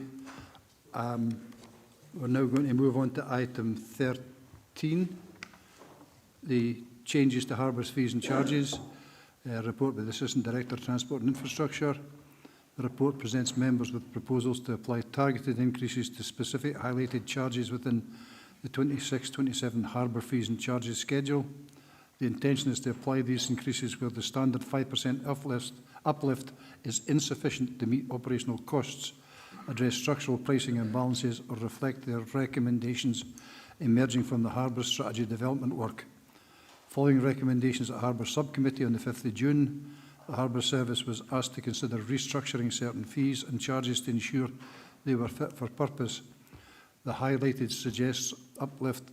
[SPEAKER 1] We're now going to move on to item 13, the changes to harbours fees and charges. Report by the Assistant Director, Transport and Infrastructure. The report presents members with proposals to apply targeted increases to specific highlighted charges within the 26-27 harbour fees and charges schedule. The intention is to apply these increases where the standard 5% uplift is insufficient to meet operational costs, address structural pricing imbalances, or reflect their recommendations emerging from the Harbour Strategy Development work. Following recommendations at Harbour Subcommittee on the 5th of June, the Harbour Service was asked to consider restructuring certain fees and charges to ensure they were fit for purpose. The highlighted suggests uplift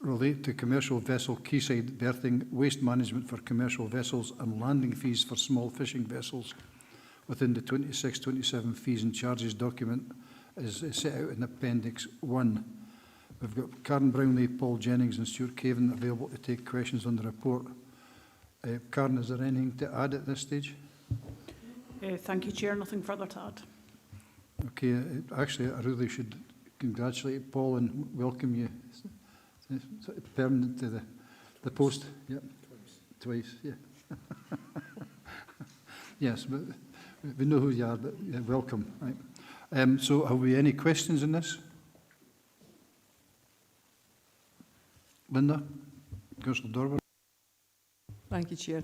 [SPEAKER 1] relate to commercial vessel quayside berthing, waste management for commercial vessels and landing fees for small fishing vessels within the 26-27 fees and charges document as set out in Appendix 1. We've got Karen Brownlee, Paul Jennings and Stuart Cavan available to take questions on the report. Karen, is there anything to add at this stage?
[SPEAKER 13] Thank you, Chair. Nothing further to add.
[SPEAKER 1] Okay, actually I really should congratulate Paul and welcome you permanent to the post. Yep. Twice, yeah. Yes, but we know who you are, but yeah, welcome. Right. So have we any questions in this? Linda? Councillor Dorber?
[SPEAKER 12] Thank you, Chair.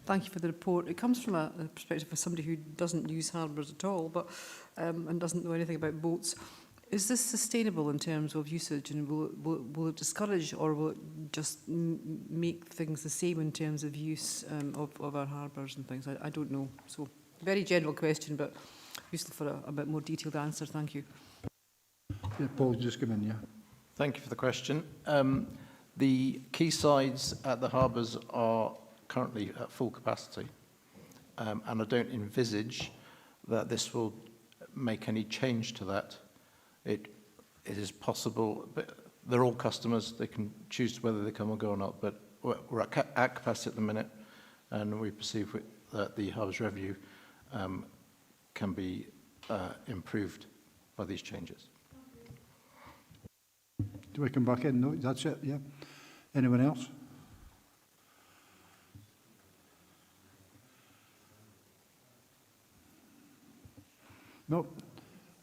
[SPEAKER 12] Thank you for the report. It comes from a perspective of somebody who doesn't use harbours at all, but and doesn't know anything about boats. Is this sustainable in terms of usage, and will it discourage, or will it just make things the same in terms of use of our harbours and things? I don't know. So, very general question, but useful for a bit more detailed answer. Thank you.
[SPEAKER 1] Yeah, Paul, just come in, yeah.
[SPEAKER 6] Thank you for the question. The quaysides at the harbours are currently at full capacity, and I don't envisage that this will make any change to that. It is possible, but they're all customers. They can choose whether they come or go or not, but we're at capacity at the minute, and we perceive that the harbours revenue can be improved by these changes.
[SPEAKER 1] Do we come back in? No, that's it, yeah. Anyone else? No.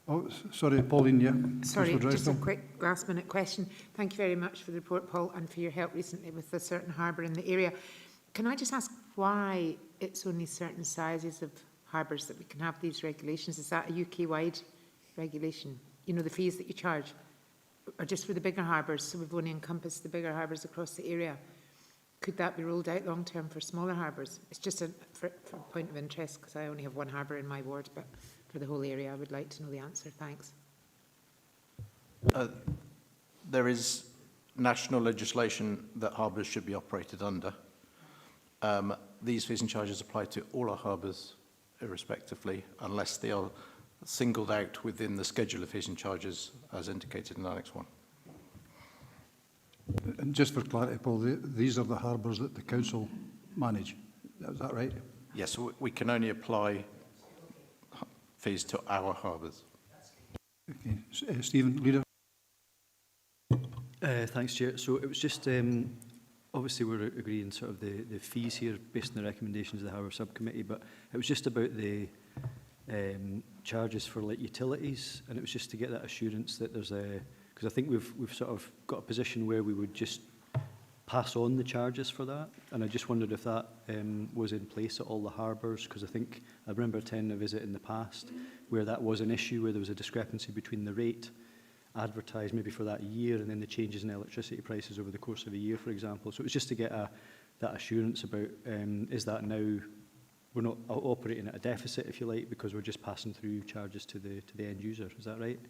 [SPEAKER 1] Oh, sorry, Pauline, yeah.
[SPEAKER 15] Sorry, just a quick last-minute question. Thank you very much for the report, Paul, and for your help recently with a certain harbour in the area. Can I just ask why it's only certain sizes of harbours that we can have these regulations? Is that a UK-wide regulation? You know, the fees that you charge are just for the bigger harbours, so we've only encompassed the bigger harbours across the area. Could that be rolled out long-term for smaller harbours? It's just for a point of interest, because I only have one harbour in my ward, but for the whole area, I would like to know the answer. Thanks.
[SPEAKER 6] There is national legislation that harbours should be operated under. These fees and charges apply to all our harbours irrespectively, unless they are singled out within the schedule of fees and charges as indicated in Annex 1.
[SPEAKER 1] And just for clarity, Paul, these are the harbours that the council manage. Is that right?
[SPEAKER 6] Yes, we can only apply fees to our harbours.
[SPEAKER 1] Okay. Stephen, Leader.
[SPEAKER 7] Thanks, Chair. So it was just, obviously we're agreeing sort of the fees here based on the recommendations of the Harbour Subcommittee, but it was just about the charges for like utilities, and it was just to get that assurance that there's a, because I think we've sort of got a position where we would just pass on the charges for that, and I just wondered if that was in place at all the harbours, because I think I remember attending a visit in the past where that was an issue, where there was a discrepancy between the rate advertised maybe for that year and then the changes in electricity prices over the course of a year, for example. So it was just to get that assurance about, is that now we're not operating at a deficit, if you like, because we're just passing through charges to the end user. Is that right?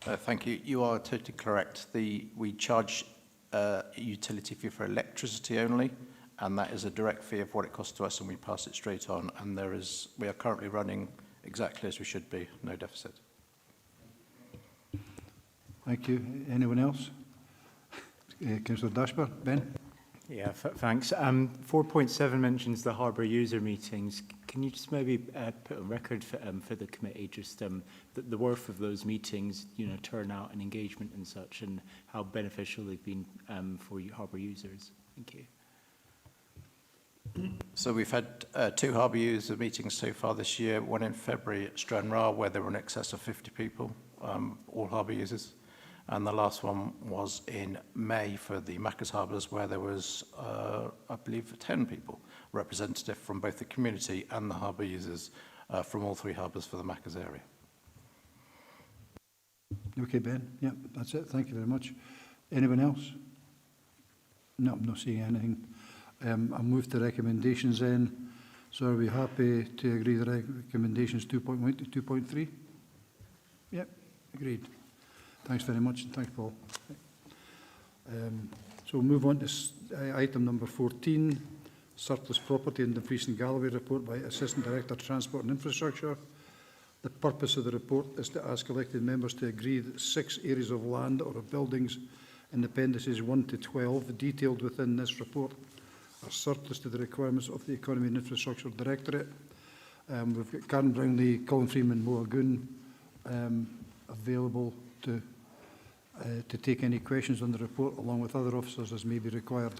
[SPEAKER 6] Thank you. You are totally correct. We charge a utility fee for electricity only, and that is a direct fee of what it costs to us, and we pass it straight on. And we are currently running exactly as we should be, no deficit.
[SPEAKER 1] Thank you. Anyone else? Councillor Dashburn, Ben?
[SPEAKER 9] Yeah, thanks. 4.7 mentions the harbour user meetings. Can you just maybe put on record for the committee just the worth of those meetings, you know, turnout and engagement and such, and how beneficial they've been for harbour users? Thank you.
[SPEAKER 6] So we've had 2 harbour user meetings so far this year, one in February at Stranraer, where there were in excess of 50 people, all harbour users. And the last one was in May for the Macca's Harbours, where there was, I believe, 10 people, representative from both the community and the harbour users from all 3 harbours for the Macca's area.
[SPEAKER 1] Okay, Ben. Yeah, that's it. Thank you very much. Anyone else? No, I'm not seeing anything. I'll move to recommendations then. So are we happy to agree the recommendations 2.1 to 2.3? Yep, agreed. Thanks very much, and thanks, Paul. So we'll move on to item number 14, surplus property in the Dumfries and Galloway report by Assistant Director Transport and Infrastructure. The purpose of the report is to ask elected members to agree that 6 areas of land or of buildings in appendices 1 to 12 detailed within this report are surplus to the requirements of the Economy and Infrastructure Directorate. We've got Karen Brownlee, Colin Freeman, Moa Goon available to take any questions on the report, along with other officers as may be required.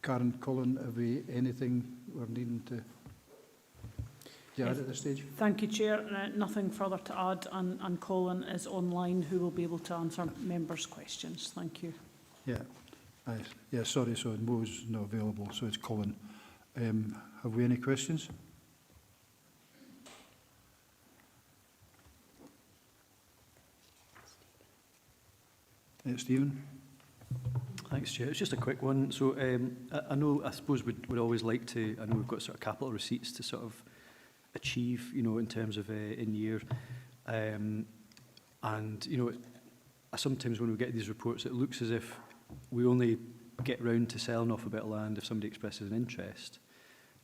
[SPEAKER 1] Karen, Colin, have we anything we're needing to add at this stage?
[SPEAKER 13] Thank you, Chair. Nothing further to add, and Colin is online, who will be able to answer members' questions. Thank you.
[SPEAKER 1] Yeah, yeah. Sorry, so Mo's not available, so it's Colin. Have we any questions? Stephen?
[SPEAKER 7] Thanks, Chair. It's just a quick one. So I suppose we'd always like to, I know we've got sort of capital receipts to sort of achieve, you know, in terms of in year. And, you know, sometimes when we get these reports, it looks as if we only get round to selling off a bit of land if somebody expresses an interest,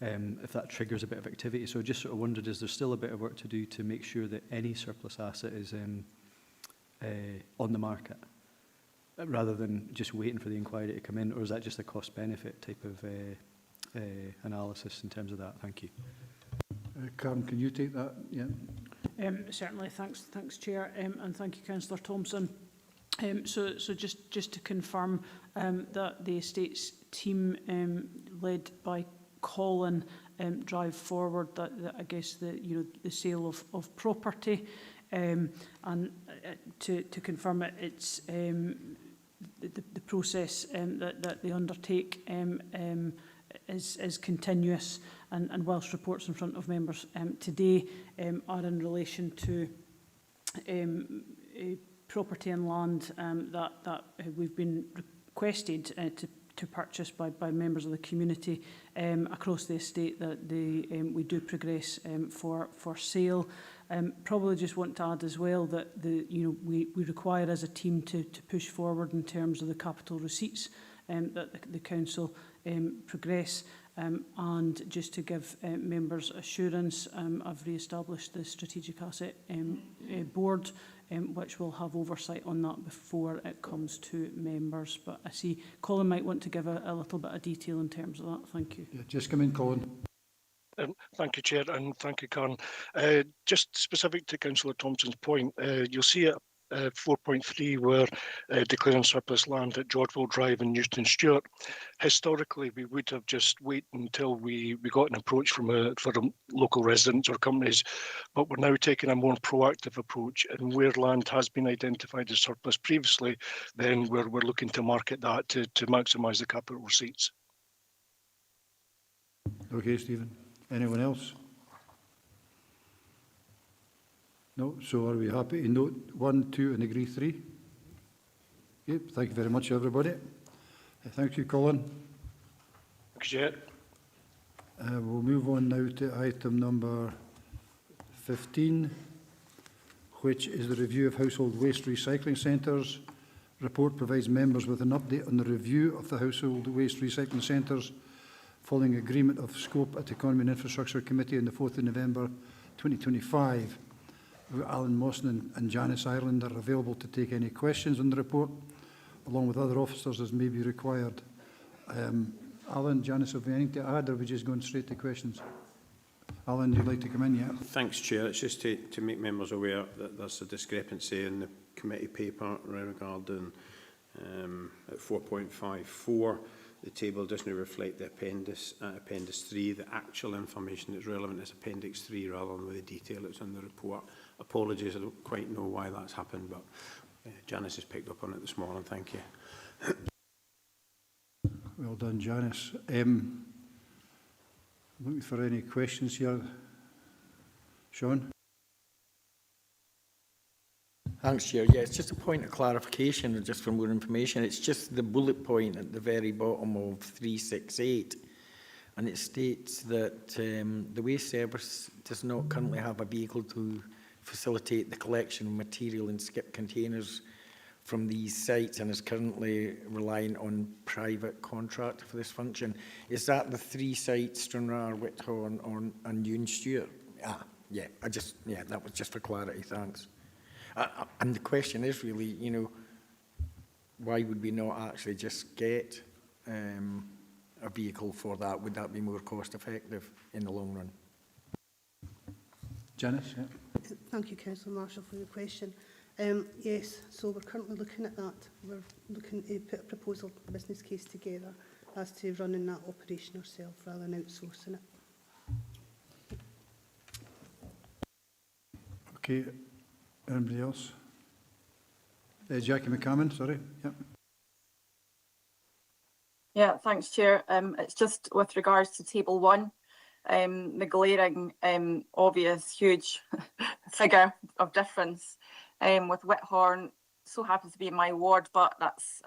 [SPEAKER 7] if that triggers a bit of activity. So I just sort of wondered, is there still a bit of work to do to make sure that any surplus asset is on the market, rather than just waiting for the inquiry to come in, or is that just a cost-benefit type of analysis in terms of that? Thank you.
[SPEAKER 1] Karen, can you take that? Yeah.
[SPEAKER 13] Certainly. Thanks, Chair, and thank you, Councillor Thompson. So just to confirm that the estates team led by Colin drive forward that I guess the sale of property, and to confirm it, it's the process that they undertake is continuous, and whilst reports in front of members today are in relation to property and land that we've been requested to purchase by members of the community across the estate, that we do progress for sale. Probably just want to add as well that we require as a team to push forward in terms of the capital receipts that the council progress. And just to give members assurance, I've re-established the Strategic Asset Board, which will have oversight on that before it comes to members. But I see Colin might want to give a little bit of detail in terms of that. Thank you.
[SPEAKER 1] Yeah, just come in, Colin.
[SPEAKER 8] Thank you, Chair, and thank you, Karen. Just specific to Councillor Thompson's point, you'll see at 4.3 we're declaring surplus land at Georgeville Drive and Newton Stewart. Historically, we would have just waited until we got an approach from local residents or companies, but we're now taking a more proactive approach, and where land has been identified as surplus previously, then we're looking to market that to maximise the capital receipts.
[SPEAKER 1] Okay, Stephen. Anyone else? No, so are we happy to note 1, 2 and agree 3? Okay, thank you very much, everybody. Thank you, Colin.
[SPEAKER 8] Thanks, Chair.
[SPEAKER 1] We'll move on now to item number 15, which is the review of household waste recycling centres. Report provides members with an update on the review of the household waste recycling centres following agreement of scope at the Economy and Infrastructure Committee on the 4th of November 2025. Alan Mawson and Janice Ireland are available to take any questions on the report, along with other officers as may be required. Alan, Janice, have you anything to add, or are we just going straight to questions? Alan, you'd like to come in, yeah?
[SPEAKER 10] Thanks, Chair. It's just to make members aware that there's a discrepancy in the committee paper regarding at 4.54. The table doesn't reflect the appendix 3. The actual information that's relevant is Appendix 3 rather than the detail that's in the report. Apologies, I don't quite know why that's happened, but Janice has picked up on it this morning. Thank you.
[SPEAKER 1] Well done, Janice. Looking for any questions here. Sean?
[SPEAKER 3] Thanks, Chair. Yeah, it's just a point of clarification and just for more information. It's just the bullet point at the very bottom of 368. And it states that the waste service does not currently have a vehicle to facilitate the collection of material in skip containers from these sites and is currently relying on private contract for this function. Is that the 3 sites, Stranraer, Whithorn and Ewan Stewart? Yeah, that was just for clarity, thanks. And the question is really, you know, why would we not actually just get a vehicle for that? Would that be more cost effective in the long run?
[SPEAKER 1] Janice, yeah.
[SPEAKER 20] Thank you, Councillor Marshall, for your question. Yes, so we're currently looking at that. We're looking to put a proposal, a business case together as to running that operation ourselves rather than outsourcing it.
[SPEAKER 1] Okay. Anybody else? Jackie McCammon, sorry. Yep.
[SPEAKER 19] Yeah, thanks, Chair. It's just with regards to Table 1, the glaring, obvious, huge figure of difference with Whithorn. So happens to be in my ward, but that's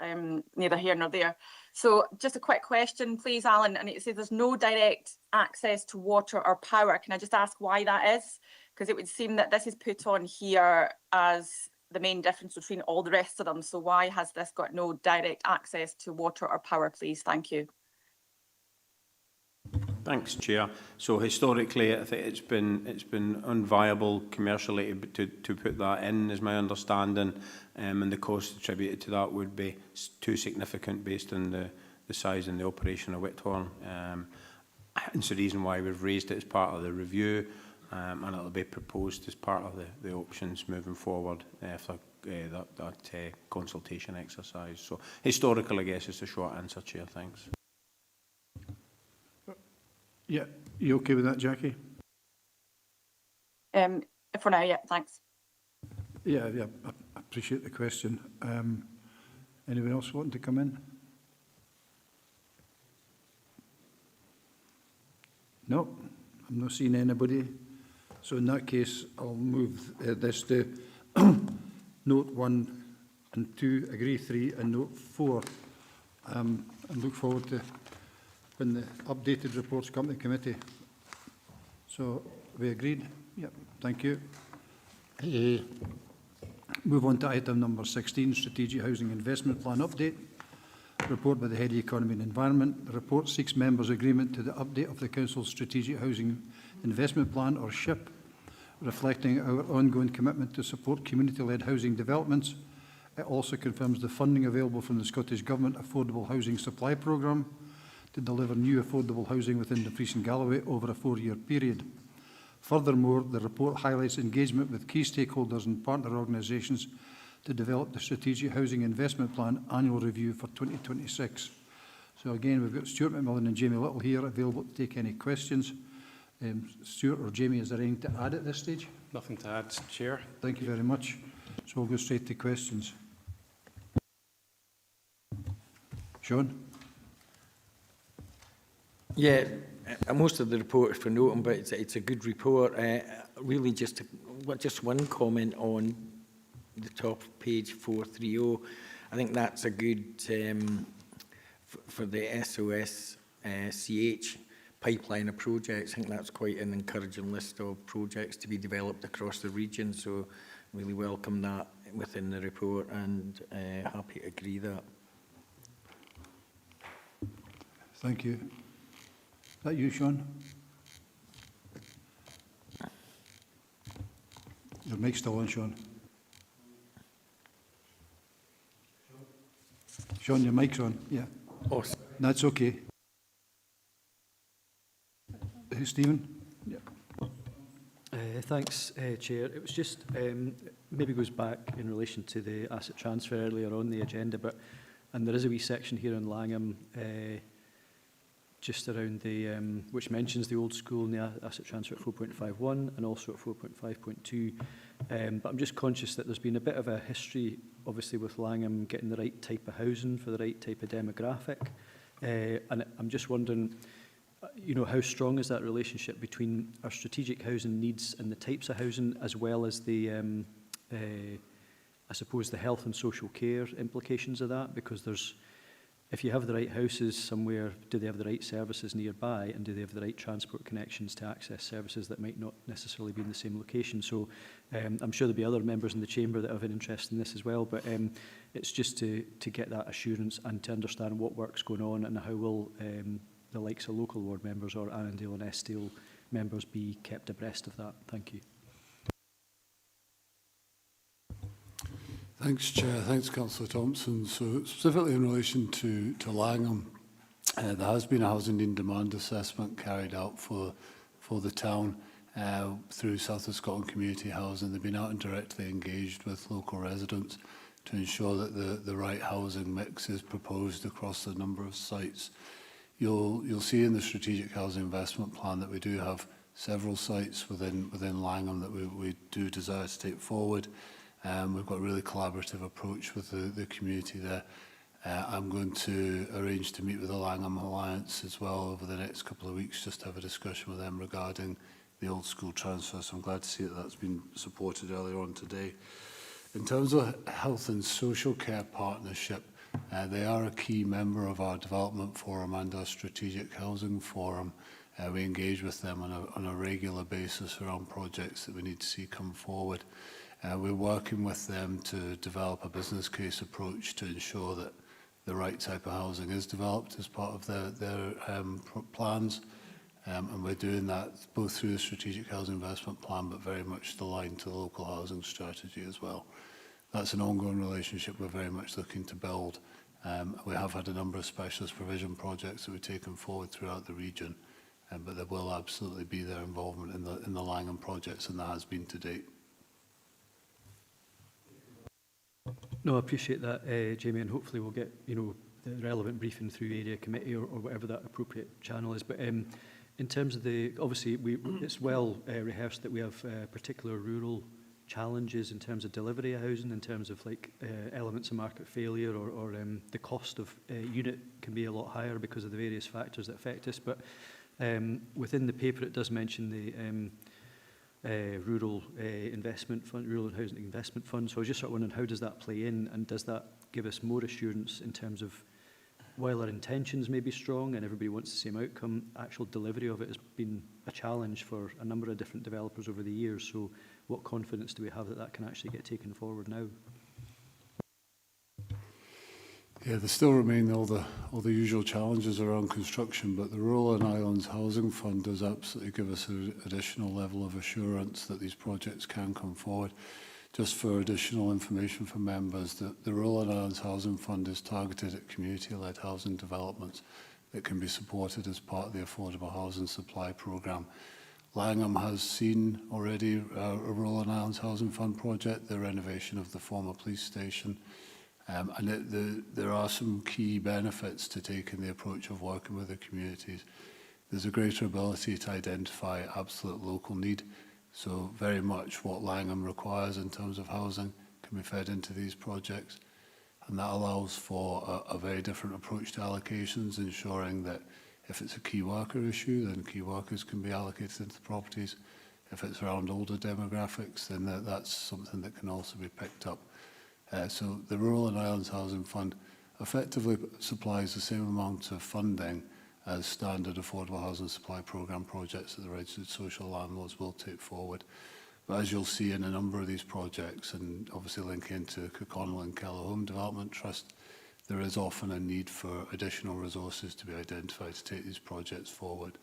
[SPEAKER 19] neither here nor there. So just a quick question, please, Alan. And it says there's no direct access to water or power. Can I just ask why that is? Because it would seem that this is put on here as the main difference between all the rest of them. So why has this got no direct access to water or power, please? Thank you.
[SPEAKER 10] Thanks, Chair. So historically, I think it's been unviable commercially to put that in, is my understanding, and the cost attributed to that would be too significant based on the size and the operation of Whithorn. It's the reason why we've raised it as part of the review, and it'll be proposed as part of the options moving forward for that consultation exercise. So historical, I guess, is the short answer, Chair. Thanks.
[SPEAKER 1] Yeah, you okay with that, Jackie?
[SPEAKER 19] For now, yeah, thanks.
[SPEAKER 1] Yeah, I appreciate the question. Anyone else wanting to come in? No, I'm not seeing anybody. So in that case, I'll move this to note 1 and 2, agree 3, and note 4. And look forward to when the updated reports come to the committee. So we agreed? Yep, thank you. Move on to item number 16, Strategic Housing Investment Plan Update. Report by the Head of Economy and Environment. The report seeks members' agreement to the update of the Council's Strategic Housing Investment Plan, or SHIP, reflecting our ongoing commitment to support community-led housing developments. It also confirms the funding available from the Scottish Government Affordable Housing Supply Programme to deliver new affordable housing within Dumfries and Galloway over a 4-year period. Furthermore, the report highlights engagement with key stakeholders and partner organisations to develop the Strategic Housing Investment Plan Annual Review for 2026. So again, we've got Stuart McMillan and Jamie Little here available to take any questions. Stuart or Jamie, is there anything to add at this stage?
[SPEAKER 14] Nothing to add, Chair.
[SPEAKER 1] Thank you very much. So we'll go straight to questions. Sean?
[SPEAKER 3] Yeah, most of the report is for noting, but it's a good report. Really, just one comment on the top of page 430. I think that's a good for the SOS CH pipeline of projects. I think that's quite an encouraging list of projects to be developed across the region. So really welcome that within the report and happy to agree that.
[SPEAKER 1] Thank you. Is that you, Sean? Your mic's still on, Sean. Sean, your mic's on. Yeah.
[SPEAKER 3] Oh,
[SPEAKER 1] That's okay. Stephen? Yeah.
[SPEAKER 7] Thanks, Chair. It was just, maybe goes back in relation to the asset transfer earlier on the agenda, and there is a wee section here on Langham, just around the, which mentions the old school and the asset transfer at 4.51 and also at 4.5.2. But I'm just conscious that there's been a bit of a history, obviously, with Langham getting the right type of housing for the right type of demographic. And I'm just wondering, you know, how strong is that relationship between our strategic housing needs and the types of housing, as well as the, I suppose, the health and social care implications of that? Because there's, if you have the right houses somewhere, do they have the right services nearby, and do they have the right transport connections to access services that might not necessarily be in the same location? So I'm sure there'll be other members in the chamber that have an interest in this as well, but it's just to get that assurance and to understand what work's going on, and how will the likes of local ward members or Annandale and Estill members be kept abreast of that. Thank you.
[SPEAKER 16] Thanks, Chair. Thanks, Councillor Thompson. So specifically in relation to Langham, there has been a housing need and demand assessment carried out for the town through South of Scotland Community Housing. They've been out and directly engaged with local residents to ensure that the right housing mix is proposed across a number of sites. You'll see in the Strategic Housing Investment Plan that we do have several sites within Langham that we do desire to take forward. We've got a really collaborative approach with the community there. I'm going to arrange to meet with the Langham Alliance as well over the next couple of weeks, just to have a discussion with them regarding the old school transfer. So I'm glad to see that that's been supported earlier on today. In terms of health and social care partnership, they are a key member of our development forum and our strategic housing forum. We engage with them on a regular basis around projects that we need to see come forward. We're working with them to develop a business case approach to ensure that the right type of housing is developed as part of their plans. And we're doing that both through the Strategic Housing Investment Plan, but very much aligned to the local housing strategy as well. That's an ongoing relationship we're very much looking to build. We have had a number of specialist provision projects that we've taken forward throughout the region, but there will absolutely be their involvement in the Langham projects, and that has been to date.
[SPEAKER 7] No, I appreciate that, Jamie, and hopefully we'll get, you know, the relevant briefing through area committee or whatever that appropriate channel is. But in terms of the, obviously, it's well rehearsed that we have particular rural challenges in terms of delivery of housing, in terms of like elements of market failure, or the cost of unit can be a lot higher because of the various factors that affect us. But within the paper, it does mention the rural investment fund, rural and housing investment fund. So I was just sort of wondering, how does that play in, and does that give us more assurance in terms of, while our intentions may be strong and everybody wants the same outcome, actual delivery of it has been a challenge for a number of different developers over the years. So what confidence do we have that that can actually get taken forward now?
[SPEAKER 16] Yeah, there still remain all the usual challenges around construction, but the Rural and Islands Housing Fund does absolutely give us an additional level of assurance that these projects can come forward. Just for additional information for members, the Rural and Islands Housing Fund is targeted at community-led housing developments that can be supported as part of the Affordable Housing Supply Programme. Langham has seen already a Rural and Islands Housing Fund project, the renovation of the former police station. There are some key benefits to taking the approach of working with the communities. There's a greater ability to identify absolute local need. So very much what Langham requires in terms of housing can be fed into these projects. And that allows for a very different approach to allocations, ensuring that if it's a key worker issue, then key workers can be allocated into the properties. If it's around older demographics, then that's something that can also be picked up. So the Rural and Islands Housing Fund effectively supplies the same amount of funding as standard Affordable Housing Supply Programme projects that the registered social landlords will take forward. But as you'll see in a number of these projects, and obviously linking into Kirkconnell and Keller Home Development Trust, there is often a need for additional resources to be identified to take these projects forward.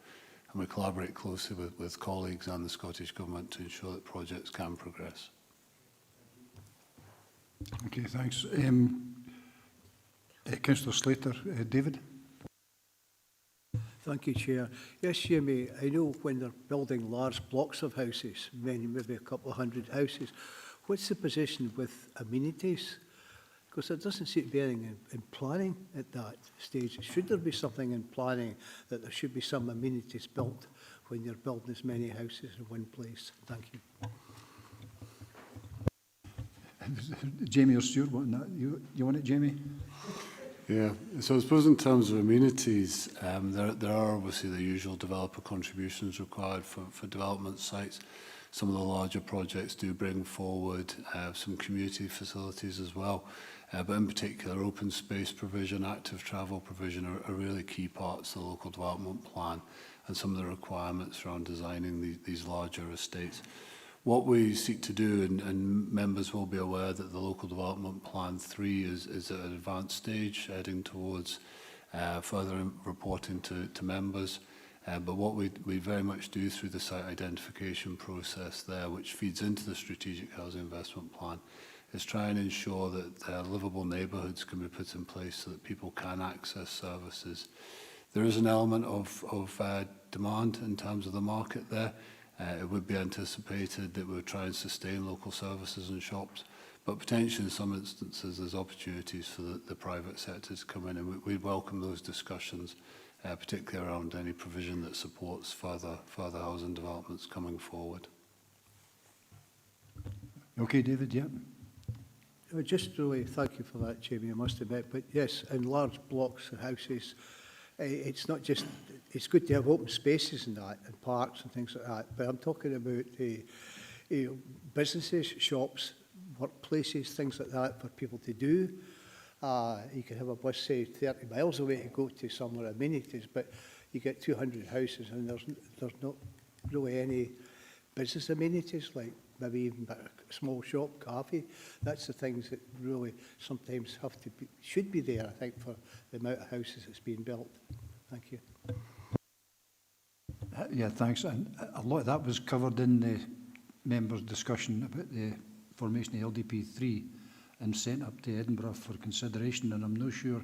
[SPEAKER 16] And we collaborate closely with colleagues and the Scottish Government to ensure that projects can progress.
[SPEAKER 1] Okay, thanks. Councillor Slater. David?
[SPEAKER 18] Thank you, Chair. Yes, Jamie, I know when they're building large blocks of houses, maybe a couple of hundred houses, what's the position with amenities? Because there doesn't seem to be anything in planning at that stage. Should there be something in planning that there should be some amenities built when you're building as many houses in one place? Thank you.
[SPEAKER 1] Jamie or Stuart, you want it, Jamie?
[SPEAKER 16] Yeah, so I suppose in terms of amenities, there are obviously the usual developer contributions required for development sites. Some of the larger projects do bring forward some community facilities as well, but in particular open space provision, active travel provision are really key parts of the local development plan and some of the requirements around designing these larger estates. What we seek to do, and members will be aware that the Local Development Plan 3 is at an advanced stage, heading towards further reporting to members. But what we very much do through the site identification process there, which feeds into the Strategic Housing Investment Plan, is try and ensure that livable neighbourhoods can be put in place so that people can access services. There is an element of demand in terms of the market there. It would be anticipated that we would try and sustain local services and shops, but potentially in some instances there's opportunities for the private sector to come in, and we'd welcome those discussions, particularly around any provision that supports further housing developments coming forward.
[SPEAKER 1] Okay, David, yeah.
[SPEAKER 18] Just really thank you for that, Jamie, I must admit. But yes, in large blocks of houses, it's not just, it's good to have open spaces and that, and parks and things like that, but I'm talking about businesses, shops, workplaces, things like that for people to do. You can have a bus, say, 30 miles away to go to somewhere amenities, but you get 200 houses and there's not really any business amenities, like maybe even a small shop, cafe. That's the things that really sometimes have to be, should be there, I think, for the amount of houses that's being built. Thank you.
[SPEAKER 1] Yeah, thanks. And a lot of that was covered in the members' discussion about the formation of LDP 3 and sent up to Edinburgh for consideration. And I'm not sure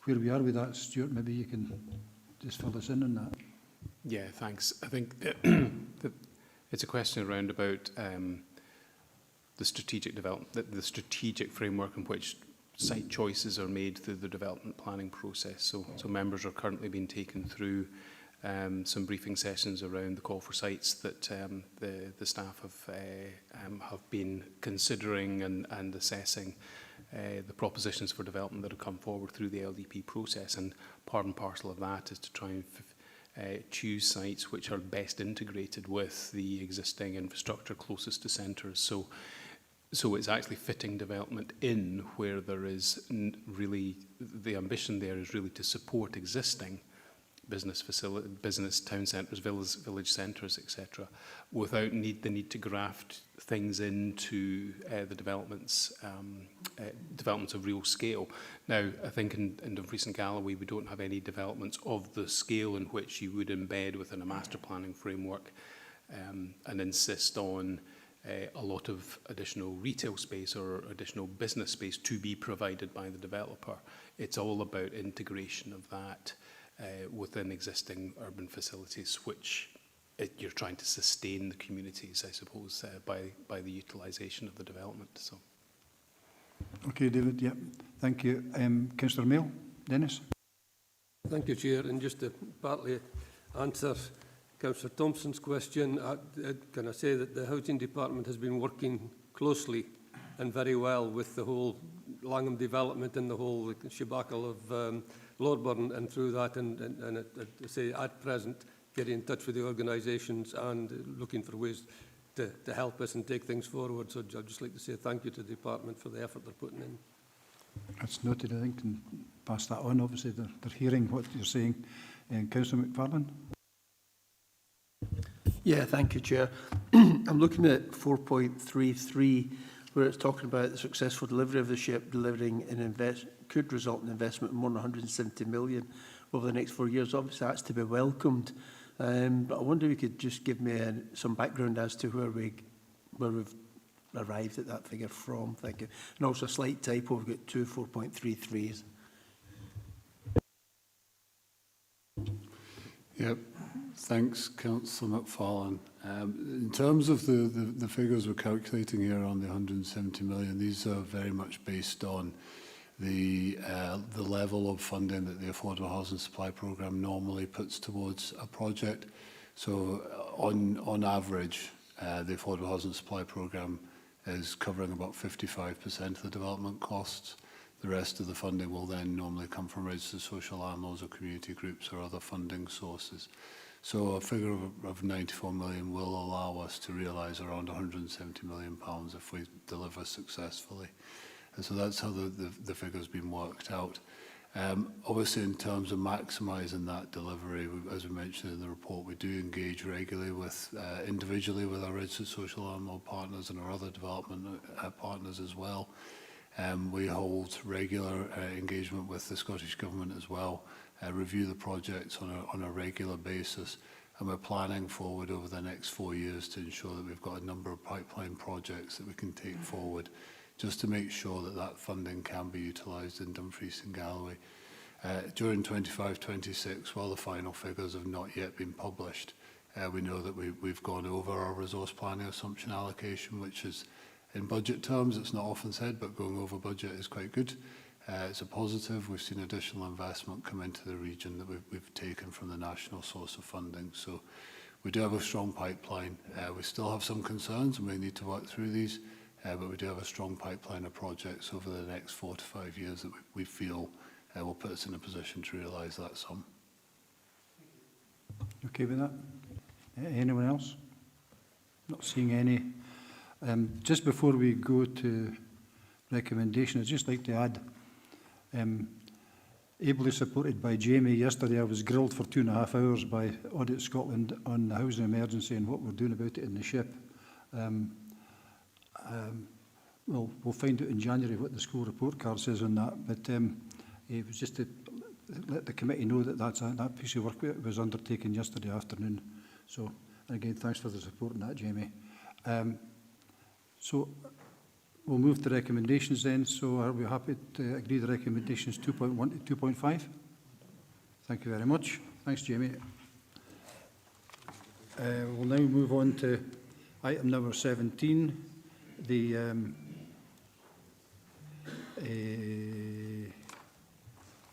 [SPEAKER 1] where we are with that. Stuart, maybe you can just fill us in on that.
[SPEAKER 14] Yeah, thanks. I think it's a question around about the strategic development, the strategic framework in which site choices are made through the development planning process. So members are currently being taken through some briefing sessions around the call for sites that the staff have been considering and assessing the propositions for development that have come forward through the LDP process. And part and parcel of that is to try and choose sites which are best integrated with the existing infrastructure closest to centres. So it's actually fitting development in where there is really, the ambition there is really to support existing business facility, business town centres, village centres, etc., without the need to graft things into the developments of real scale. Now, I think in Dumfries and Galloway we don't have any developments of the scale in which you would embed within a master planning framework and insist on a lot of additional retail space or additional business space to be provided by the developer. It's all about integration of that within existing urban facilities, which you're trying to sustain the communities, I suppose, by the utilisation of the development. So.
[SPEAKER 1] Okay, David, yeah, thank you. Councillor Mail, Dennis?
[SPEAKER 5] Thank you, Chair. And just to partly answer Councillor Thompson's question, can I say that the Housing Department has been working closely and very well with the whole Langham development and the whole shebackle of Lordburn and through that, and say at present getting in touch with the organisations and looking for ways to help us and take things forward. So I'd just like to say thank you to the department for the effort they're putting in.
[SPEAKER 1] That's noted, I think, and pass that on. Obviously, they're hearing what you're saying. Councillor McFarlane?
[SPEAKER 17] Yeah, thank you, Chair. I'm looking at 4.33, where it's talking about the successful delivery of the ship delivering could result in investment of more than 170 million over the next 4 years. Obviously, that's to be welcomed. But I wonder if you could just give me some background as to where we've arrived at that figure from. Thank you. And also a slight typo, we've got 4.33s.
[SPEAKER 16] Yep. Thanks, Councillor McFarlane. In terms of the figures we're calculating here on the 170 million, these are very much based on the level of funding that the Affordable Housing Supply Programme normally puts towards a project. So on average, the Affordable Housing Supply Programme is covering about 55% of the development costs. The rest of the funding will then normally come from registered social landlords or community groups or other funding sources. So a figure of 94 million will allow us to realise around 170 million pounds if we deliver successfully. And so that's how the figure's been worked out. Obviously, in terms of maximising that delivery, as we mentioned in the report, we do engage regularly with, individually with our registered social landlord partners and our other development partners as well. We hold regular engagement with the Scottish Government as well, review the projects on a regular basis, and we're planning forward over the next 4 years to ensure that we've got a number of pipeline projects that we can take forward, just to make sure that that funding can be utilised in Dumfries and Galloway. During 25-26, while the final figures have not yet been published, we know that we've gone over our resource planning assumption allocation, which is, in budget terms, it's not often said, but going over budget is quite good. It's a positive. We've seen additional investment come into the region that we've taken from the national source of funding. So we do have a strong pipeline. We still have some concerns and we need to work through these, but we do have a strong pipeline of projects over the next 4 to 5 years that we feel will put us in a position to realise that sum.
[SPEAKER 1] Okay with that? Anyone else? Not seeing any. Just before we go to recommendation, I'd just like to add, ably supported by Jamie, yesterday I was grilled for 2.5 hours by Audit Scotland on the housing emergency and what we're doing about it in the ship. We'll find out in January what the school report card says on that, but it was just to let the committee know that that piece of work was undertaken yesterday afternoon. So, and again, thanks for the support on that, Jamie. So we'll move to recommendations then. So are we happy to agree the recommendations 2.1 to 2.5? Thank you very much. Thanks, Jamie. We'll now move on to item number 17, the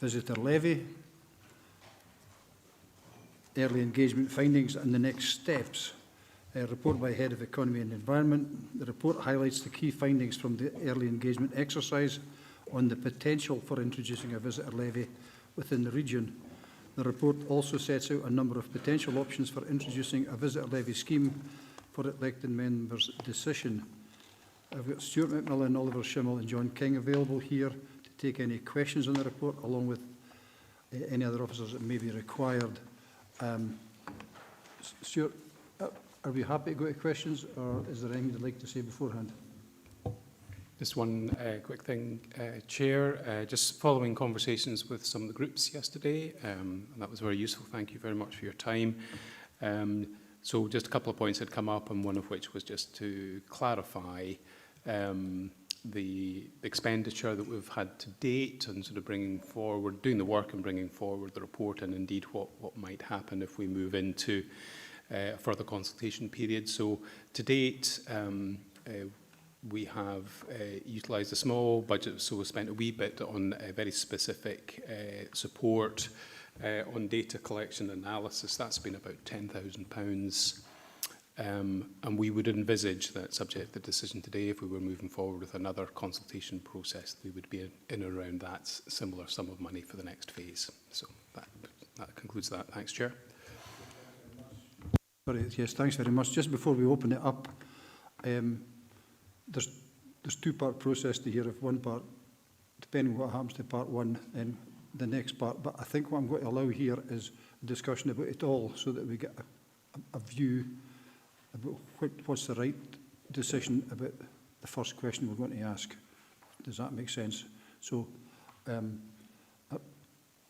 [SPEAKER 1] visitor levy, early engagement findings and the next steps. A report by Head of Economy and Environment. The report highlights the key findings from the early engagement exercise on the potential for introducing a visitor levy within the region. The report also sets out a number of potential options for introducing a visitor levy scheme for elected members' decision. I've got Stuart McMillan, Oliver Schimmel and John King available here to take any questions on the report, along with any other officers that may be required. Stuart, are we happy to go to questions, or is there anything you'd like to say beforehand?
[SPEAKER 14] Just one quick thing, Chair. Just following conversations with some of the groups yesterday, and that was very useful. Thank you very much for your time. So just a couple of points had come up, and one of which was just to clarify the expenditure that we've had to date and sort of bringing forward, doing the work and bringing forward the report, and indeed what might happen if we move into a further consultation period. So to date, we have utilised a small budget, so we spent a wee bit on a very specific support on data collection analysis. That's been about £10,000. And we would envisage that, subject to the decision today, if we were moving forward with another consultation process, we would be in and around that similar sum of money for the next phase. So that concludes that. Thanks, Chair.
[SPEAKER 1] Sorry, yes, thanks very much. Just before we open it up, there's two-part process to hear. If one part, depending on what happens to part one, and the next part. But I think what I'm going to allow here is a discussion about it all, so that we get a view about what's the right decision about the first question we're going to ask. Does that make sense? So,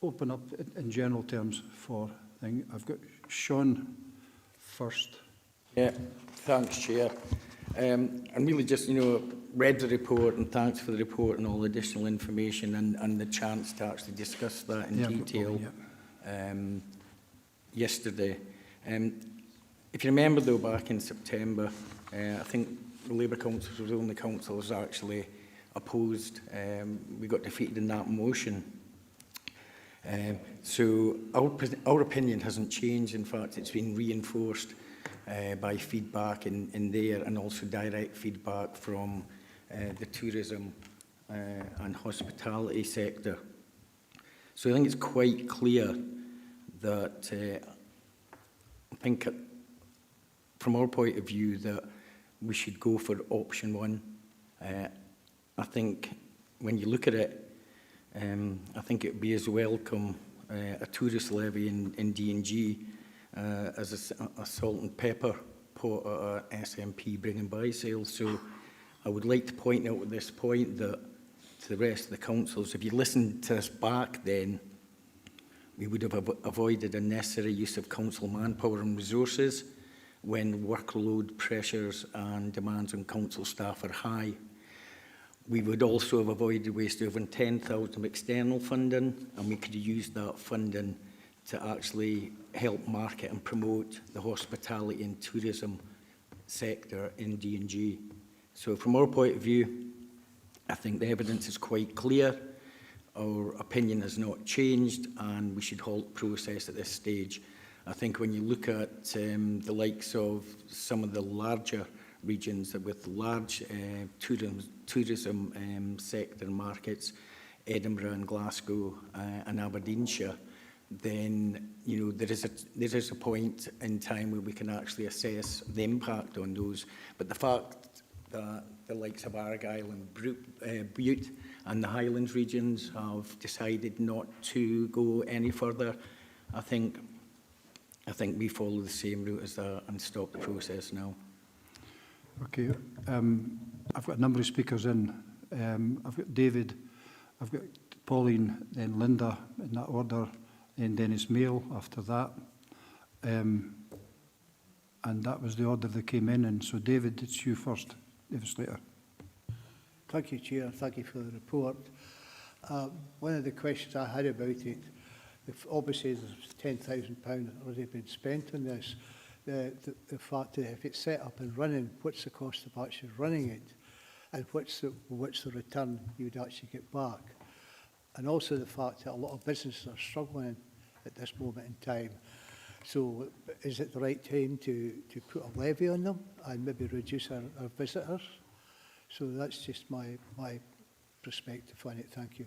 [SPEAKER 1] open up in general terms for thing. I've got Sean first.
[SPEAKER 3] Yeah, thanks, Chair. And really just, read the report, and thanks for the report and all the additional information and the chance to actually discuss that in detail. yesterday. If you remember, though, back in September, I think the Labour councillors were the only councillors actually opposed. We got defeated in that motion. So our opinion hasn't changed. In fact, it's been reinforced by feedback in there, and also direct feedback from the tourism and hospitality sector. So I think it's quite clear that I think from our point of view that we should go for option one. I think when you look at it, I think it would be as welcome a tourist levy in D&G as a salt and pepper pot at SNP bring and buy sales. So I would like to point out at this point that to the rest of the councils, if you listened to us back then, we would have avoided unnecessary use of council manpower and resources when workload pressures and demands on council staff are high. We would also have avoided waste over 10,000 of external funding, and we could have used that funding to actually help market and promote the hospitality and tourism sector in D&G. So from our point of view, I think the evidence is quite clear. Our opinion has not changed, and we should halt process at this stage. I think when you look at the likes of some of the larger regions with large tourism sector markets, Edinburgh and Glasgow and Aberdeenshire, then there is a point in time where we can actually assess the impact on those. But the fact that the likes of Argyll and Bute and the Highlands regions have decided not to go any further, I think we follow the same route as that and stop the process now.
[SPEAKER 1] Okay, I've got a number of speakers in. I've got David, I've got Pauline, then Linda in that order, then Dennis Mail after that. And that was the order they came in. And so David, it's you first. David Slater.
[SPEAKER 18] Thank you, Chair. Thank you for the report. One of the questions I had about it, if obviously there's £10,000 already been spent on this, the fact that if it's set up and running, what's the cost of actually running it, and what's the return you would actually get back, and also the fact that a lot of businesses are struggling at this moment in time. So is it the right time to put a levy on them and maybe reduce our visitors? So that's just my perspective on it. Thank you.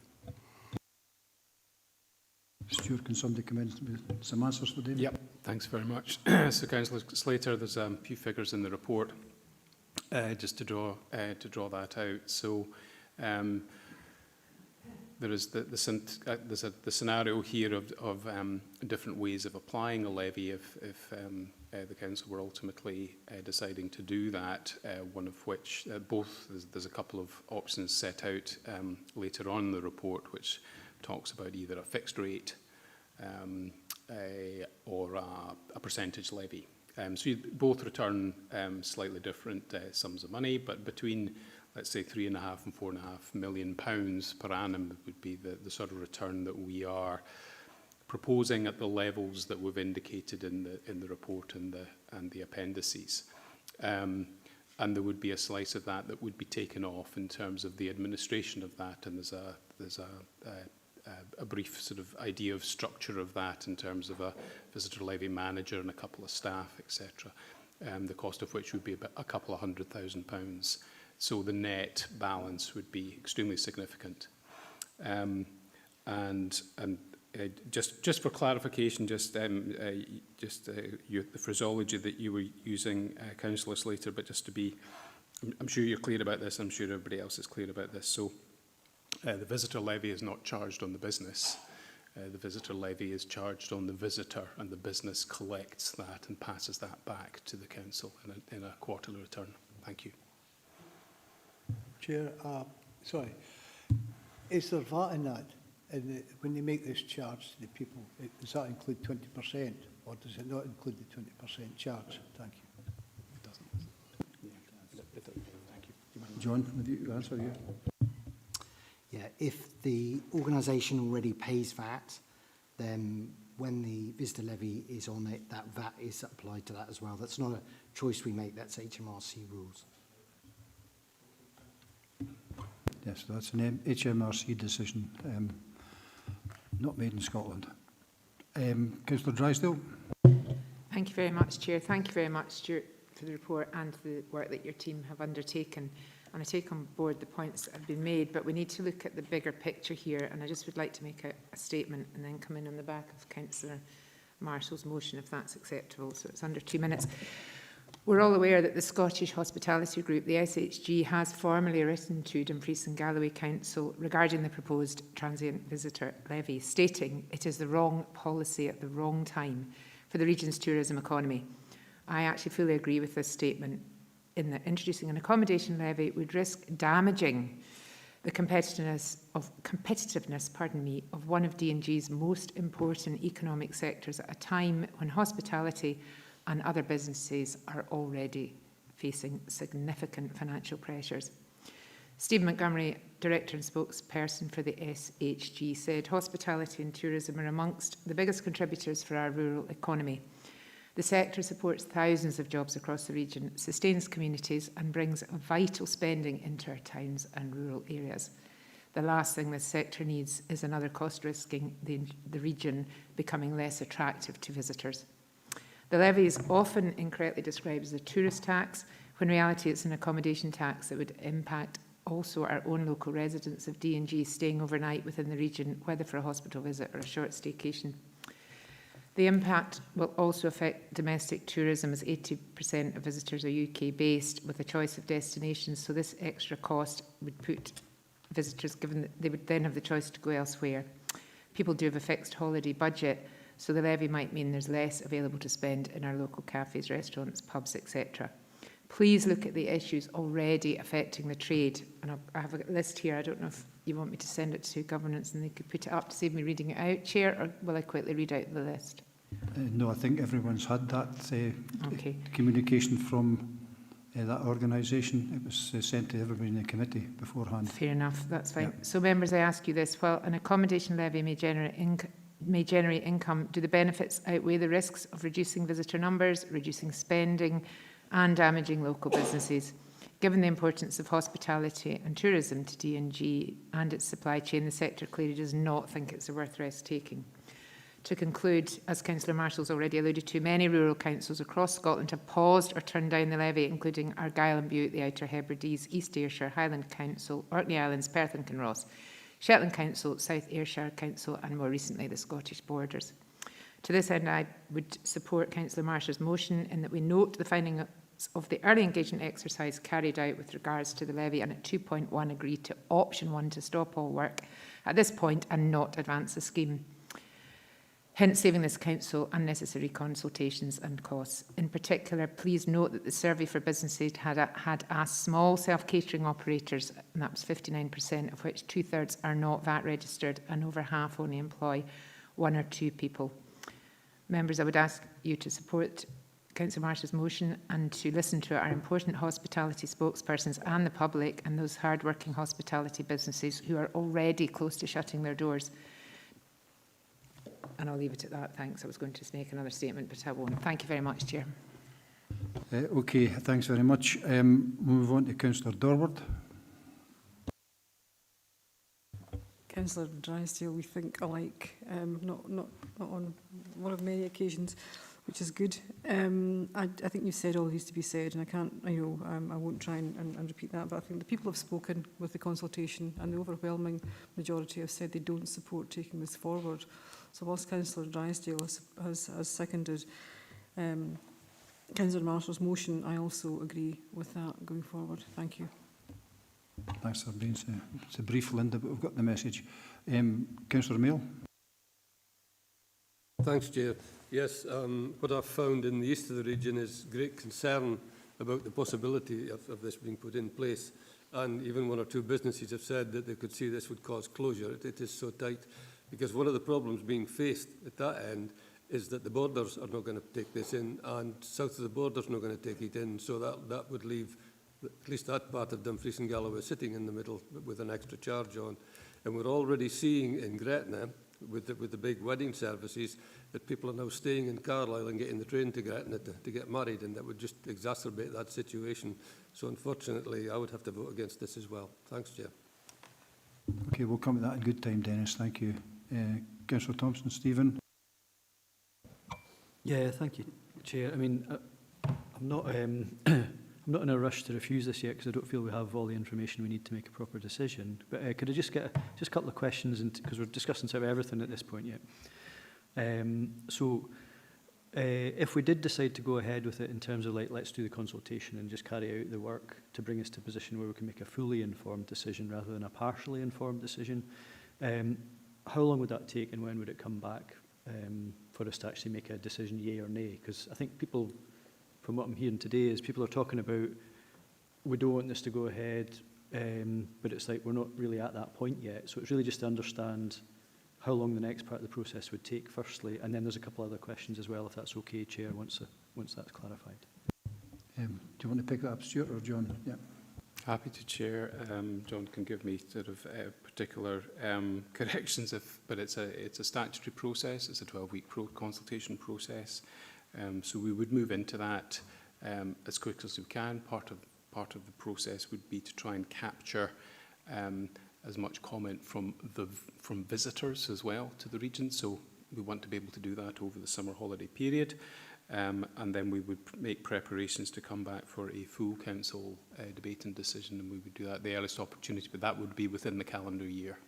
[SPEAKER 1] Stuart, can somebody come in with some answers for David?
[SPEAKER 14] Yep, thanks very much. So, Councillor Slater, there's a few figures in the report just to draw that out. So, there is there's the scenario here of different ways of applying a levy if the council were ultimately deciding to do that. One of which, there's a couple of options set out later on in the report, which talks about either a fixed rate or a percentage levy. So you both return slightly different sums of money, but between, let's say, £3.5 and £4.5 million per annum would be the sort of return that we are proposing at the levels that we've indicated in the report and the appendices. And there would be a slice of that would be taken off in terms of the administration of that, and there's a brief sort of idea of structure of that in terms of a visitor levy manager and a couple of staff, etc. The cost of which would be about a couple of £100,000. So the net balance would be extremely significant. Just for clarification, the phraseology that you were using, Councillor Slater, but just to be, I'm sure you're clear about this, I'm sure everybody else is clear about this. So the visitor levy is not charged on the business. The visitor levy is charged on the visitor, and the business collects that and passes that back to the council in a quarterly return. Thank you.
[SPEAKER 18] Chair, sorry, is there VAT in that? When they make this charge to the people, does that include 20%, or does it not include the 20% charge? Thank you.
[SPEAKER 14] It doesn't. Thank you.
[SPEAKER 1] John, would you answer you?
[SPEAKER 2] Yeah, if the organisation already pays VAT, then when the visitor levy is on it, that VAT is applied to that as well. That's not a choice we make, that's HMRC rules.
[SPEAKER 1] Yes, that's an HMRC decision, not made in Scotland. Councillor Drysdale.
[SPEAKER 15] Thank you very much, Chair. Thank you very much, Stuart, for the report and the work that your team have undertaken. And I take on board the points that have been made, but we need to look at the bigger picture here. And I just would like to make a statement and then come in on the back of Councillor Marshall's motion, if that's acceptable. So it's under 2 minutes. We're all aware that the Scottish Hospitality Group, the SHG, has formally written to Dumfries and Galloway Council regarding the proposed transient visitor levy, stating it is the wrong policy at the wrong time for the region's tourism economy. I actually fully agree with this statement in that introducing an accommodation levy would risk damaging the competitiveness of one of D&G's most important economic sectors at a time when hospitality and other businesses are already facing significant financial pressures. Stephen Montgomery, Director and Spokesperson for the SHG, said hospitality and tourism are amongst the biggest contributors for our rural economy. The sector supports thousands of jobs across the region, sustains communities and brings vital spending into our towns and rural areas. The last thing this sector needs is another cost risking the region becoming less attractive to visitors. The levy is often incorrectly described as a tourist tax, when in reality it's an accommodation tax that would impact also our own local residents of D&G staying overnight within the region, whether for a hospital visit or a short staycation. The impact will also affect domestic tourism, as 80% of visitors are UK-based with a choice of destinations, so this extra cost would put visitors, given that they would then have the choice to go elsewhere. People do have a fixed holiday budget, so the levy might mean there's less available to spend in our local cafes, restaurants, pubs, etc. Please look at the issues already affecting the trade. And I have a list here. I don't know if you want me to send it to governance and they could put it up to save me reading it out, Chair, or will I quickly read out the list?
[SPEAKER 1] No, I think everyone's had that communication from that organisation. It was sent to everybody in the committee beforehand.
[SPEAKER 15] Fair enough, that's fine.
[SPEAKER 1] Yeah.
[SPEAKER 15] So members, I ask you this. While an accommodation levy may generate income, do the benefits outweigh the risks of reducing visitor numbers, reducing spending and damaging local businesses? Given the importance of hospitality and tourism to D&G and its supply chain, the sector clearly does not think it's a worth risk taking. To conclude, as Councillor Marshall's already alluded to, many rural councils across Scotland have paused or turned down the levy, including Argyll and Bute, the Outer Hebrides, East Ayrshire, Highland Council, Orkney Islands, Perth and Kinross, Shetland Council, South Ayrshire Council and more recently the Scottish Borders. To this end, I would support Councillor Marshall's motion in that we note the findings of the early engagement exercise carried out with regards to the levy, and at 2.1 agree to option 1 to stop all work at this point and not advance the scheme, hence saving this council unnecessary consultations and costs. In particular, please note that the survey for businesses had asked small self-catering operators, and that was 59%, of which 2/3 are not VAT registered and over half only employ 1 or 2 people. Members, I would ask you to support Councillor Marshall's motion and to listen to our important hospitality spokespersons and the public and those hard-working hospitality businesses who are already close to shutting their doors. And I'll leave it at that, thanks. I was going to make another statement, but I won't. Thank you very much, Chair.
[SPEAKER 1] Okay, thanks very much. We'll move on to Councillor Dorward.
[SPEAKER 12] Councillor Drysdale, we think alike, not on one of many occasions, which is good. I think you've said all that needs to be said, and I can't, I won't try and repeat that, but I think the people have spoken with the consultation, and the overwhelming majority have said they don't support taking this forward. So whilst Councillor Drysdale has seconded Councillor Marshall's motion, I also agree with that going forward. Thank you.
[SPEAKER 1] Thanks for being so. It's a brief, Linda, but we've got the message. Councillor Mail.
[SPEAKER 5] Thanks, Chair. Yes, what I've found in the east of the region is great concern about the possibility of this being put in place. And even 1 or 2 businesses have said that they could see this would cause closure. It is so tight. Because one of the problems being faced at that end is that the borders are not going to take this in, and south of the border is not going to take it in. So that would leave at least that part of Dumfries and Galloway sitting in the middle with an extra charge on. And we're already seeing in Gretna, with the big wedding services, that people are now staying in Carlisle and getting the train to get married, and that would just exacerbate that situation. So unfortunately, I would have to vote against this as well. Thanks, Chair.
[SPEAKER 1] Okay, we'll come to that in good time, Dennis. Thank you. Councillor Thompson. Stephen.
[SPEAKER 7] Yeah, thank you, Chair. I mean, I'm not I'm not in a rush to refuse this yet because I don't feel we have all the information we need to make a proper decision. But could I just get just a couple of questions, because we're discussing sort of everything at this point yet. If we did decide to go ahead with it in terms of, like, let's do the consultation and just carry out the work to bring us to a position where we can make a fully informed decision rather than a partially informed decision, how long would that take, and when would it come back for us to actually make a decision, yay or nay? Because I think people, from what I'm hearing today, is people are talking about, we don't want this to go ahead, but it's like we're not really at that point yet. So it's really just to understand how long the next part of the process would take, firstly, and then there's a couple other questions as well, if that's okay, Chair, once that's clarified.
[SPEAKER 1] Do you want to pick that up, Stuart, or John? Yeah.
[SPEAKER 14] Happy to, Chair. John can give me sort of particular corrections, but it's a statutory process. It's a 12-week consultation process. So we would move into that as quickly as we can. Part of the process would be to try and capture as much comment from visitors as well to the region. So we want to be able to do that over the summer holiday period. And then we would make preparations to come back for a full council debate and decision, and we would do that at the earliest opportunity, but that would be within the calendar year.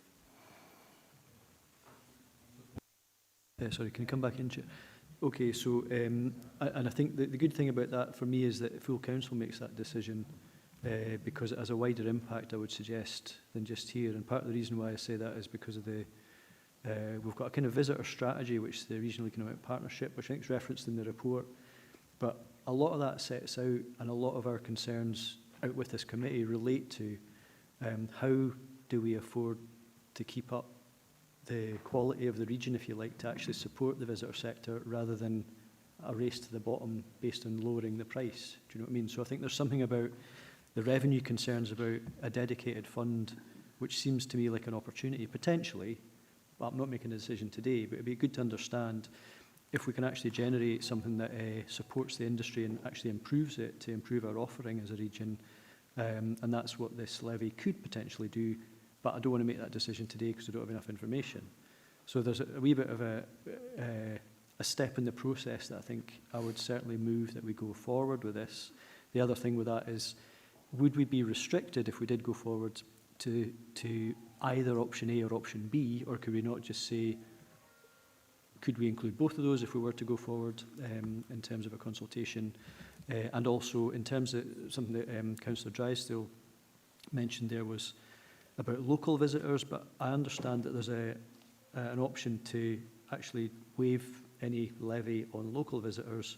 [SPEAKER 7] Sorry, can you come back in, Chair? Okay, so, and I think the good thing about that for me is that full council makes that decision because it has a wider impact, I would suggest, than just here. And part of the reason why I say that is because of we've got a kind of visitor strategy, which is the Regional Economic Partnership, which I think is referenced in the report. But a lot of that sets out, and a lot of our concerns out with this committee relate to how do we afford to keep up the quality of the region, if you like, to actually support the visitor sector rather than a race to the bottom based on lowering the price. Do you know what I mean? So I think there's something about the revenue concerns about a dedicated fund, which seems to me like an opportunity, potentially. Well, I'm not making a decision today, but it'd be good to understand if we can actually generate something that supports the industry and actually improves it to improve our offering as a region. And that's what this levy could potentially do. But I don't want to make that decision today because I don't have enough information. So there's a wee bit of a step in the process that I think I would certainly move that we go forward with this. The other thing with that is, would we be restricted if we did go forward to either option A or option B, or could we not just say, could we include both of those if we were to go forward in terms of a consultation? And also in terms of something that Councillor Drysdale mentioned there was about local visitors, but I understand that there's an option to actually waive any levy on local visitors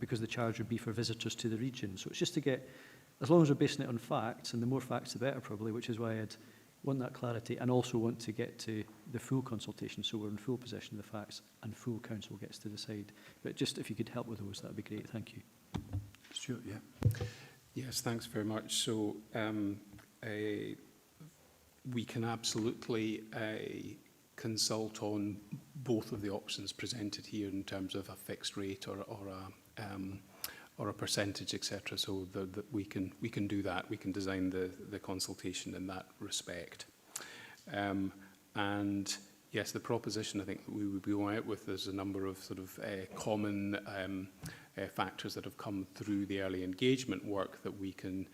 [SPEAKER 7] because the charge would be for visitors to the region. So it's just to get, as long as we're basing it on facts, and the more facts the better probably, which is why I'd want that clarity and also want to get to the full consultation so we're in full possession of the facts and full council gets to decide. But just if you could help with those, that would be great. Thank you.
[SPEAKER 1] Stuart, yeah.
[SPEAKER 14] Yes, thanks very much. So we can absolutely consult on both of the options presented here in terms of a fixed rate or a percentage, etc. So that we can do that. We can design the consultation in that respect. And yes, the proposition I think that we would be going out with, there's a number of sort of common factors that have come through the early engagement work that we can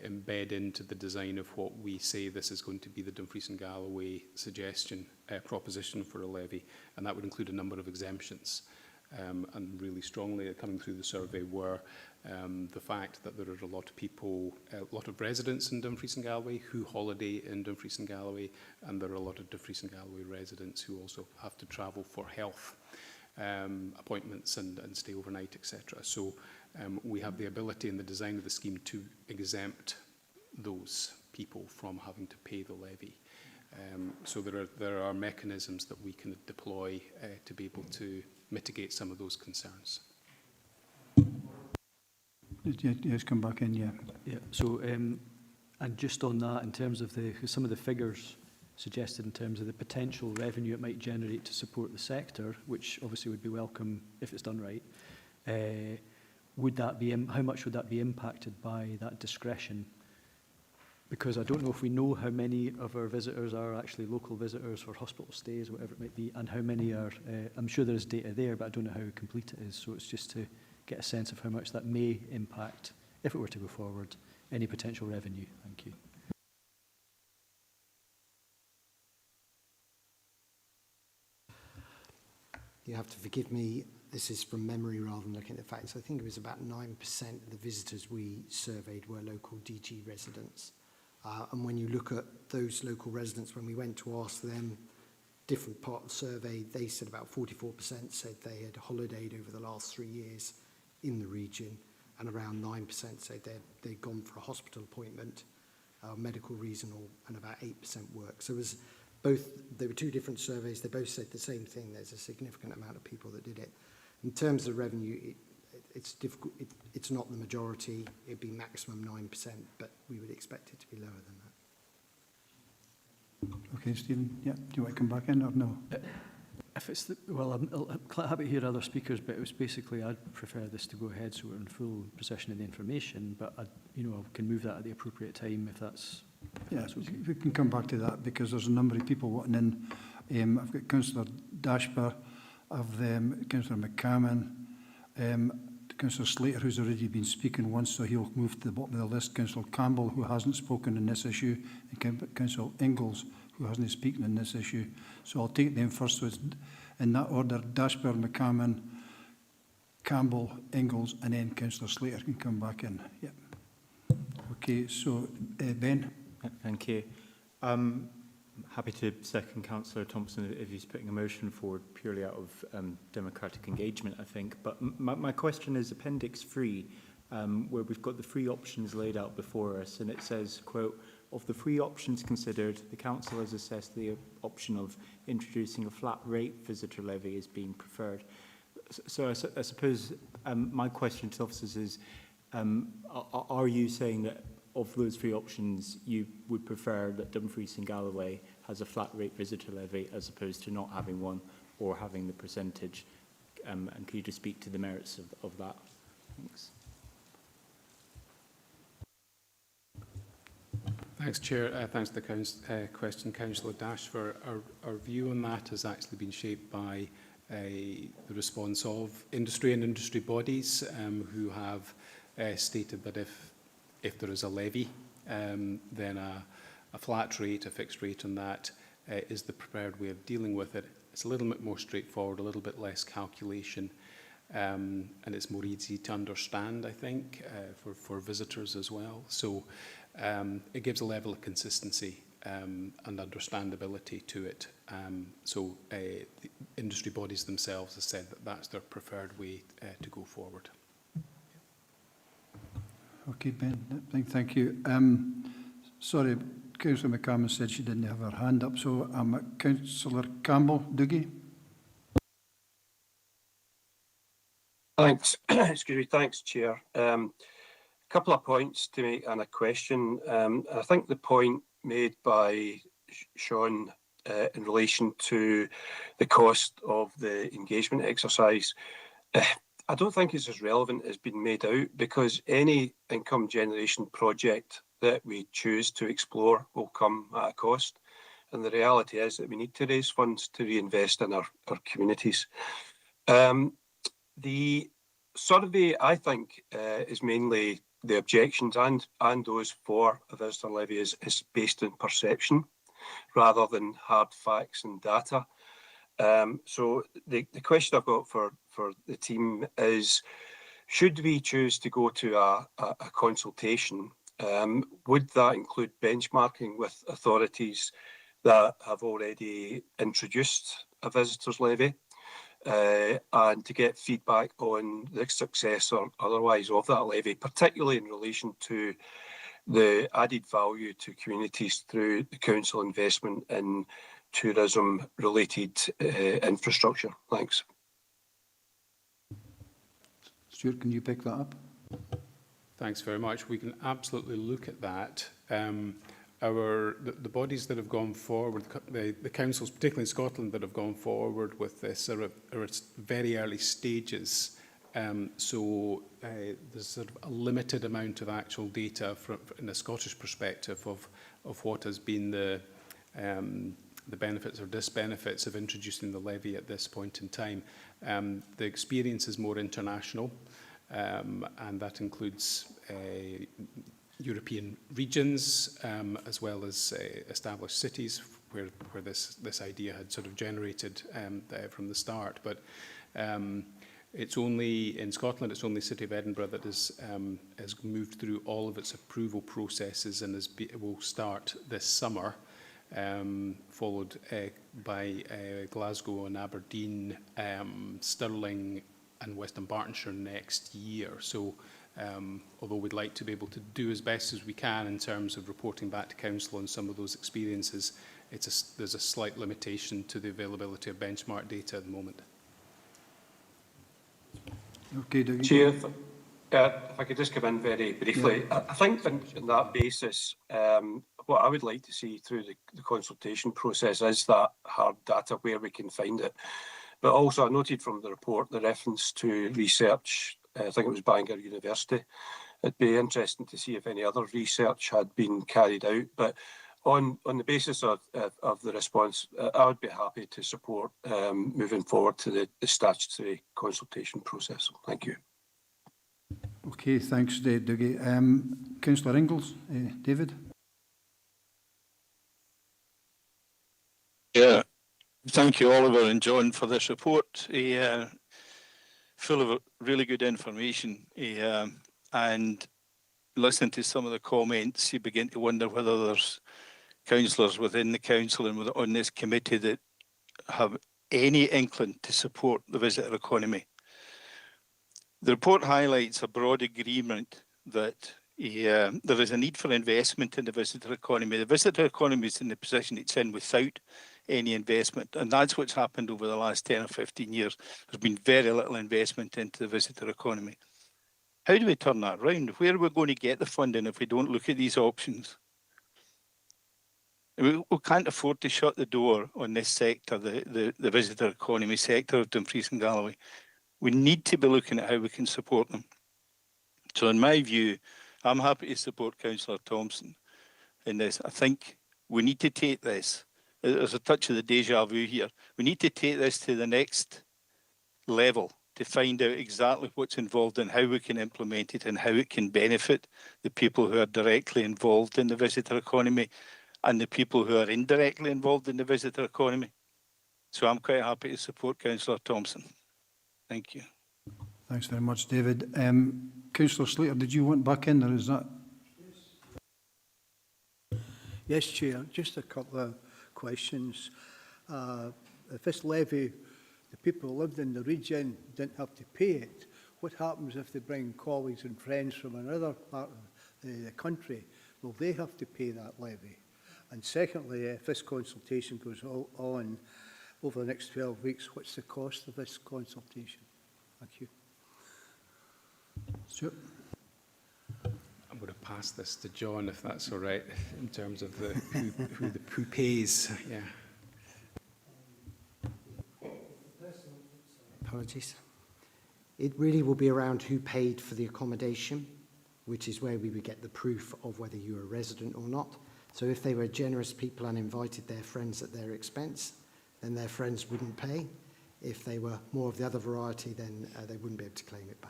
[SPEAKER 14] embed into the design of what we say this is going to be the Dumfries and Galloway suggestion proposition for a levy, and that would include a number of exemptions. And really strongly coming through the survey were the fact that there are a lot of people, a lot of residents in Dumfries and Galloway who holiday in Dumfries and Galloway, and there are a lot of Dumfries and Galloway residents who also have to travel for health appointments and stay overnight, etc. So we have the ability in the design of the scheme to exempt those people from having to pay the levy. So there are mechanisms that we can deploy to be able to mitigate some of those concerns.
[SPEAKER 1] Yes, come back in, yeah.
[SPEAKER 7] Yeah, so, and just on that, in terms of some of the figures suggested in terms of the potential revenue it might generate to support the sector, which obviously would be welcome if it's done right. Would that be, how much would that be impacted by that discretion? Because I don't know if we know how many of our visitors are actually local visitors for hospital stays, whatever it might be, and how many are, I'm sure there's data there, but I don't know how complete it is. So it's just to get a sense of how much that may impact, if it were to go forward, any potential revenue. Thank you.
[SPEAKER 2] You have to forgive me, this is from memory rather than looking at the facts. I think it was about 9% of the visitors we surveyed were local DG residents. And when you look at those local residents, when we went to ask them, different part of the survey, they said about 44% said they had holidayed over the last 3 years in the region, and around 9% said they'd gone for a hospital appointment, medical reason, and about 8% work. So it was both, there were two different surveys, they both said the same thing. There's a significant amount of people that did it. In terms of revenue, it's difficult, it's not the majority, it'd be maximum 9%, but we would expect it to be lower than that.
[SPEAKER 1] Okay, Stephen, yeah, do you want to come back in or no?
[SPEAKER 7] If it's the, well, I'm happy to hear other speakers, but it was basically I'd prefer this to go ahead so we're in full possession of the information, but I, can move that at the appropriate time if that's.
[SPEAKER 1] Yeah, okay. We can come back to that because there's a number of people wanting in. I've got Councillor Dashper, I've Councillor McCammon, Councillor Slater, who's already been speaking once, so he'll move to the bottom of the list. Councillor Campbell, who hasn't spoken in this issue, and Councillor Ingalls, who hasn't spoken in this issue. So I'll take them first. So it's in that order: Dashper, McCammon, Campbell, Ingalls, and then Councillor Slater can come back in. Yep. Okay, so Ben.
[SPEAKER 11] Thank you. Happy to second Councillor Thompson if he's putting a motion forward purely out of democratic engagement, I think. But my question is Appendix 3, where we've got the three options laid out before us, and it says, quote, "Of the three options considered, the Council has assessed the option of introducing a flat rate visitor levy as being preferred." So I suppose my question to officers is, are you saying that of those three options, you would prefer that Dumfries and Galloway has a flat rate visitor levy as opposed to not having one or having the percentage? And can you just speak to the merits of that? Thanks.
[SPEAKER 14] Thanks, Chair. Thanks for the question, Councillor Dash. For our view on that has actually been shaped by the response of industry and industry bodies who have stated that if there is a levy, then a flat rate, a fixed rate on that is the preferred way of dealing with it. It's a little bit more straightforward, a little bit less calculation, and it's more easy to understand, I think, for visitors as well. So it gives a level of consistency and understandability to it. So the industry bodies themselves have said that that's their preferred way to go forward.
[SPEAKER 1] Okay, Ben, thank you. Sorry, Councillor McCammon said she didn't have her hand up, so Councillor Campbell, Doogie.
[SPEAKER 22] Thanks. Excuse me. Thanks, Chair. A couple of points to make and a question. I think the point made by Sean in relation to the cost of the engagement exercise, I don't think it's as relevant as been made out, because any income generation project that we choose to explore will come at a cost. And the reality is that we need to raise funds to reinvest in our communities. The survey, I think, is mainly the objections and those for a visitor levy is based on perception rather than hard facts and data. So the question I've got for the team is, should we choose to go to a consultation, would that include benchmarking with authorities that have already introduced a visitors levy, and to get feedback on the success or otherwise of that levy, particularly in relation to the added value to communities through the council investment in tourism-related infrastructure? Thanks.
[SPEAKER 1] Stuart, can you pick that up?
[SPEAKER 14] Thanks very much. We can absolutely look at that. the bodies that have gone forward, the councils, particularly in Scotland, that have gone forward with this are at very early stages. So there's sort of a limited amount of actual data in a Scottish perspective of what has been the benefits or disbenefits of introducing the levy at this point in time. The experience is more international, and that includes European regions, as well as established cities where this idea had sort of generated from the start. But it's only in Scotland, it's only the City of Edinburgh that has moved through all of its approval processes and will start this summer, followed by Glasgow and Aberdeen, Stirling and West Dunbartonshire next year. So although we'd like to be able to do as best as we can in terms of reporting back to Council on some of those experiences, there's a slight limitation to the availability of benchmark data at the moment.
[SPEAKER 1] Okay, Dougie.
[SPEAKER 22] Chair, if I could just come in very briefly. Yeah. I think on that basis, what I would like to see through the consultation process is that hard data where we can find it. But also I noted from the report the reference to research, I think it was Bangor University. It'd be interesting to see if any other research had been carried out. But on the basis of the response, I would be happy to support moving forward to the statutory consultation process. Thank you.
[SPEAKER 1] Okay, thanks, Dougie. Councillor Ingalls, David.
[SPEAKER 4] Yeah, thank you, Oliver and John, for this report. Full of really good information. And listening to some of the comments, you begin to wonder whether there's councillors within the council and on this committee that have any inkling to support the visitor economy. The report highlights a broad agreement that there is a need for investment in the visitor economy. The visitor economy is in the position it's in without any investment, and that's what's happened over the last 10 or 15 years. There's been very little investment into the visitor economy. How do we turn that around? Where are we going to get the funding if we don't look at these options? We can't afford to shut the door on this sector, the visitor economy sector of Dumfries and Galloway. We need to be looking at how we can support them. So in my view, I'm happy to support Councillor Thompson in this. I think we need to take this. There's a touch of the deja vu here. We need to take this to the next level to find out exactly what's involved and how we can implement it and how it can benefit the people who are directly involved in the visitor economy and the people who are indirectly involved in the visitor economy. So I'm quite happy to support Councillor Thompson. Thank you.
[SPEAKER 1] Thanks very much, David. Councillor Slater, did you want back in, or is that?
[SPEAKER 18] Yes, Chair. Just a couple of questions. If this levy, the people who lived in the region didn't have to pay it, what happens if they bring colleagues and friends from another part of the country? Will they have to pay that levy? And secondly, if this consultation goes on over the next 12 weeks, what's the cost of this consultation? Thank you.
[SPEAKER 1] Stuart.
[SPEAKER 14] I'm going to pass this to John, if that's all right, in terms of the who pays. Yeah.
[SPEAKER 2] Apologies. It really will be around who paid for the accommodation, which is where we would get the proof of whether you were a resident or not. So if they were generous people and invited their friends at their expense, then their friends wouldn't pay. If they were more of the other variety, then they wouldn't be able to claim it back.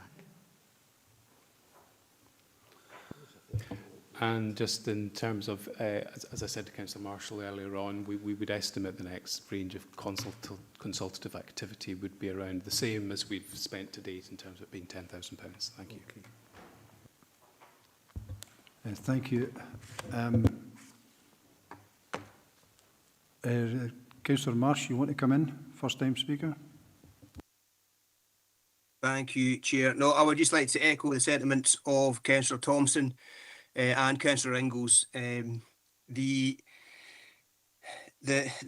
[SPEAKER 14] And just in terms of, as I said to Councillor Marshall earlier on, we would estimate the next range of consultative activity would be around the same as we've spent to date in terms of it being £10,000. Thank you.
[SPEAKER 1] Okay. Thank you. Councillor Marsh, you want to come in? First time speaker.
[SPEAKER 21] Thank you, Chair. No, I would just like to echo the sentiments of Councillor Thompson and Councillor Ingalls. This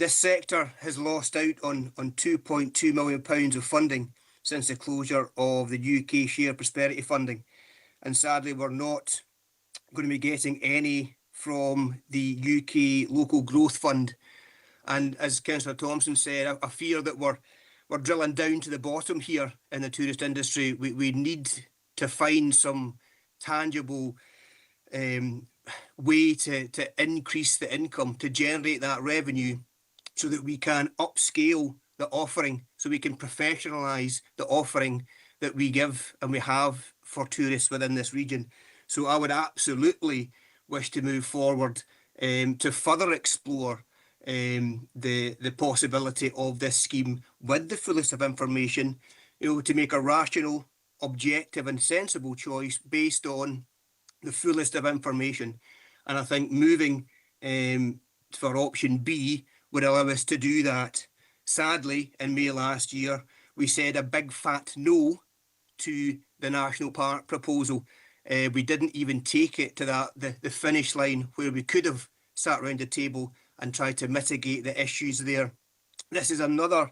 [SPEAKER 21] sector has lost out on £2.2 million of funding since the closure of the UK share prosperity funding, and sadly we're not going to be getting any from the UK Local Growth Fund. And as Councillor Thompson said, I fear that we're drilling down to the bottom here in the tourist industry. We need to find some tangible way to increase the income, to generate that revenue, so that we can upscale the offering, so we can professionalise the offering that we give and we have for tourists within this region. So I would absolutely wish to move forward to further explore the possibility of this scheme with the fullest of information, to make a rational, objective and sensible choice based on the fullest of information. And I think moving for option B would allow us to do that. Sadly, in May last year, we said a big fat no to the National Park proposal. We didn't even take it to the finish line where we could have sat around the table and tried to mitigate the issues there. This is another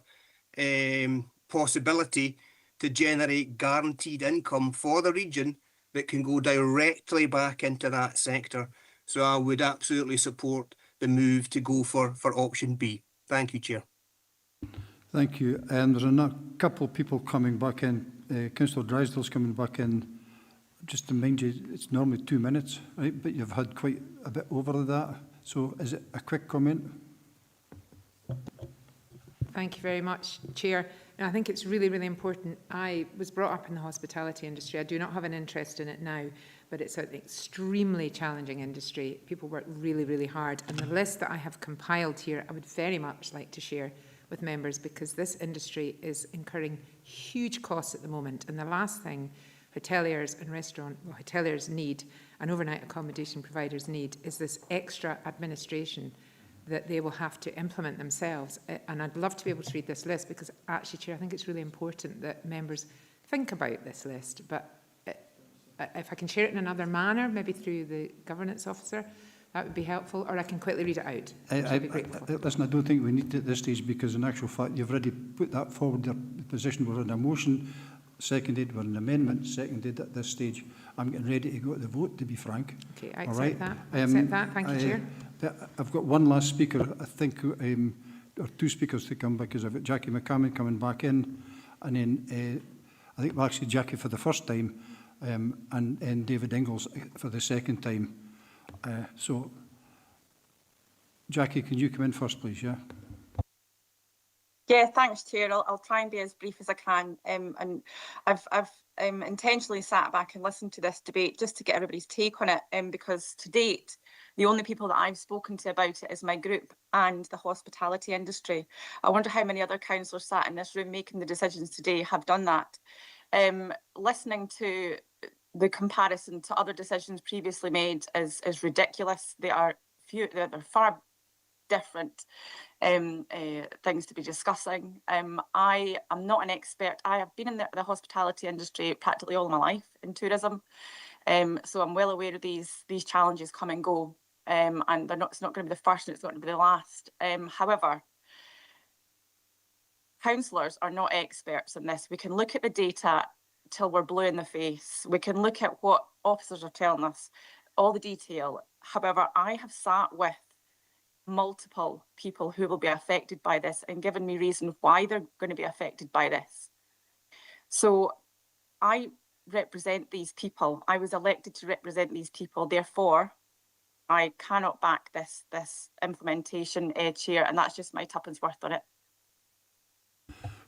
[SPEAKER 21] possibility to generate guaranteed income for the region that can go directly back into that sector. So I would absolutely support the move to go for option B. Thank you, Chair.
[SPEAKER 1] Thank you. And there's a couple of people coming back in. Councillor Drysdale's coming back in. Just to remind you, it's normally 2 minutes, right? But you've had quite a bit over that. So is it a quick comment?
[SPEAKER 15] Thank you very much, Chair. And I think it's really, really important. I was brought up in the hospitality industry. I do not have an interest in it now, but it's an extremely challenging industry. People work really, really hard. And the list that I have compiled here, I would very much like to share with members, because this industry is incurring huge costs at the moment. And the last thing hoteliers and hoteliers need, and overnight accommodation providers need, is this extra administration that they will have to implement themselves. And I'd love to be able to read this list, because actually, Chair, I think it's really important that members think about this list. But if I can share it in another manner, maybe through the governance officer, that would be helpful, or I can quickly read it out.
[SPEAKER 1] Listen, I don't think we need it at this stage, because in actual fact, you've already put that forward. Your position was in a motion, seconded, we're an amendment, seconded at this stage. I'm getting ready to go to the vote, to be frank.
[SPEAKER 15] Okay, I accept that. Accept that. Thank you, Chair.
[SPEAKER 1] I've got one last speaker, I think, or two speakers to come, because I've got Jackie McCammon coming back in, and then I think, well, actually Jackie for the first time, and David Ingalls for the second time. So, Jackie, can you come in first, please? Yeah.
[SPEAKER 19] Yeah, thanks, Chair. I'll try and be as brief as I can. And I've intentionally sat back and listened to this debate just to get everybody's take on it, because to date, the only people that I've spoken to about it is my group and the hospitality industry. I wonder how many other councillors sat in this room making the decisions today have done that. Listening to the comparison to other decisions previously made is ridiculous. They're far different things to be discussing. I am not an expert. I have been in the hospitality industry practically all my life in tourism, so I'm well aware of these challenges come and go, and it's not going to be the first and it's not going to be the last. However, councillors are not experts in this. We can look at the data till we're blue in the face. We can look at what officers are telling us, all the detail. However, I have sat with multiple people who will be affected by this and given me reason why they're going to be affected by this. So I represent these people. I was elected to represent these people. Therefore, I cannot back this implementation, Chair, and that's just my tuppence worth on it.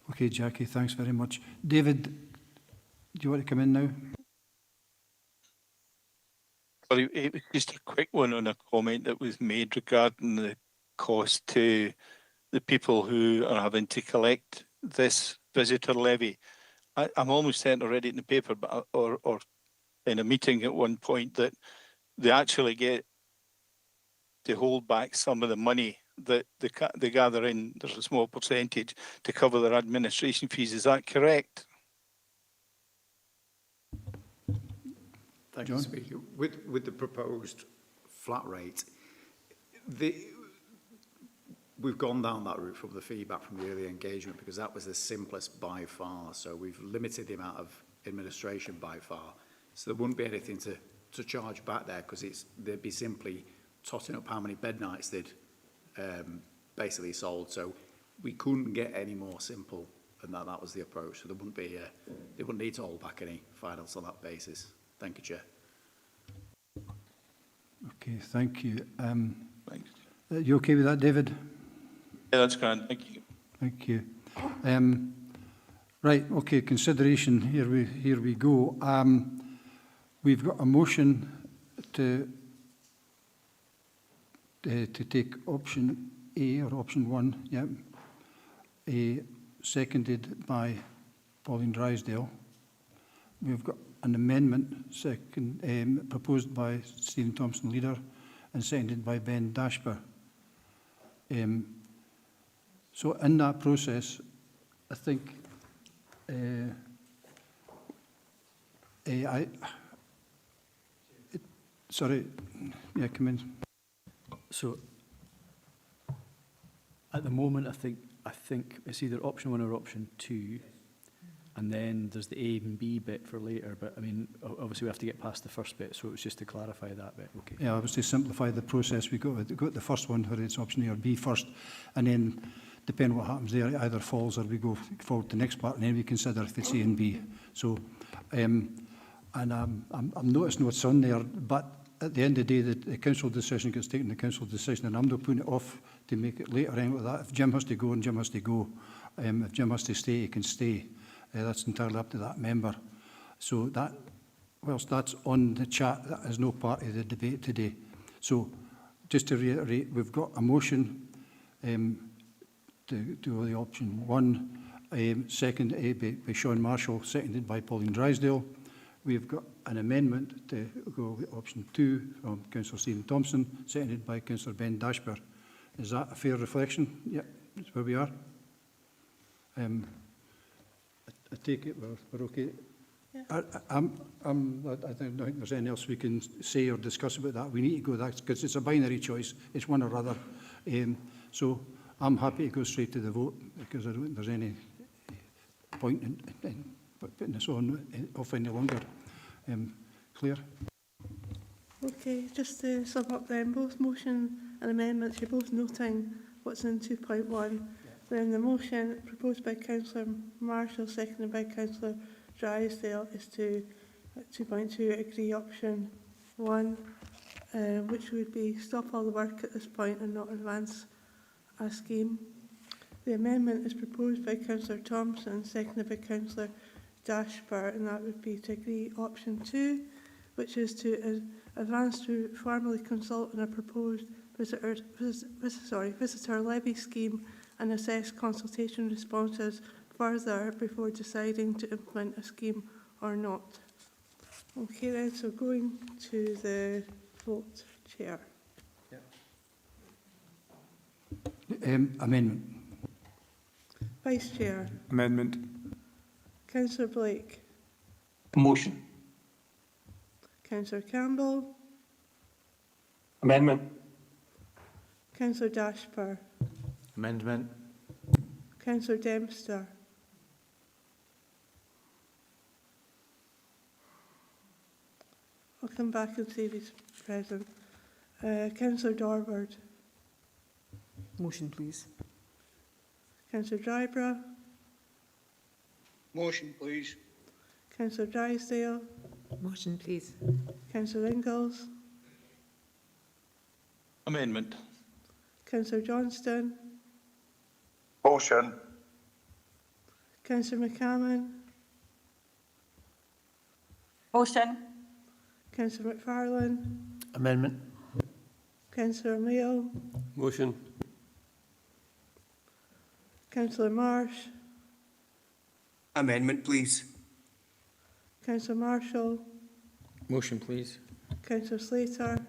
[SPEAKER 1] Okay, Jackie, thanks very much. David, do you want to come in now?
[SPEAKER 4] Sorry, it was just a quick one on a comment that was made regarding the cost to the people who are having to collect this visitor levy. I'm almost certain I read it in the paper, but or in a meeting at one point, that they actually get to hold back some of the money that they gather in. There's a small percentage to cover their administration fees. Is that correct?
[SPEAKER 6] Thank you, Speaker. With the proposed flat rate, we've gone down that route from the feedback from the early engagement, because that was the simplest by far. So we've limited the amount of administration by far. So there wouldn't be anything to charge back there, because there'd be simply totting up how many bed nights they'd basically sold. So we couldn't get any more simple, and that was the approach. So there wouldn't be they wouldn't need to hold back any finals on that basis. Thank you, Chair.
[SPEAKER 1] Okay, thank you.
[SPEAKER 4] Thanks.
[SPEAKER 1] You okay with that, David?
[SPEAKER 4] Yeah, that's grand. Thank you.
[SPEAKER 1] Thank you. Right, okay, consideration, here we go. We've got a motion to take option A or option 1, yeah, seconded by Pauline Drysdale. We've got an amendment proposed by Stephen Thompson, leader, and seconded by Ben Dashper. So in that process, I think sorry, yeah, come in.
[SPEAKER 7] So at the moment, I think it's either option 1 or option 2, and then there's the A and B bit for later. But I mean, obviously we have to get past the first bit, so it's just to clarify that bit. Okay.
[SPEAKER 1] Yeah, obviously simplify the process. We got the first one where it's option A or B first, and then depending what happens there, it either falls or we go forward to the next part, and then we consider if it's A and B. So, and I'm noticing what's on there, but at the end of the day, the council decision gets taken, the council decision, and I'm not putting it off to make it later. With that, if Jim has to go, and Jim has to go. If Jim has to stay, he can stay. That's entirely up to that member. So that, whilst that's on the chat, that is no part of the debate today. So just to reiterate, we've got a motion to do the option 1, second by Sean Marshall, seconded by Pauline Drysdale. We've got an amendment to go with option 2 from Councillor Stephen Thompson, seconded by Councillor Ben Dashper. Is that a fair reflection? Yeah, that's where we are. I take it we're okay. Yeah. I don't think there's anything else we can say or discuss about that. We need to go that because it's a binary choice. It's one or other. So I'm happy to go straight to the vote because I don't think there's any point in putting this on off any longer. Claire?
[SPEAKER 9] Okay, just to sum up then, both motion and amendments, you're both noting what's in 2.1. Then the motion proposed by Councillor Marshall, seconded by Councillor Drysdale, is to, at 2.2, agree option 1, which would be stop all the work at this point and not advance a scheme. The amendment is proposed by Councillor Thompson, seconded by Councillor Dashper, and that would be to agree option 2, which is to advance to formally consult on a proposed visitor levy scheme and assess consultation responses further before deciding to implement a scheme or not. Okay then, so going to the vote, Chair.
[SPEAKER 1] Amendment.
[SPEAKER 9] Vice Chair.
[SPEAKER 10] Amendment.
[SPEAKER 9] Councillor Blake.
[SPEAKER 22] Motion.
[SPEAKER 9] Councillor Campbell.
[SPEAKER 22] Amendment.
[SPEAKER 9] Councillor Dashper.
[SPEAKER 11] Amendment.
[SPEAKER 9] Councillor Dempster. I'll come back and see if he's present. Councillor Dorward.
[SPEAKER 12] Motion, please.
[SPEAKER 9] Councillor Drybrough.
[SPEAKER 13] Motion, please.
[SPEAKER 9] Councillor Drysdale.
[SPEAKER 15] Motion, please.
[SPEAKER 9] Councillor Ingalls.
[SPEAKER 4] Amendment.
[SPEAKER 9] Councillor Johnston.
[SPEAKER 13] Motion.
[SPEAKER 9] Councillor McCammon.
[SPEAKER 19] Motion.
[SPEAKER 9] Councillor McFarlane.
[SPEAKER 17] Amendment.
[SPEAKER 9] Councillor Mayo.
[SPEAKER 5] Motion.
[SPEAKER 9] Councillor Marsh.
[SPEAKER 21] Amendment, please.
[SPEAKER 9] Councillor Marshall.
[SPEAKER 3] Motion, please.
[SPEAKER 9] Councillor Slater.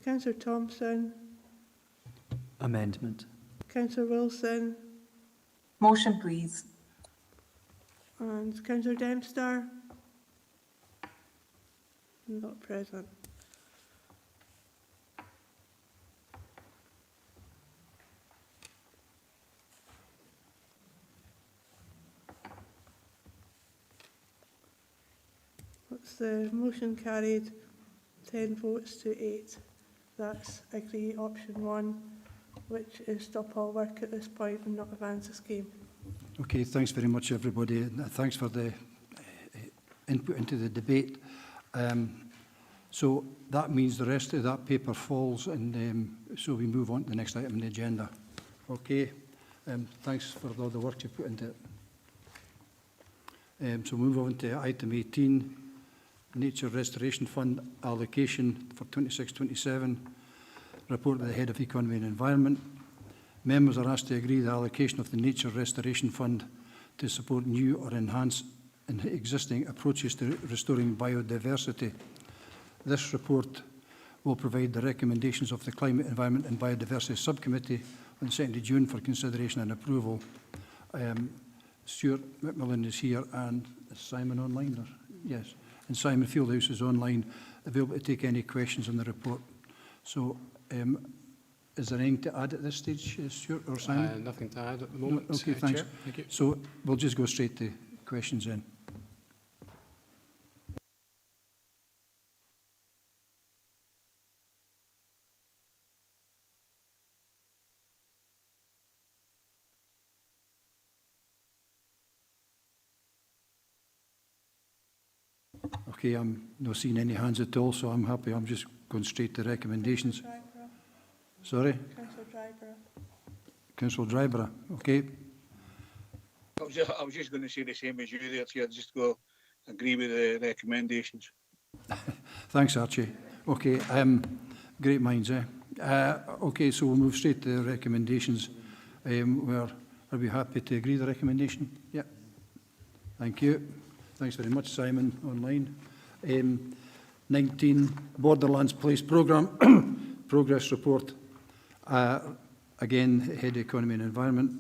[SPEAKER 9] Councillor Thompson.
[SPEAKER 7] Amendment.
[SPEAKER 9] Councillor Wilson.
[SPEAKER 19] Motion, please.
[SPEAKER 9] And Councillor Dempster. Not present. That's the motion carried 10 votes to 8. That's agree option 1, which is stop all work at this point and not advance the scheme.
[SPEAKER 1] Okay, thanks very much, everybody. And thanks for the input into the debate. So that means the rest of that paper falls, and so we move on to the next item on the agenda. Okay, thanks for all the work you put into it. So move on to item 18, Nature Restoration Fund allocation for 26-27, report by the Head of Economy and Environment. Members are asked to agree the allocation of the Nature Restoration Fund to support new or enhance existing approaches to restoring biodiversity. This report will provide the recommendations of the Climate, Environment and Biodiversity Subcommittee on 2nd of June for consideration and approval. Stuart McMillan is here, and is Simon online? Or? Yes, and Simon Fieldhouse is online, available to take any questions on the report. So, is there anything to add at this stage, Stuart or Simon?
[SPEAKER 14] Nothing to add at the moment.
[SPEAKER 1] No, okay, thanks.
[SPEAKER 14] Chair. Thank you.
[SPEAKER 1] So we'll just go straight to questions then. Okay, I'm not seeing any hands at all, so I'm happy. I'm just going straight to recommendations. Sorry?
[SPEAKER 9] Councillor Dryburgh.
[SPEAKER 1] Councillor Dryburgh, okay.
[SPEAKER 8] I was just going to say the same as you there, Chair, just go agree with the recommendations.
[SPEAKER 1] Thanks, Archie. Okay, great minds, eh? Okay, so we'll move straight to the recommendations. Are we happy to agree the recommendation? Yeah. Thank you. Thanks very much, Simon, online. 19, Borderlands Place Programme, Progress Report. Again, Head of Economy and Environment,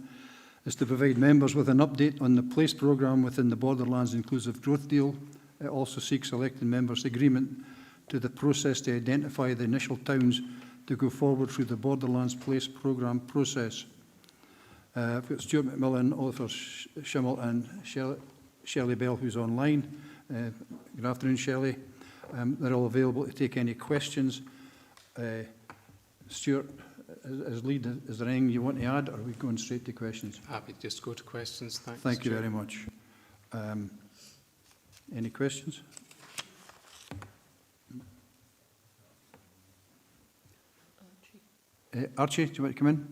[SPEAKER 1] is to provide members with an update on the Place Programme within the Borderlands Inclusive Growth Deal. It also seeks elected members' agreement to the process to identify the initial towns to go forward through the Borderlands Place Programme process. We've got Stuart McMillan, Oliver Schimmel and Shelley Bell, who's online. Good afternoon, Shelley. They're all available to take any questions. Stuart, as lead, is there anything you want to add, or are we going straight to questions?
[SPEAKER 14] Happy to just go to questions. Thanks.
[SPEAKER 1] Thank you very much. Any questions? Archie, do you want to come in?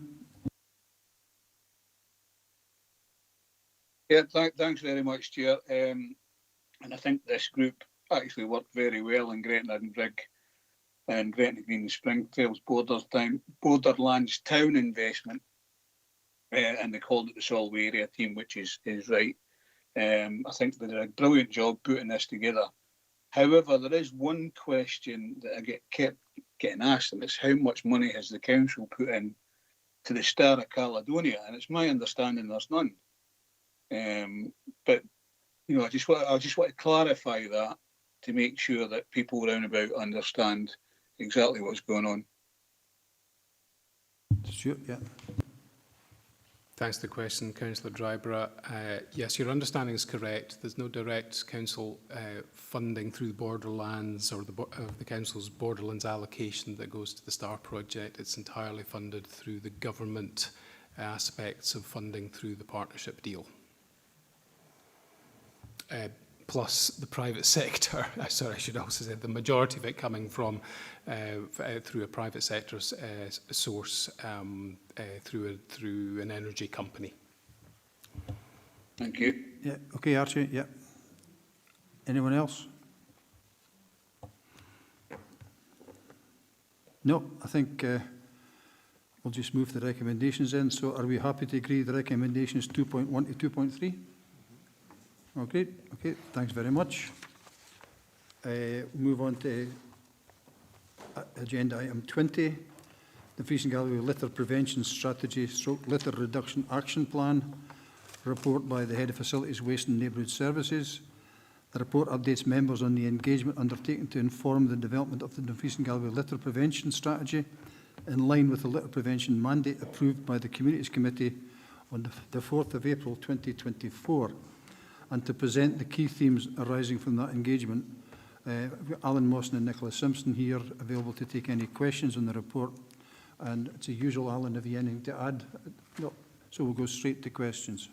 [SPEAKER 22] Yeah, thanks very much, Chair. And I think this group actually worked very well in Gretna and Brigg and Gretna Green and Springfields Borderlands Town investment. And they called it the Solway Area Team, which is right. I think they did a brilliant job putting this together. However, there is one question that I kept getting asked, and it's how much money has the council put in to the Star of Caledonia? And it's my understanding there's none. But you know, I just want to clarify that to make sure that people round about understand exactly what's going on.
[SPEAKER 1] Sure, yeah.
[SPEAKER 14] Thanks for the question, Councillor Dryburgh. Yes, your understanding is correct. There's no direct council funding through the Borderlands or the council's Borderlands allocation that goes to the STAR project. It's entirely funded through the government aspects of funding through the partnership deal. Plus the private sector, sorry, I should also say the majority of it coming from through a private sector source through an energy company.
[SPEAKER 22] Thank you.
[SPEAKER 1] Yeah. Okay, Archie. Yeah. Anyone else? No, I think we'll just move the recommendations in. So are we happy to agree the recommendations 2.1 to 2.3? Okay, okay, thanks very much. Move on to agenda item 20, the Fees and Galloway Litter Prevention Strategy / Litter Reduction Action Plan, report by the Head of Facilities, Waste and Neighbourhood Services. The report updates members on the engagement undertaken to inform the development of the Dumfries and Galloway Litter Prevention Strategy in line with the litter prevention mandate approved by the Communities Committee on the 4th of April 2024. And to present the key themes arising from that engagement I've got Alan Mawson and Nicola Simpson here available to take any questions on the report. And it's the usual, Alan, have you anything to add? No. So we'll go straight to questions.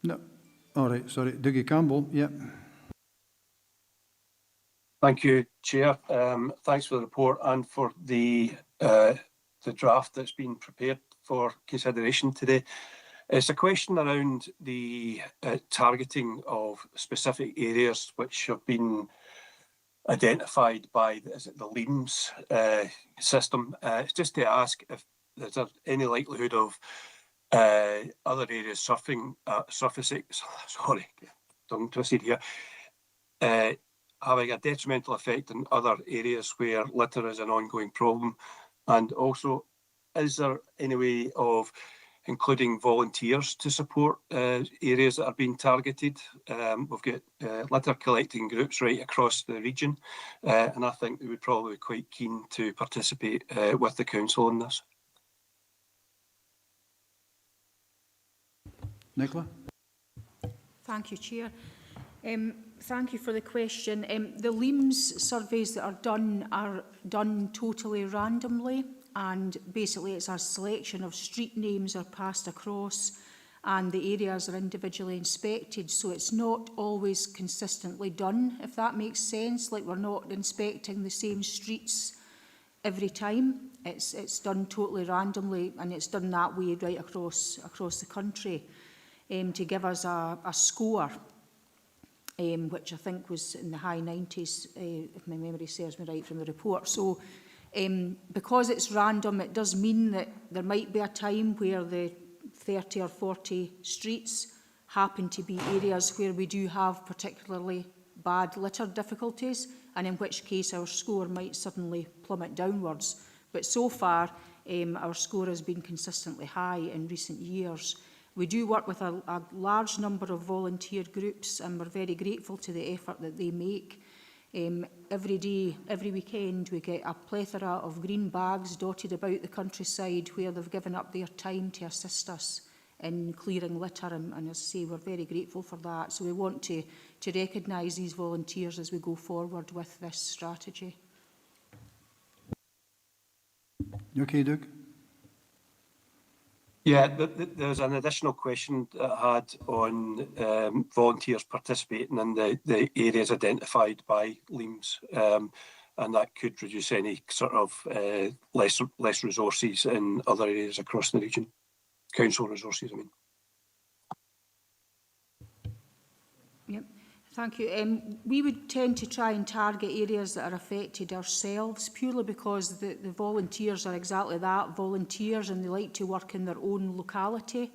[SPEAKER 1] No. All right, sorry. Dougie Campbell, yeah.
[SPEAKER 22] Thank you, Chair. Thanks for the report and for the draft that's been prepared for consideration today. It's a question around the targeting of specific areas which have been identified by the LEAMS system. It's just to ask if there's any likelihood of other areas surfacing, sorry, tongue twisted here, having a detrimental effect in other areas where litter is an ongoing problem. And also, is there any way of including volunteers to support areas that are being targeted? We've got litter collecting groups right across the region, and I think they would probably be quite keen to participate with the council on this.
[SPEAKER 1] Nicola?
[SPEAKER 16] Thank you, Chair. Thank you for the question. The LEAMS surveys that are done totally randomly, and basically it's a selection of street names are passed across and the areas are individually inspected, so it's not always consistently done, if that makes sense. Like, we're not inspecting the same streets every time. It's done totally randomly, and it's done that way right across the country, to give us a score, which I think was in the high 90s, if my memory serves me right from the report. So because it's random, it does mean that there might be a time where the 30 or 40 streets happen to be areas where we do have particularly bad litter difficulties, and in which case our score might suddenly plummet downwards. But so far, our score has been consistently high in recent years. We do work with a large number of volunteer groups, and we're very grateful to the effort that they make. Every day, every weekend, we get a plethora of green bags dotted about the countryside where they've given up their time to assist us in clearing litter, and as I say, we're very grateful for that. So we want to recognise these volunteers as we go forward with this strategy.
[SPEAKER 1] You okay, Doug?
[SPEAKER 22] Yeah, there's an additional question that I had on volunteers participating in the areas identified by LEAMS, and that could reduce any sort of less resources in other areas across the region. Council resources, I mean.
[SPEAKER 16] Yep. Thank you. We would tend to try and target areas that are affected ourselves, purely because the volunteers are exactly that, volunteers, and they like to work in their own locality.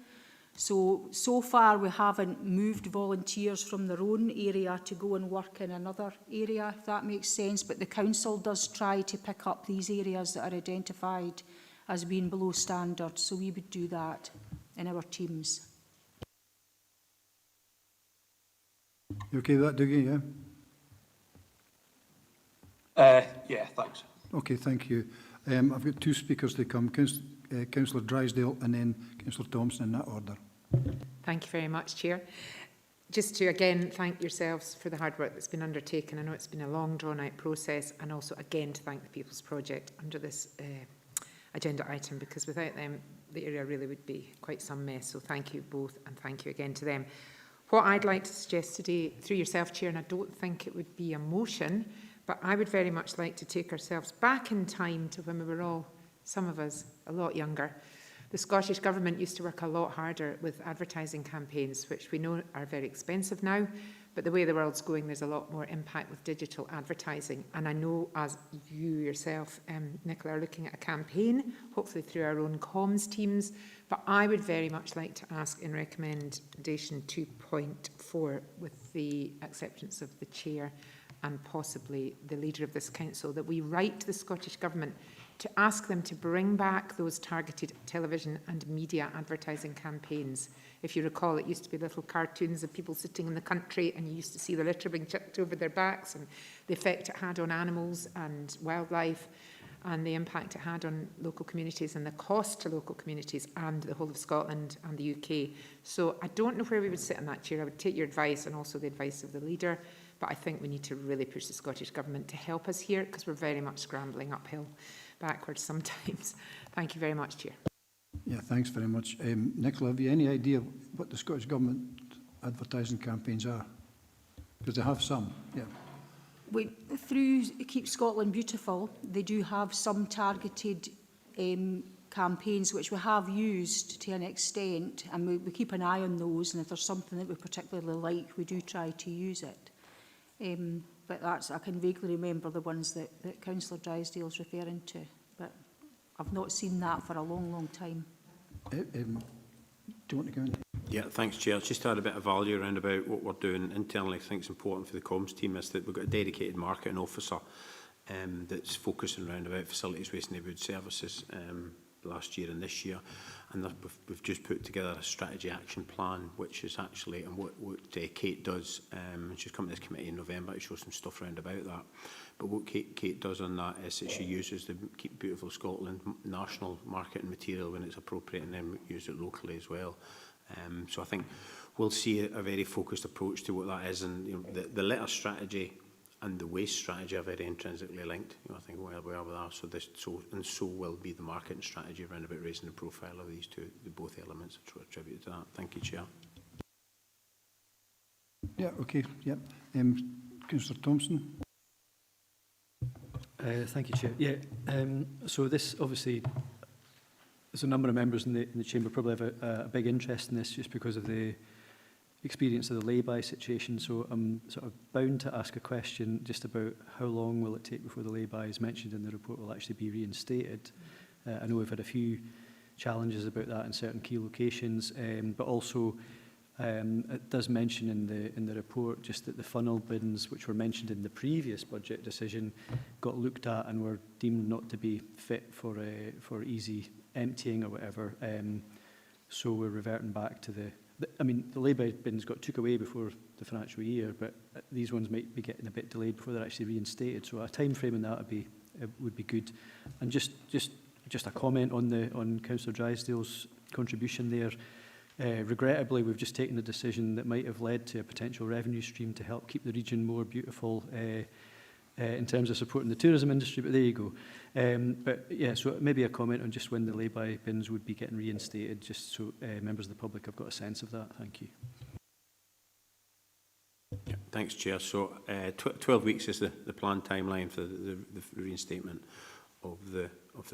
[SPEAKER 16] So far we haven't moved volunteers from their own area to go and work in another area, if that makes sense. But the council does try to pick up these areas that are identified as being below standard. So we would do that in our teams.
[SPEAKER 1] You okay with that, Dougie,
[SPEAKER 22] yeah? Yeah, thanks.
[SPEAKER 1] Okay, thank you. I've got two speakers to come, Councillor Drysdale and then Councillor Thompson, in that order.
[SPEAKER 15] Thank you very much, Chair. Just to again thank yourselves for the hard work that's been undertaken. I know it's been a long drawn-out process, and also again to thank the People's Project under this agenda item, because without them the area really would be quite some mess. So thank you both, and thank you again to them. What I'd like to suggest today, through yourself, Chair, and I don't think it would be a motion, but I would very much like to take ourselves back in time to when we were all, some of us, a lot younger. The Scottish Government used to work a lot harder with advertising campaigns, which we know are very expensive now, but the way the world's going, there's a lot more impact with digital advertising. And I know, as you yourself, Nicola, are looking at a campaign, hopefully through our own comms teams, but I would very much like to ask in recommendation 2.4, with the acceptance of the Chair and possibly the Leader of this Council, that we write to the Scottish Government to ask them to bring back those targeted television and media advertising campaigns. If you recall, it used to be little cartoons of people sitting in the country, and you used to see the litter being chucked over their backs, and the effect it had on animals and wildlife, and the impact it had on local communities and the cost to local communities and the whole of Scotland and the UK. So I don't know where we would sit on that, Chair. I would take your advice and also the advice of the leader, but I think we need to really push the Scottish Government to help us here, because we're very much scrambling uphill, backwards sometimes. Thank you very much, Chair.
[SPEAKER 1] Yeah, thanks very much. Nicola, have you any idea what the Scottish Government advertising campaigns are? Because they have some, yeah.
[SPEAKER 16] Through Keep Scotland Beautiful, they do have some targeted campaigns which we have used to an extent, and we keep an eye on those, and if there's something that we particularly like, we do try to use it. But that's, I can vaguely remember the ones that Councillor Drysdale's referring to, but I've not seen that for a long, long time.
[SPEAKER 1] Do you want to go in?
[SPEAKER 10] Yeah, thanks, Chair. Just to add a bit of value around about what we're doing internally, I think it's important for the comms team is that we've got a dedicated marketing officer that's focusing around about facilities, waste and neighbourhood services last year and this year. And we've just put together a strategy action plan, which is actually, and what Kate does, she's coming to this committee in November to show some stuff around about that. But what Kate does on that is that she uses the Keep Beautiful Scotland national marketing material when it's appropriate, and then use it locally as well. So I think we'll see a very focused approach to what that is, and you know, the litter strategy and the waste strategy are very intrinsically linked. You know, I think where we are with that, so will be the marketing strategy around about raising the profile of these two, both elements are attributed to that. Thank you, Chair.
[SPEAKER 1] Yeah, okay, yeah. Councillor Thompson.
[SPEAKER 7] Thank you, Chair. Yeah, so this obviously, there's a number of members in the Chamber probably have a big interest in this just because of the experience of the lay-by situation. So I'm sort of bound to ask a question just about how long will it take before the lay-by, as mentioned in the report, will actually be reinstated. I know we've had a few challenges about that in certain key locations, but also it does mention in the report just that the funnel bins, which were mentioned in the previous budget decision, got looked at and were deemed not to be fit for easy emptying or whatever. So we're reverting back to the lay-by bins got took away before the financial year, but these ones might be getting a bit delayed before they're actually reinstated. So a time frame in that would be good. And just a comment on Councillor Drysdale's contribution there. Regrettably, we've just taken a decision that might have led to a potential revenue stream to help keep the region more beautiful in terms of supporting the tourism industry, but there you go. But yeah, so maybe a comment on just when the lay-by bins would be getting reinstated, just so members of the public have got a sense of that. Thank you.
[SPEAKER 10] Yeah, thanks, Chair. So 12 weeks is the planned timeline for the reinstatement of the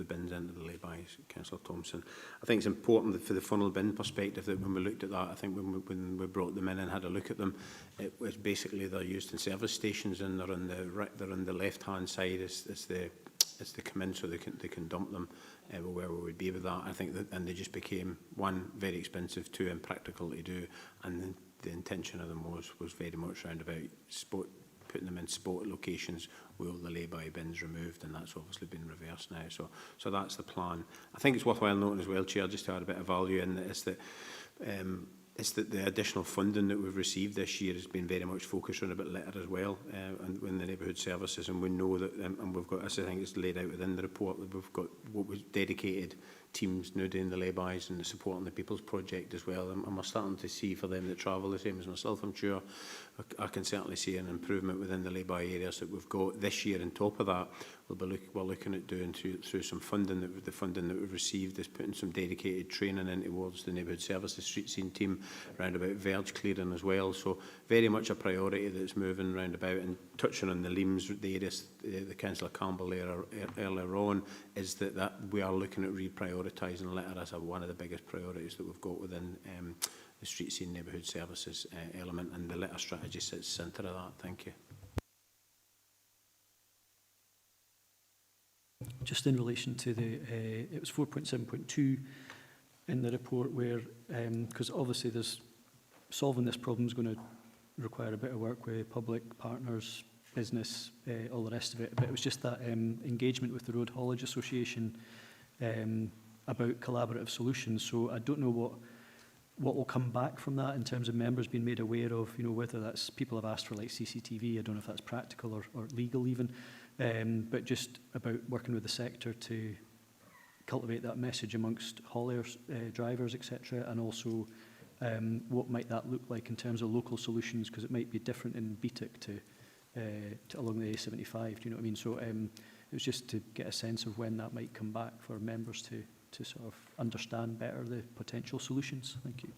[SPEAKER 10] bins into the lay-bys, Councillor Thompson. I think it's important that for the funnel bin perspective that when we looked at that, I think when we brought them in and had a look at them, it was basically they're used in service stations, and they're on the left-hand side as they come in, so they can dump them where we would be with that. I think that, and they just became, one, very expensive, two, impractical to do, and the intention of them was very much around about putting them in spot locations with all the lay-by bins removed, and that's obviously been reversed now. So that's the plan. I think it's worthwhile noting as well, Chair, just to add a bit of value in, is that the additional funding that we've received this year has been very much focused on about litter as well, and in the neighbourhood services, and we know that, and we've got, as I think it's laid out within the report, that we've got what was dedicated teams now doing the lay-bys and the support on the People's Project as well, and we're starting to see for them that travel the same as myself, I'm sure. I can certainly see an improvement within the lay-by areas that we've got this year. On top of that, we're looking at doing through some funding, the funding that we've received is putting some dedicated training in towards the neighbourhood services street scene team around about verge clearing as well. So very much a priority that's moving round about, and touching on the LEAMS, the areas the Councillor Campbell earlier on, is that we are looking at reprioritising litter as one of the biggest priorities that we've got within the street scene neighbourhood services element, and the litter strategy sits centre of that. Thank you.
[SPEAKER 7] Just in relation to it was 4.7.2 in the report, where, because obviously solving this problem is going to require a bit of work with public partners, business, all the rest of it. But it was just that engagement with the Road Haulage Association about collaborative solutions. So I don't know what will come back from that in terms of members being made aware of, you know, whether that's people have asked for like CCTV. I don't know if that's practical or legal even, but just about working with the sector to cultivate that message amongst hauliers, drivers, etc. And also what might that look like in terms of local solutions, because it might be different in BTIC to along the A75, do you know what I mean? So it was just to get a sense of when that might come back for members to sort of understand better the potential solutions. Thank you.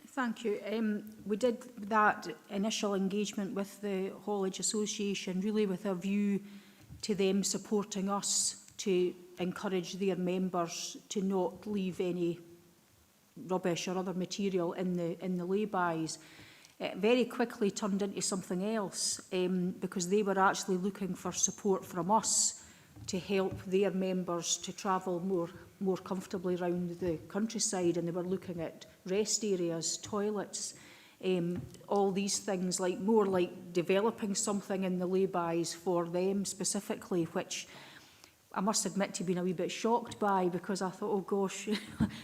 [SPEAKER 16] Thank you. We did that initial engagement with the Haulage Association really with a view to them supporting us to encourage their members to not leave any rubbish or other material in the lay-bys. It very quickly turned into something else because they were actually looking for support from us to help their members to travel more comfortably around the countryside, and they were looking at rest areas, toilets, all these things, like more like developing something in the lay-bys for them specifically, which I must admit to being a wee bit shocked by, because I thought, oh gosh,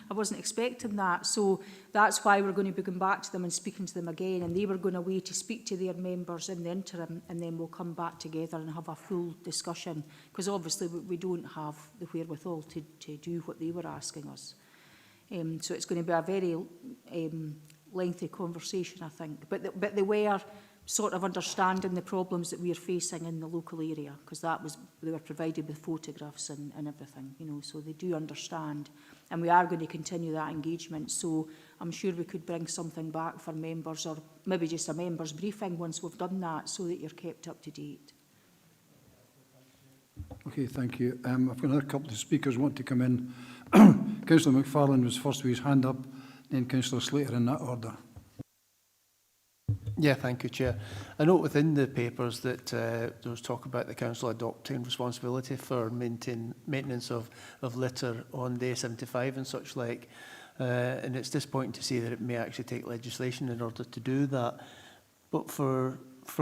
[SPEAKER 16] I wasn't expecting that. So that's why we're going to be going back to them and speaking to them again, and they were going away to speak to their members in the interim, and then we'll come back together and have a full discussion, because obviously we don't have the wherewithal to do what they were asking us. So it's going to be a very lengthy conversation, I think. But they were sort of understanding the problems that we are facing in the local area, because they were provided with photographs and everything, you know, so they do understand, and we are going to continue that engagement. So I'm sure we could bring something back for members, or maybe just a members briefing once we've done that, so that you're kept up to date.
[SPEAKER 1] Okay, thank you. I've got another couple of speakers want to come in. Councillor McFarlane was first with his hand up, then Councillor Slater in that order.
[SPEAKER 17] Yeah, thank you, Chair. I note within the papers that there was talk about the Council adopting responsibility for maintenance of litter on the A75 and such like. And it's disappointing to see that it may actually take legislation in order to do that. But from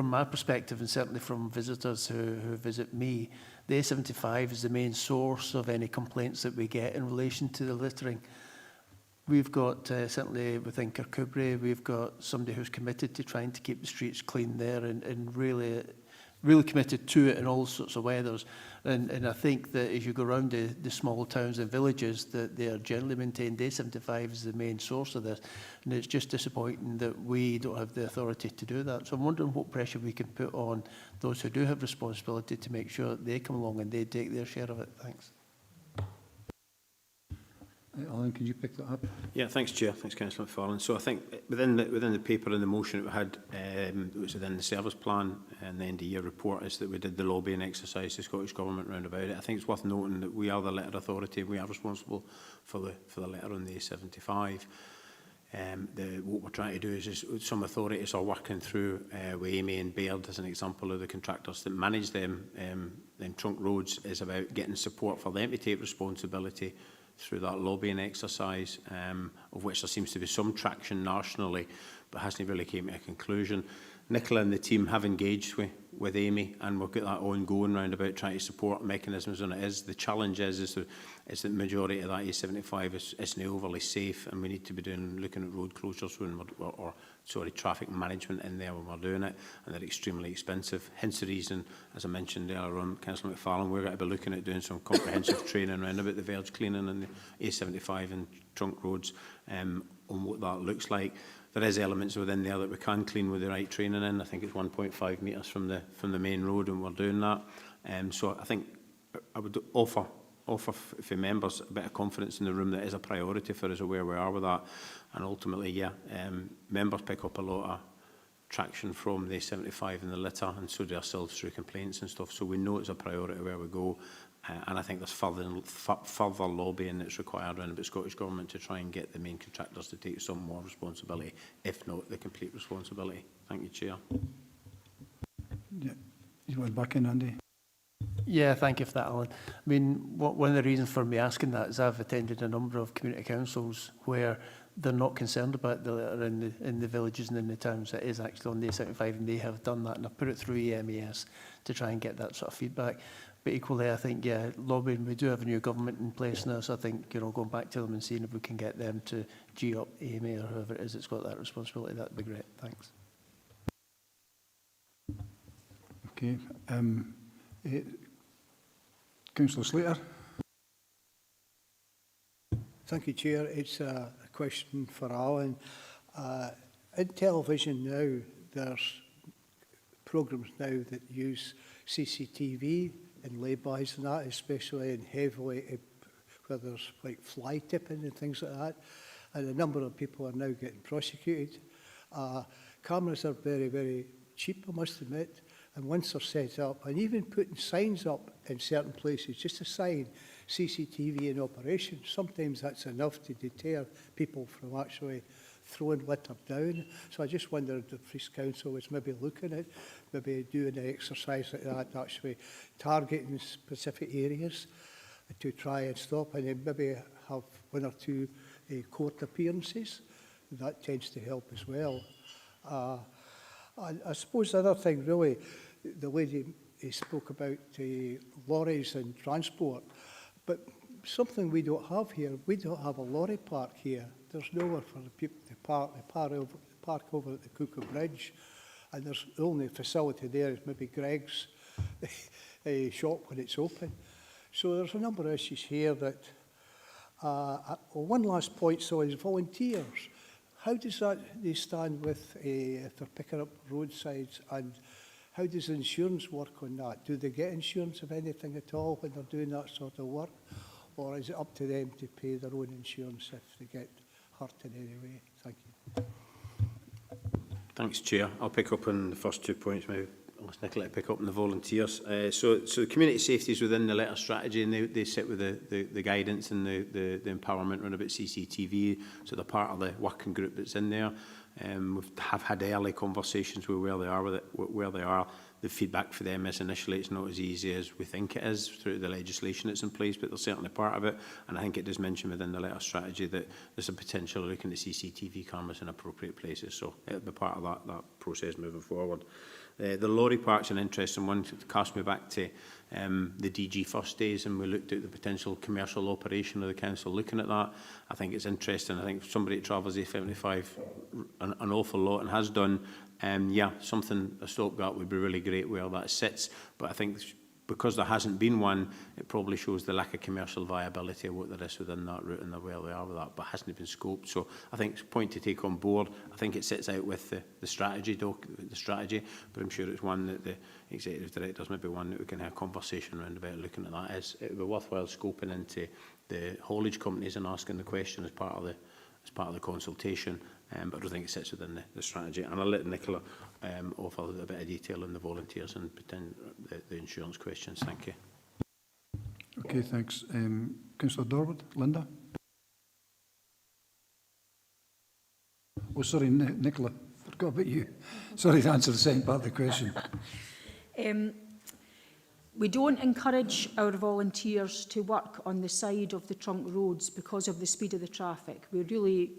[SPEAKER 17] my perspective, and certainly from visitors who visit me, the A75 is the main source of any complaints that we get in relation to the littering. We've got, certainly within Kirkcudbright, we've got somebody who's committed to trying to keep the streets clean there, and really committed to it in all sorts of weathers. And I think that as you go around the small towns and villages, that they are generally maintained. A75 is the main source of this. And it's just disappointing that we don't have the authority to do that. So I'm wondering what pressure we can put on those who do have responsibility to make sure that they come along and they take their share of it. Thanks.
[SPEAKER 1] Alan, can you pick that up?
[SPEAKER 10] Yeah, thanks, Chair. Thanks, Councillor McFarlane. So I think within the paper and the motion that we had, it was within the service plan and the end of year report, is that we did the lobbying exercise, the Scottish Government round about it. I think it's worth noting that we are the letter authority. We are responsible for the letter on the A75. What we're trying to do is some authorities are working through with Amy and Baird as an example of the contractors that manage them trunk roads, is about getting support for them to take responsibility through that lobbying exercise, of which there seems to be some traction nationally, but hasn't really came to a conclusion. Nicola and the team have engaged with Amy, and we've got that ongoing round about trying to support mechanisms on it. The challenge is that the majority of that A75 isn't overly safe, and we need to be looking at road closures or traffic management in there when we're doing it, and they're extremely expensive. Hence the reason, as I mentioned earlier on, Councillor McFarlane, we're going to be looking at doing some comprehensive training around about the verge cleaning and the A75 and trunk roads on what that looks like. There is elements within there that we can clean with the right training in. I think it's 1.5 metres from the main road, and we're doing that. So I think I would offer for members a bit of confidence in the room that is a priority for us, where we are with that. And ultimately, members pick up a lot of traction from the 75 and the litter, and so do ourselves through complaints and stuff. So we know it's a priority where we go. And I think there's further lobbying that's required around the Scottish Government to try and get the main contractors to take some more responsibility, if not the complete responsibility. Thank you, Chair.
[SPEAKER 1] Yeah. You want back in, Andy?
[SPEAKER 17] Yeah, thank you for that, Alan. I mean, one of the reasons for me asking that is I've attended a number of community councils where they're not concerned about that are in the villages and in the towns. It is actually on the A75, and they have done that, and I've put it through EMES to try and get that sort of feedback. But equally, I think, yeah, lobbying, we do have a new government in place now, so I think, you know, going back to them and seeing if we can get them to G up AMA or whoever it is that's got that responsibility, that would be great. Thanks.
[SPEAKER 1] Okay. Councillor Slater.
[SPEAKER 18] Thank you, Chair. It's a question for Alan. In television now, there's programmes now that use CCTV in lay-bys and that, especially in heavily, where there's like fly tipping and things like that. And a number of people are now getting prosecuted. Cameras are very, very cheap, I must admit. And once they're set up, and even putting signs up in certain places, just a sign, CCTV in operation, sometimes that's enough to deter people from actually throwing litter down. So I just wondered if the Police Council was maybe looking at, maybe doing an exercise like that, actually targeting specific areas to try and stop, and then maybe have one or two court appearances. That tends to help as well. I suppose the other thing, really, the lady spoke about lorries and transport, but something we don't have here, we don't have a lorry park here. There's nowhere for the people to park. They park over at the Cooker Bridge, and there's the only facility there is maybe Greg's shop when it's open. So there's a number of issues here that... one last point, so is volunteers. How does they stand with if they're picking up roadsides, and how does insurance work on that? Do they get insurance of anything at all when they're doing that sort of work? Or is it up to them to pay their own insurance if they get hurt in any way? Thank you.
[SPEAKER 10] Thanks, Chair. I'll pick up on the first 2 points, maybe I'll ask Nicola to pick up on the volunteers. So community safety is within the letter strategy, and they sit with the guidance and the empowerment around about CCTV. So they're part of the working group that's in there. We have had early conversations with where they are with it, where they are. The feedback for them is initially it's not as easy as we think it is through the legislation that's in place, but they're certainly part of it. And I think it does mention within the letter strategy that there's a potential looking at CCTV cameras in appropriate places. So it'll be part of that process moving forward. The lorry park's an interesting one. It cast me back to the DG first days, and we looked at the potential commercial operation of the council looking at that. I think it's interesting. I think somebody that travels A75 an awful lot and has done, yeah, something, a stopgap would be really great where that sits. But I think because there hasn't been one, it probably shows the lack of commercial viability of what there is within that route and where they are with that, but hasn't been scoped. So I think it's a point to take on board. I think it sits out with the strategy, but I'm sure it's one that the executive directors, maybe one that we can have a conversation around about looking at that. It would be worthwhile scoping into the haulage companies and asking the question as part of the consultation. But I don't think it sits within the strategy. And I'll let Nicola offer a bit of detail on the volunteers and the insurance questions. Thank you.
[SPEAKER 1] Okay, thanks. Councillor Dorward, Linda. Oh, sorry, Nicola, forgot about you. Sorry to answer the second part of the question.
[SPEAKER 16] We don't encourage our volunteers to work on the side of the trunk roads because of the speed of the traffic. We really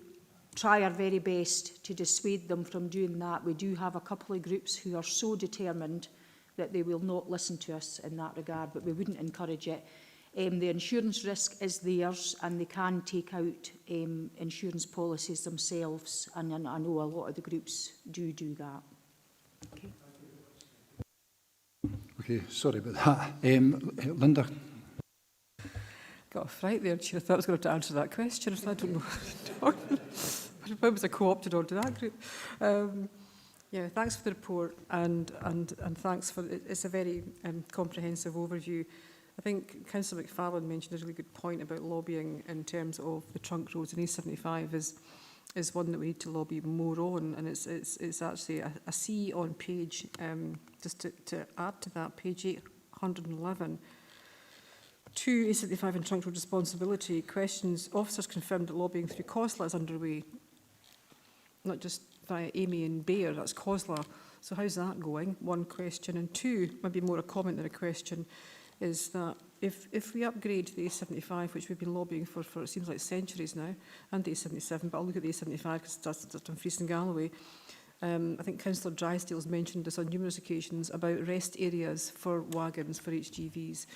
[SPEAKER 16] try our very best to dissuade them from doing that. We do have a couple of groups who are so determined that they will not listen to us in that regard, but we wouldn't encourage it. The insurance risk is theirs, and they can take out insurance policies themselves, and I know a lot of the groups do that. Okay.
[SPEAKER 1] Okay, sorry about that. Linda.
[SPEAKER 12] Got a fright there, Chair. I thought I was going to have to answer that question. I don't know. I was co-opted onto that group. Yeah, thanks for the report, and thanks for it's a very comprehensive overview. I think Councillor McFarlane mentioned a really good point about lobbying in terms of the trunk roads, and A75 is one that we need to lobby more on, and it's actually a C on page just to add to that, page 811. 2, A75 and trunk road responsibility questions. Officers confirmed that lobbying through COSLA is underway, not just via Amy and Bayer, that's COSLA. So how's that going? One question. And 2, maybe more a comment than a question, is that if we upgrade the A75, which we've been lobbying for it seems like centuries now, and the A77, but I'll look at the A75 because that's Dumfries and Galloway. I think Councillor Drysdale's mentioned this on numerous occasions about rest areas for wagons, for HGVs,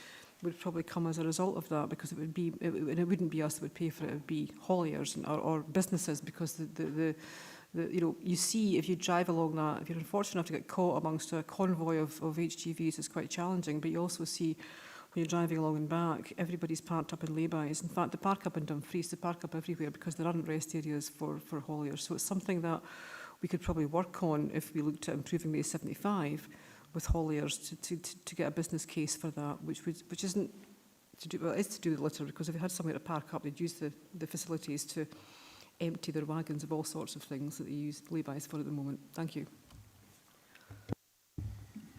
[SPEAKER 12] would probably come as a result of that, because it would be, and it wouldn't be us that would pay for it, it would be hauliers or businesses, because the you know, you see if you drive along that, if you're unfortunate enough to get caught amongst a convoy of HGVs, it's quite challenging. But you also see when you're driving along and back, everybody's parked up in laybys. In fact, they park up in Dumfries, they park up everywhere because there aren't rest areas for hauliers. So it's something that we could probably work on if we looked at improving the A75 with hauliers to get a business case for that, which isn't to do, well, it is to do with litter, because if they had somewhere to park up, they'd use the facilities to empty their wagons of all sorts of things that they use laybys for at the moment. Thank you.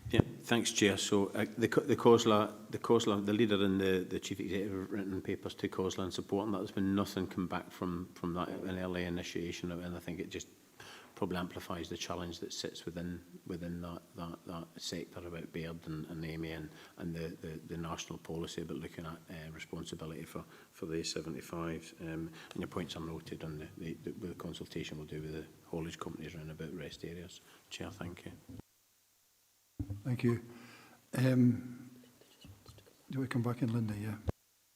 [SPEAKER 10] Yeah, thanks, Chair. So the COSLA, the leader and the Chief Executive have written papers to COSLA in support, and there's been nothing come back from that an early initiation, and I think it just probably amplifies the challenge that sits within that sector about Baird and AME and the national policy about looking at responsibility for the A75. And your points are noted on the consultation we'll do with the haulage companies around about rest areas. Chair, thank you.
[SPEAKER 1] Thank you. Do we come back in, Linda? Yeah.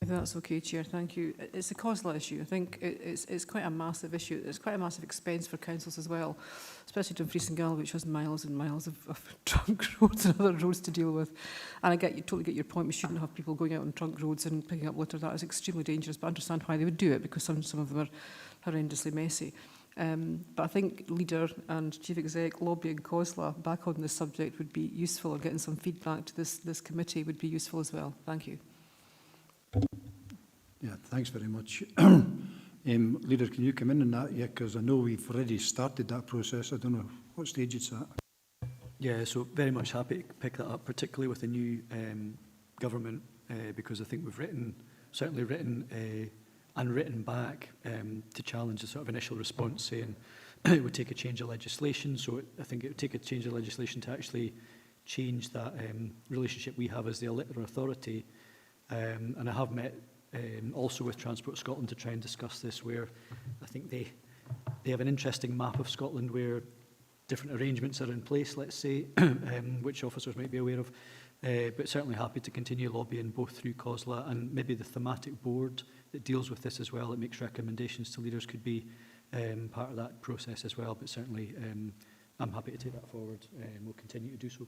[SPEAKER 12] If that's okay, Chair, thank you. It's a COSLA issue. I think it's quite a massive issue. It's quite a massive expense for councils as well, especially Dumfries and Galloway, which has miles and miles of trunk roads and other roads to deal with. And totally get your point. We shouldn't have people going out on trunk roads and picking up litter. That is extremely dangerous, but I understand why they would do it, because some of them are horrendously messy. But I think Leader and Chief Exec lobbying COSLA back on this subject would be useful, and getting some feedback to this committee would be useful as well. Thank you.
[SPEAKER 1] Yeah, thanks very much. Leader, can you come in on that? Yeah, because I know we've already started that process. I don't know what stage it's at.
[SPEAKER 7] Yeah, so very much happy to pick that up, particularly with the new government, because I think we've certainly written and written back to challenge the sort of initial response, saying it would take a change of legislation. So I think it would take a change of legislation to actually change that relationship we have as the litter authority. And I have met also with Transport Scotland to try and discuss this, where I think they have an interesting map of Scotland where different arrangements are in place, let's say, which officers might be aware of. But certainly happy to continue lobbying both through COSLA and maybe the thematic board that deals with this as well. It makes recommendations to leaders could be part of that process as well. But certainly I'm happy to take that forward, and we'll continue to do so.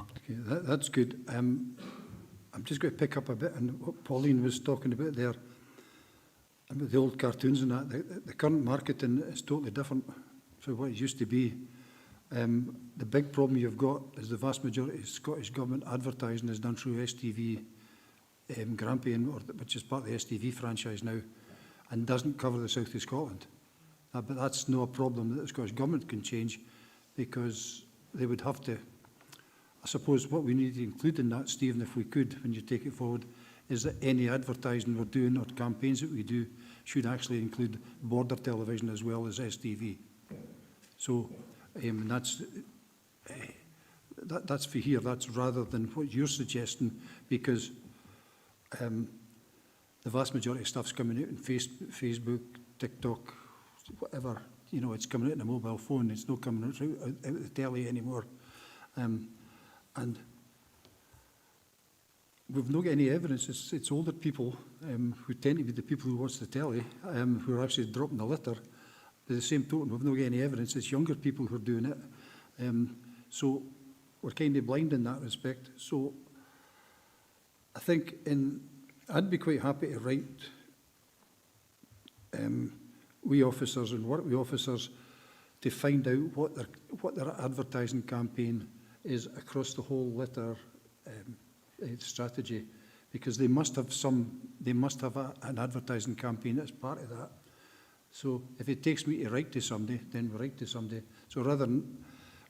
[SPEAKER 1] Okay, that's good. I'm just going to pick up a bit on what Pauline was talking about there, about the old cartoons and that. The current marketing is totally different from what it used to be. The big problem you've got is the vast majority of Scottish Government advertising is done through STV Grampian, which is part of the STV franchise now, and doesn't cover the south of Scotland. But that's no problem that the Scottish Government can change, because they would have to. I suppose what we need to include in that, Stephen, if we could, when you take it forward, is that any advertising we're doing or campaigns that we do should actually include border television as well as STV. So that's for here. That's rather than what you're suggesting, because the vast majority of stuff's coming out in Facebook, TikTok, whatever. You know, it's coming out in a mobile phone. It's not coming out the telly anymore. And we've not got any evidence. It's older people who tend to be the people who watch the telly who are actually dropping the litter. By the same token, we've not got any evidence. It's younger people who are doing it. So we're kind of blind in that respect. So I think I'd be quite happy to write we officers and work with officers to find out what their advertising campaign is across the whole litter strategy, because they must have an advertising campaign that's part of that. So if it takes me to write to somebody, then we write to somebody. So rather than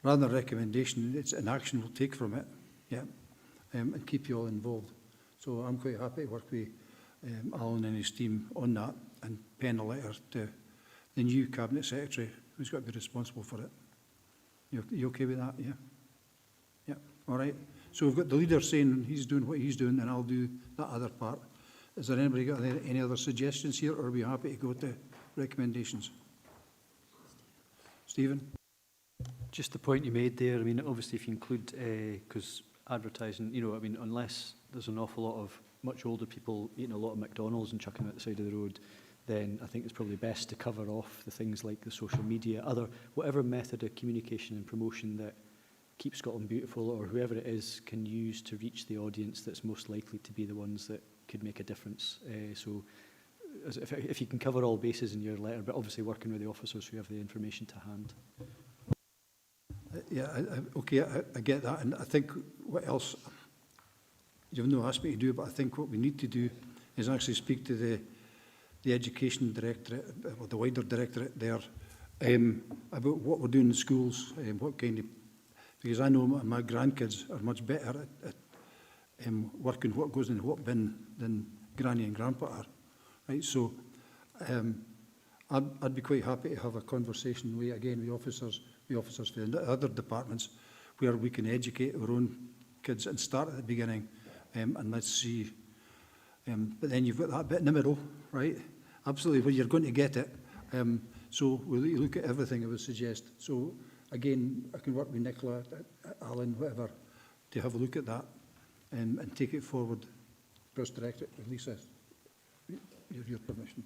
[SPEAKER 1] a recommendation, it's an action we'll take from it, yeah, and keep you all involved. So I'm quite happy to work with Alan and his team on that, and pen a letter to the new Cabinet Secretary who's got to be responsible for it. You okay with that? Yeah. Yeah. All right. So we've got the leader saying he's doing what he's doing, and I'll do that other part. Is there anybody got any other suggestions here, or are we happy to go to recommendations? Stephen?
[SPEAKER 7] Just the point you made there, I mean, obviously if you include, because advertising, you know, I mean, unless there's an awful lot of much older people eating a lot of McDonald's and chucking them at the side of the road, then I think it's probably best to cover off the things like the social media, whatever method of communication and promotion that Keep Scotland Beautiful or whoever it is can use to reach the audience that's most likely to be the ones that could make a difference. So if you can cover all bases in your letter, but obviously working with the officers who have the information to hand.
[SPEAKER 1] Yeah, okay, I get that, and I think what else, you've not asked me to do, but I think what we need to do is actually speak to the education directorate, or the wider directorate there, about what we're doing in schools, what kind of, because I know my grandkids are much better at working what goes in what bin than Granny and Grandpa are, right? So I'd be quite happy to have a conversation with, again, with officers for the other departments, where we can educate our own kids and start at the beginning, and let's see. But then you've got that bit in the middle, right? Absolutely, where you're going to get it. So we'll look at everything, I would suggest. So again, I can work with Nicola, Alan, whatever, to have a look at that and take it forward. First Director, Lisa, your permission.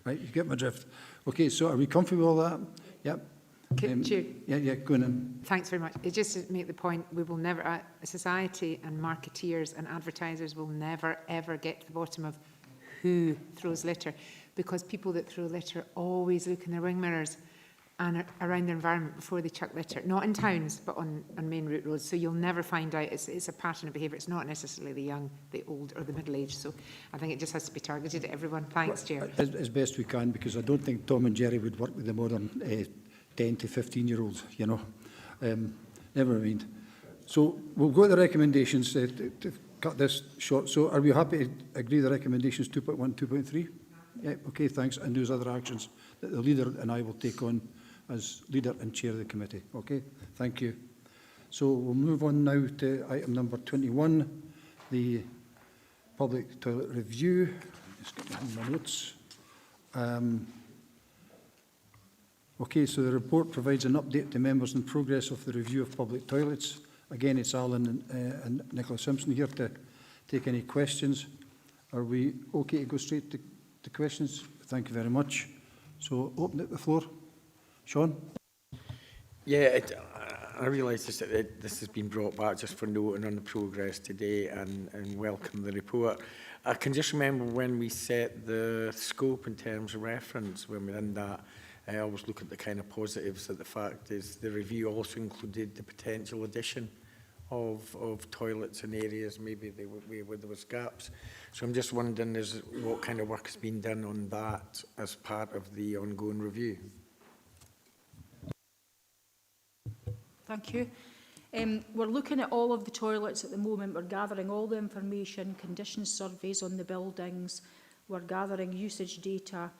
[SPEAKER 1] Right, you get my drift. Okay, so are we comfortable with that? Yep.
[SPEAKER 15] Chair.
[SPEAKER 1] Yeah, go on.
[SPEAKER 15] Thanks very much. It's just to make the point, we will never, society and marketeers and advertisers will never, ever get to the bottom of who throws litter, because people that throw litter always look in their wing mirrors and around their environment before they chuck litter, not in towns, but on main route roads. So you'll never find out. It's a pattern of behaviour. It's not necessarily the young, the old or the middle-aged. So I think it just has to be targeted at everyone. Thanks, Chair.
[SPEAKER 1] As best we can, because I don't think Tom and Jerry would work with the modern 10 to 15-year-olds, you know. Never mind. So we'll go to the recommendations to cut this short. So are we happy to agree the recommendations 2.1, 2.3? Yeah, okay, thanks. And those other actions that the leader and I will take on as leader and chair of the committee. Okay, thank you. So we'll move on now to item number 21, the public toilet review. Just get my notes. Okay, so the report provides an update to members on progress of the review of public toilets. Again, it's Alan and Nicola Simpson here to take any questions. Are we okay to go straight to questions? Thank you very much. So open it the floor. Sean?
[SPEAKER 3] Yeah, I realise this has been brought back just for noting on the progress today and welcome the report. I can just remember when we set the scope in terms of reference, when we're in that, I always look at the kind of positives, that the fact is the review also included the potential addition of toilets in areas maybe where there was gaps. So I'm just wondering what kind of work has been done on that as part of the ongoing review.
[SPEAKER 16] Thank you. We're looking at all of the toilets at the moment. We're gathering all the information, condition surveys on the buildings. We're gathering usage data,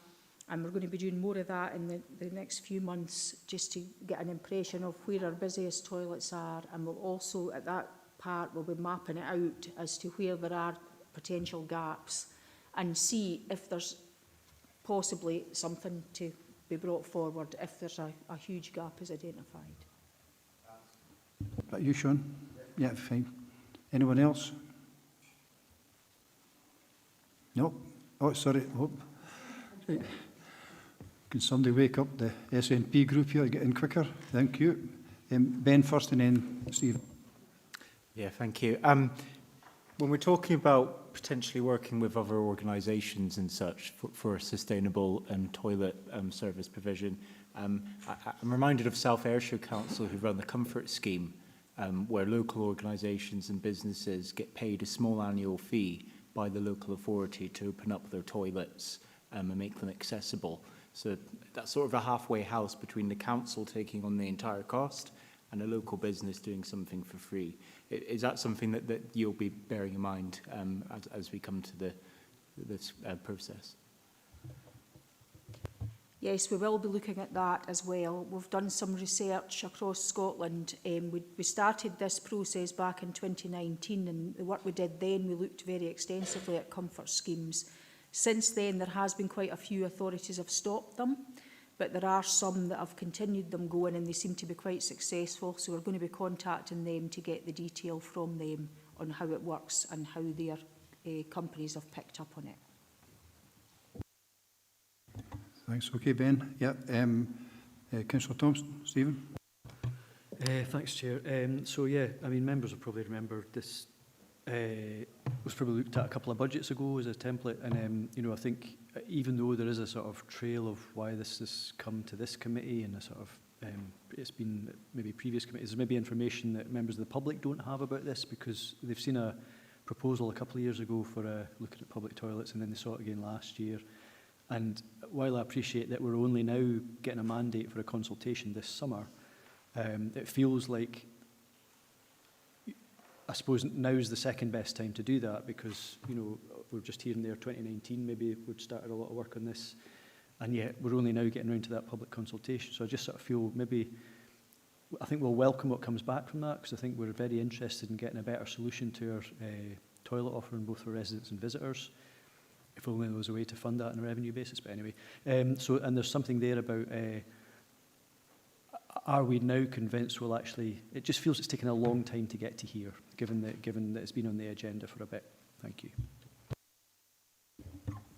[SPEAKER 16] and we're going to be doing more of that in the next few months, just to get an impression of where our busiest toilets are. And we'll also, at that part, we'll be mapping it out as to where there are potential gaps and see if there's possibly something to be brought forward if there's a huge gap is identified.
[SPEAKER 1] Is that you, Sean? Yeah, fine. Anyone else? No? Oh, sorry. Oh. Can somebody wake up the SNP group here and get in quicker? Thank you. Ben first and then Steve.
[SPEAKER 11] Yeah, thank you. When we're talking about potentially working with other organisations and such for sustainable toilet service provision, I'm reminded of South Ayrshire Council, who run the Comfort Scheme, where local organisations and businesses get paid a small annual fee by the local authority to open up their toilets and make them accessible. So that's sort of a halfway house between the council taking on the entire cost and a local business doing something for free. Is that something that you'll be bearing in mind as we come to this process?
[SPEAKER 16] Yes, we will be looking at that as well. We've done some research across Scotland. We started this process back in 2019, and the work we did then, we looked very extensively at comfort schemes. Since then, there has been quite a few authorities have stopped them, but there are some that have continued them going, and they seem to be quite successful. So we're going to be contacting them to get the detail from them on how it works and how their companies have picked up on it.
[SPEAKER 1] Thanks. Okay, Ben. Yeah. Councillor Thompson. Stephen.
[SPEAKER 7] Thanks, Chair. So, yeah, I mean, members will probably remember this was probably looked at a couple of budgets ago as a template. And, you know, I think even though there is a sort of trail of why this has come to this committee and a sort of, it's been maybe previous committees, there's maybe information that members of the public don't have about this because they've seen a proposal a couple of years ago for looking at public toilets, and then they saw it again last year. And while I appreciate that we're only now getting a mandate for a consultation this summer, it feels like, I suppose now's the second best time to do that because, you know, we're just hearing there 2019 maybe we'd started a lot of work on this, and yet we're only now getting around to that public consultation. So I just sort of feel maybe, I think we'll welcome what comes back from that because I think we're very interested in getting a better solution to our toilet offering both for residents and visitors. If only there was a way to fund that on a revenue basis, but anyway. So, and there's something there about, are we now convinced we'll actually, it just feels it's taken a long time to get to here, given that it's been on the agenda for a bit. Thank you.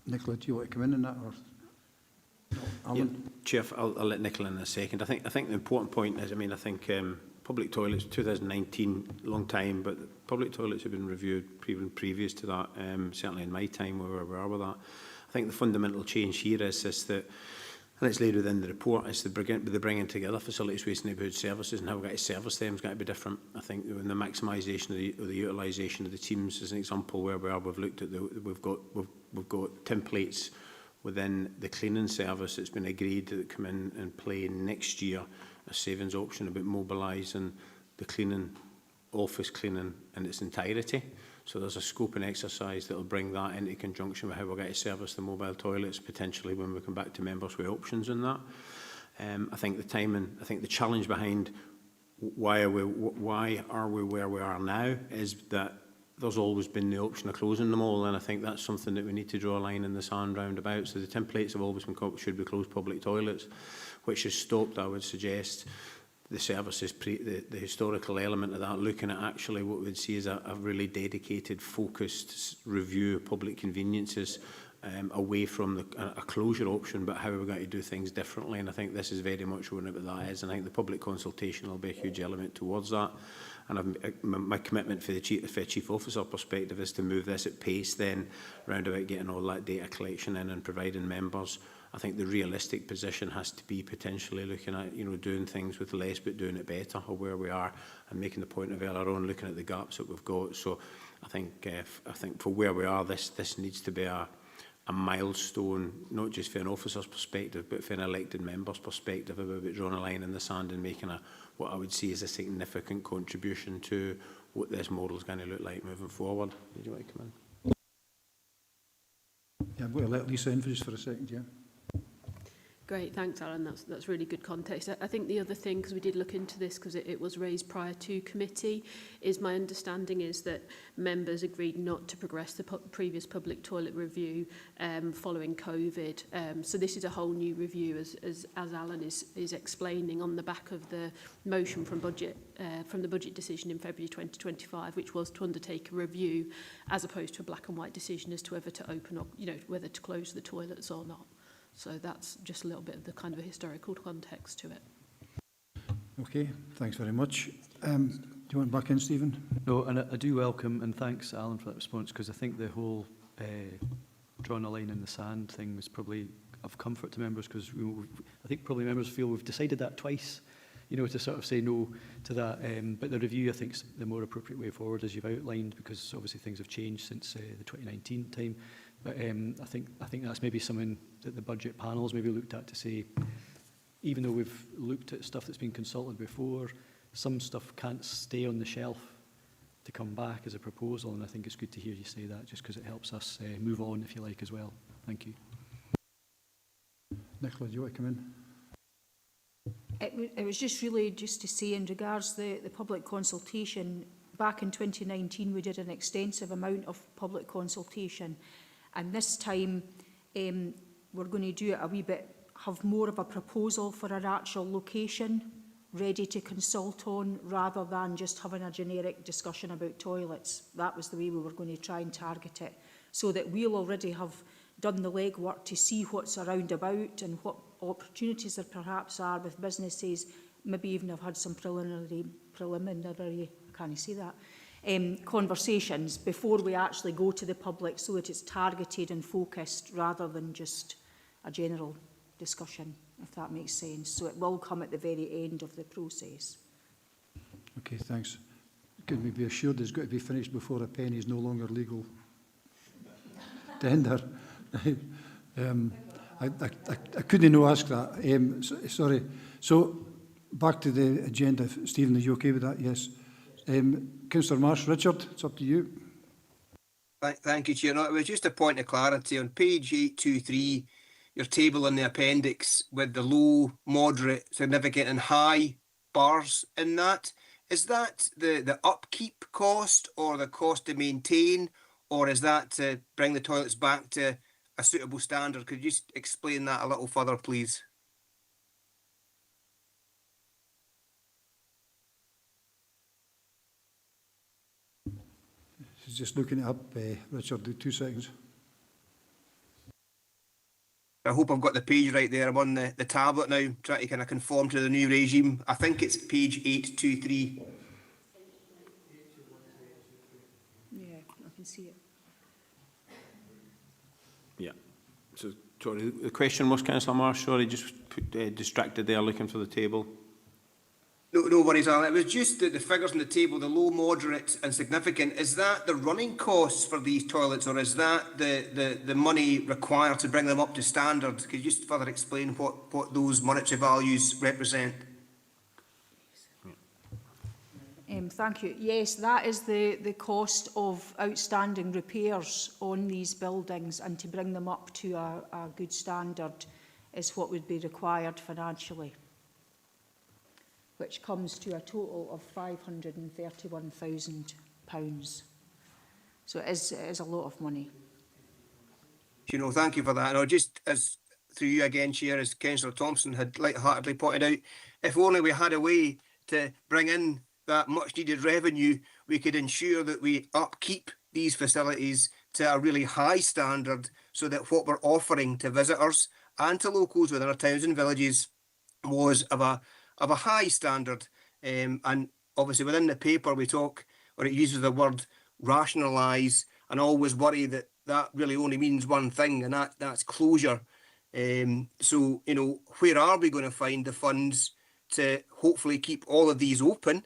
[SPEAKER 1] Nicola, do you want to come in on that? Or? No, Alan?
[SPEAKER 10] Yeah, Chair, I'll let Nicola in a second. I think the important point is, I mean, I think public toilets, 2019, long time, but public toilets have been reviewed even previous to that, certainly in my time where we are with that. I think the fundamental change here is that, and it's laid within the report, is the bringing together facilities, waste and neighbourhood services and how we're going to service them is going to be different. I think in the maximisation of the utilisation of the teams is an example where we are. We've looked at we've got templates within the cleaning service that's been agreed that come in and play next year, a savings option about mobilising the cleaning, office cleaning in its entirety. So there's a scope and exercise that will bring that into conjunction with how we're going to service the mobile toilets, potentially when we come back to members with options on that. I think the timing, I think the challenge behind why are we where we are now is that there's always been the option of closing them all, and I think that's something that we need to draw a line in the sand roundabout. So the templates have always been should be closed public toilets, which has stopped, I would suggest, the services, the historical element of that, looking at actually what we would see as a really dedicated, focused review of public conveniences, away from a closure option, but how are we going to do things differently? And I think this is very much what that is, and I think the public consultation will be a huge element towards that. And my commitment for the chief officer perspective is to move this at pace then, round about getting all that data collection in and providing members. I think the realistic position has to be potentially looking at, you know, doing things with less but doing it better, or where we are, and making the point of our own, looking at the gaps that we've got. So I think for where we are, this needs to be a milestone, not just for an officer's perspective, but for an elected member's perspective, about drawing a line in the sand and making what I would see as a significant contribution to what this model is going to look like moving forward. Did you want to come in?
[SPEAKER 1] Yeah, I'm going to let Lisa in for just for a second, yeah.
[SPEAKER 2] Great, thanks, Alan. That's really good context. I think the other thing, because we did look into this because it was raised prior to committee, is my understanding is that members agreed not to progress the previous public toilet review following COVID. So this is a whole new review, as Alan is explaining, on the back of the motion from the budget decision in February 2025, which was to undertake a review, as opposed to a black and white decision as to whether to open up, you know, whether to close the toilets or not. So that's just a little bit of the kind of a historical context to it.
[SPEAKER 1] Okay, thanks very much. Do you want back in, Stephen?
[SPEAKER 7] No, and I do welcome, and thanks, Alan, for that response, because I think the whole drawing a line in the sand thing was probably of comfort to members, because I think probably members feel we've decided that twice, you know, to sort of say no to that. But the review, I think, is the more appropriate way forward, as you've outlined, because obviously things have changed since the 2019 time. But I think that's maybe something that the budget panels maybe looked at to say, even though we've looked at stuff that's been consulted before, some stuff can't stay on the shelf to come back as a proposal, and I think it's good to hear you say that, just because it helps us move on, if you like, as well. Thank you.
[SPEAKER 1] Nicola, do you want to come in?
[SPEAKER 16] It was just really just to say in regards to the public consultation, back in 2019 we did an extensive amount of public consultation, and this time we're going to do it a wee bit, have more of a proposal for an actual location ready to consult on, rather than just having a generic discussion about toilets. That was the way we were going to try and target it, so that we'll already have done the legwork to see what's around about and what opportunities there perhaps are with businesses, maybe even have had some preliminary, I can't say that, conversations before we actually go to the public, so that it's targeted and focused rather than just a general discussion, if that makes sense. So it will come at the very end of the process.
[SPEAKER 1] Okay, thanks. Can we be assured it's got to be finished before a penny is no longer legal tender? I couldn't no ask that. Sorry. So back to the agenda. Stephen, are you okay with that? Yes. Councillor Marsh, Richard, it's up to you.
[SPEAKER 21] Thank you, Chair. No, it was just a point of clarity. On page 823, your table in the appendix with the low, moderate, significant and high bars in that, is that the upkeep cost or the cost to maintain, or is that to bring the toilets back to a suitable standard? Could you just explain that a little further, please?
[SPEAKER 1] He's just looking it up, Richard, do 2 seconds.
[SPEAKER 21] I hope I've got the page right there. I'm on the tablet now, trying to kind of conform to the new regime. I think it's page 823.
[SPEAKER 16] Yeah, I can see it.
[SPEAKER 10] Yeah. So, sorry, the question was, Councillor Marsh, sorry, just distracted there looking for the table.
[SPEAKER 21] No worries, Alan. It was just the figures on the table, the low, moderate and significant. Is that the running costs for these toilets, or is that the money required to bring them up to standard? Could you just further explain what those monetary values represent?
[SPEAKER 16] Thank you. Yes, that is the cost of outstanding repairs on these buildings, and to bring them up to a good standard is what would be required financially, which comes to a total of £531,000. So it is a lot of money.
[SPEAKER 21] You know, thank you for that. And just as through you again, Chair, as Councillor Thompson had lightheartedly pointed out, if only we had a way to bring in that much needed revenue, we could ensure that we upkeep these facilities to a really high standard, so that what we're offering to visitors and to locals within our towns and villages was of a high standard. And obviously within the paper we talk, or it uses the word rationalise, and always worry that that really only means one thing, and that's closure. So, you know, where are we going to find the funds to hopefully keep all of these open,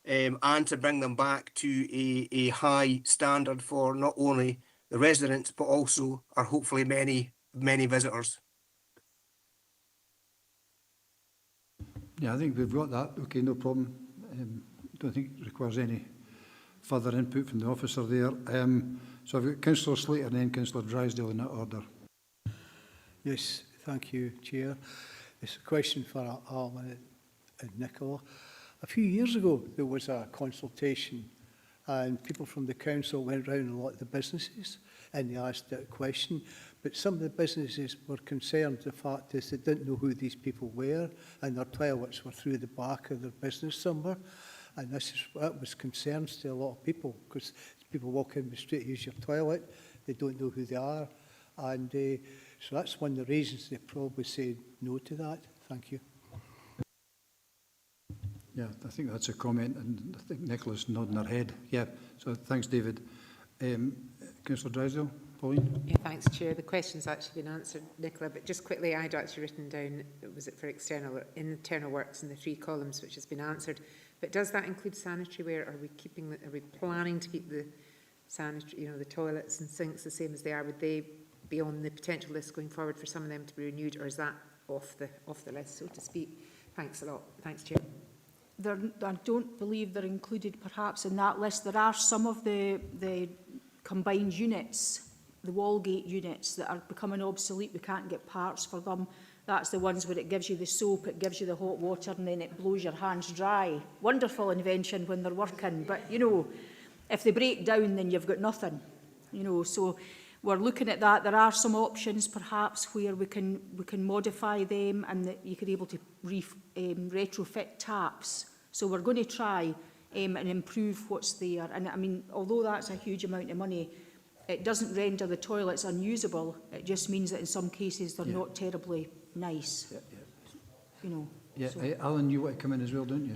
[SPEAKER 21] and to bring them back to a high standard for not only the residents but also our hopefully many visitors?
[SPEAKER 1] Yeah, I think we've got that. Okay, no problem. Don't think it requires any further input from the officer there. So I've got Councillor Slater and then Councillor Drysdale in that order.
[SPEAKER 18] Yes, thank you, Chair. It's a question for Alan and Nicola. A few years ago, there was a consultation, and people from the council went round a lot of the businesses and they asked that question. But some of the businesses were concerned the fact is they didn't know who these people were, and their toilets were through the back of their business somewhere. And that was concerns to a lot of people, because people walk in the street, use your toilet, they don't know who they are. And so that's one of the reasons they probably said no to that. Thank you.
[SPEAKER 1] Yeah, I think that's a comment, and I think Nicola's nodding her head. Yeah, so thanks, David. Councillor Drysdale, Pauline?
[SPEAKER 15] Yeah, thanks, Chair. The question's actually been answered, Nicola, but just quickly, I'd actually written down, was it for internal works in the 3 columns, which has been answered. But does that include sanitary ware? Are we planning to keep the sanitary, the toilets and sinks the same as they are? Would they be on the potential list going forward for some of them to be renewed, or is that off the list, so to speak? Thanks a lot. Thanks, Chair.
[SPEAKER 16] I don't believe they're included perhaps in that list. There are some of the combined units, the Wallgate units, that are becoming obsolete. We can't get parts for them. That's the ones where it gives you the soap, it gives you the hot water, and then it blows your hands dry. Wonderful invention when they're working, but, you know, if they break down, then you've got nothing. You know, so we're looking at that. There are some options, perhaps, where we can modify them, and that you could be able to retrofit taps. So we're going to try and improve what's there. And I mean, although that's a huge amount of money, it doesn't render the toilets unusable. It just means that in some cases they're not terribly nice. You know.
[SPEAKER 1] Yeah,
[SPEAKER 16] so.
[SPEAKER 1] Alan, you want to come in as well, don't you?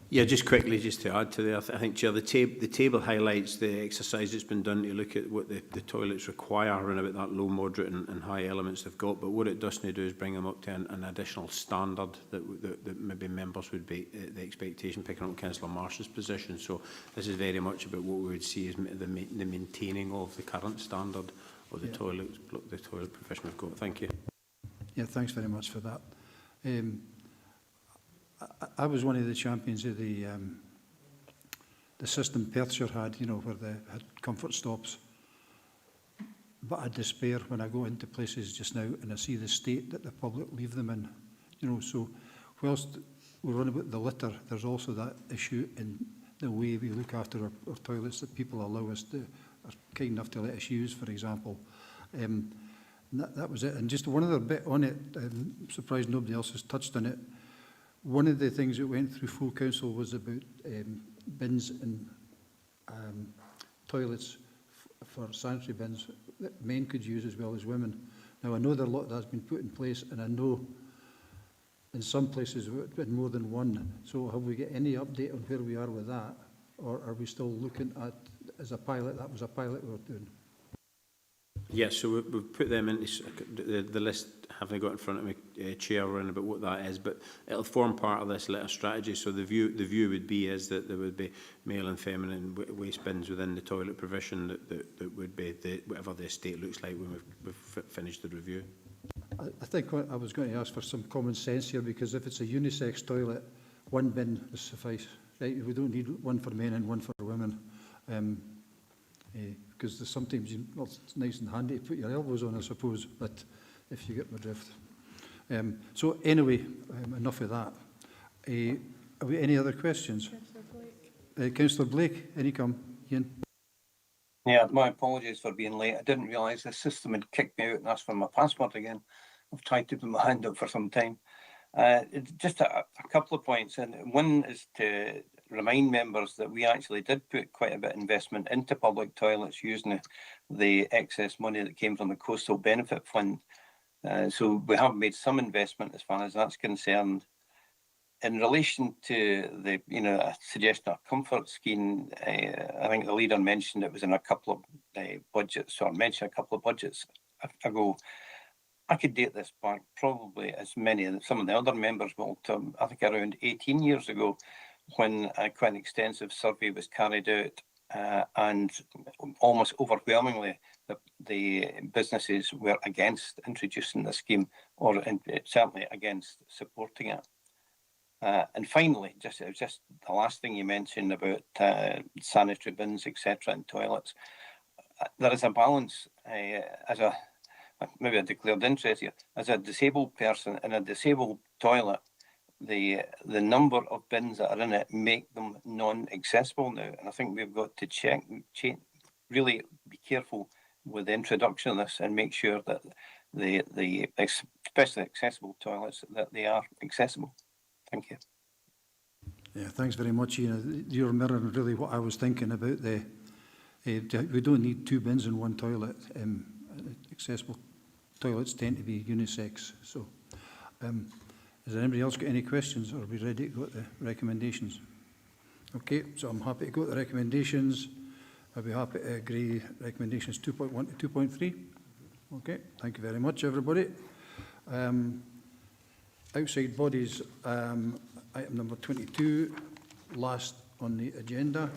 [SPEAKER 10] Yeah, just quickly, just to add to that, I think, Chair, the table highlights the exercise that's been done to look at what the toilets require and about that low, moderate and high elements they've got. But what it doesn't do is bring them up to an additional standard that maybe members would be the expectation, picking up Councillor Marsh's position. So this is very much about what we would see as the maintaining of the current standard of the toilet provision we've got. Thank you.
[SPEAKER 1] Yeah, thanks very much for that. I was one of the champions of the system Perthshire had, you know, where they had comfort stops. But I despair when I go into places just now and I see the state that the public leave them in. You know, so whilst we're on about the litter, there's also that issue in the way we look after our toilets that people allow us to, are kind enough to let us use, for example. That was it. And just one other bit on it, I'm surprised nobody else has touched on it. One of the things that went through full council was about bins and toilets for sanitary bins that men could use as well as women. Now, I know that a lot of that's been put in place, and I know in some places it's been more than one. So have we got any update on where we are with that? Or are we still looking at, as a pilot, that was a pilot we were doing?
[SPEAKER 10] Yes, so we've put them into the list. Haven't got in front of me, Chair, around about what that is, but it'll form part of this litter strategy. So the view would be is that there would be male and feminine waste bins within the toilet provision that would be whatever the estate looks like when we've finished the review.
[SPEAKER 1] I think I was going to ask for some common sense here, because if it's a unisex toilet, one bin will suffice. Right? We don't need one for men and one for women. Because there's sometimes well, it's nice and handy to put your elbows on, I suppose, but if you get my drift. So anyway, enough of that. Have we any other questions? Councillor Blake, any come? Ian?
[SPEAKER 22] Yeah, my apologies for being late. I didn't realise the system had kicked me out and asked for my password again. I've tried to put my hand up for some time. Just a couple of points, and one is to remind members that we actually did put quite a bit of investment into public toilets using the excess money that came from the Coastal Benefit Fund. So we have made some investment as far as that's concerned. In relation to the, a suggestion of comfort scheme, I think the leader mentioned it was in a couple of budgets, or mentioned a couple of budgets ago. I could date this back probably as many as some of the other members will, to, I think around 18 years ago, when quite an extensive survey was carried out, and almost overwhelmingly the businesses were against introducing the scheme, or certainly against supporting it. And finally, just the last thing you mentioned about sanitary bins, etc., and toilets. There is a balance as a maybe a declared interest here. As a disabled person in a disabled toilet, the number of bins that are in it make them non-accessible now, and I think we've got to really be careful with the introduction of this and make sure that the especially accessible toilets, that they are accessible. Thank you.
[SPEAKER 1] Yeah, thanks very much, Ian. You're mirroring really what I was thinking about. We don't need two bins in one toilet. Accessible toilets tend to be unisex. So, has anybody else got any questions, or are we ready to go to the recommendations? Okay, so I'm happy to go to the recommendations. I'll be happy to agree recommendations 2.1 to 2.3. Okay, thank you very much, everybody. Outside bodies, item number 22, last on the agenda.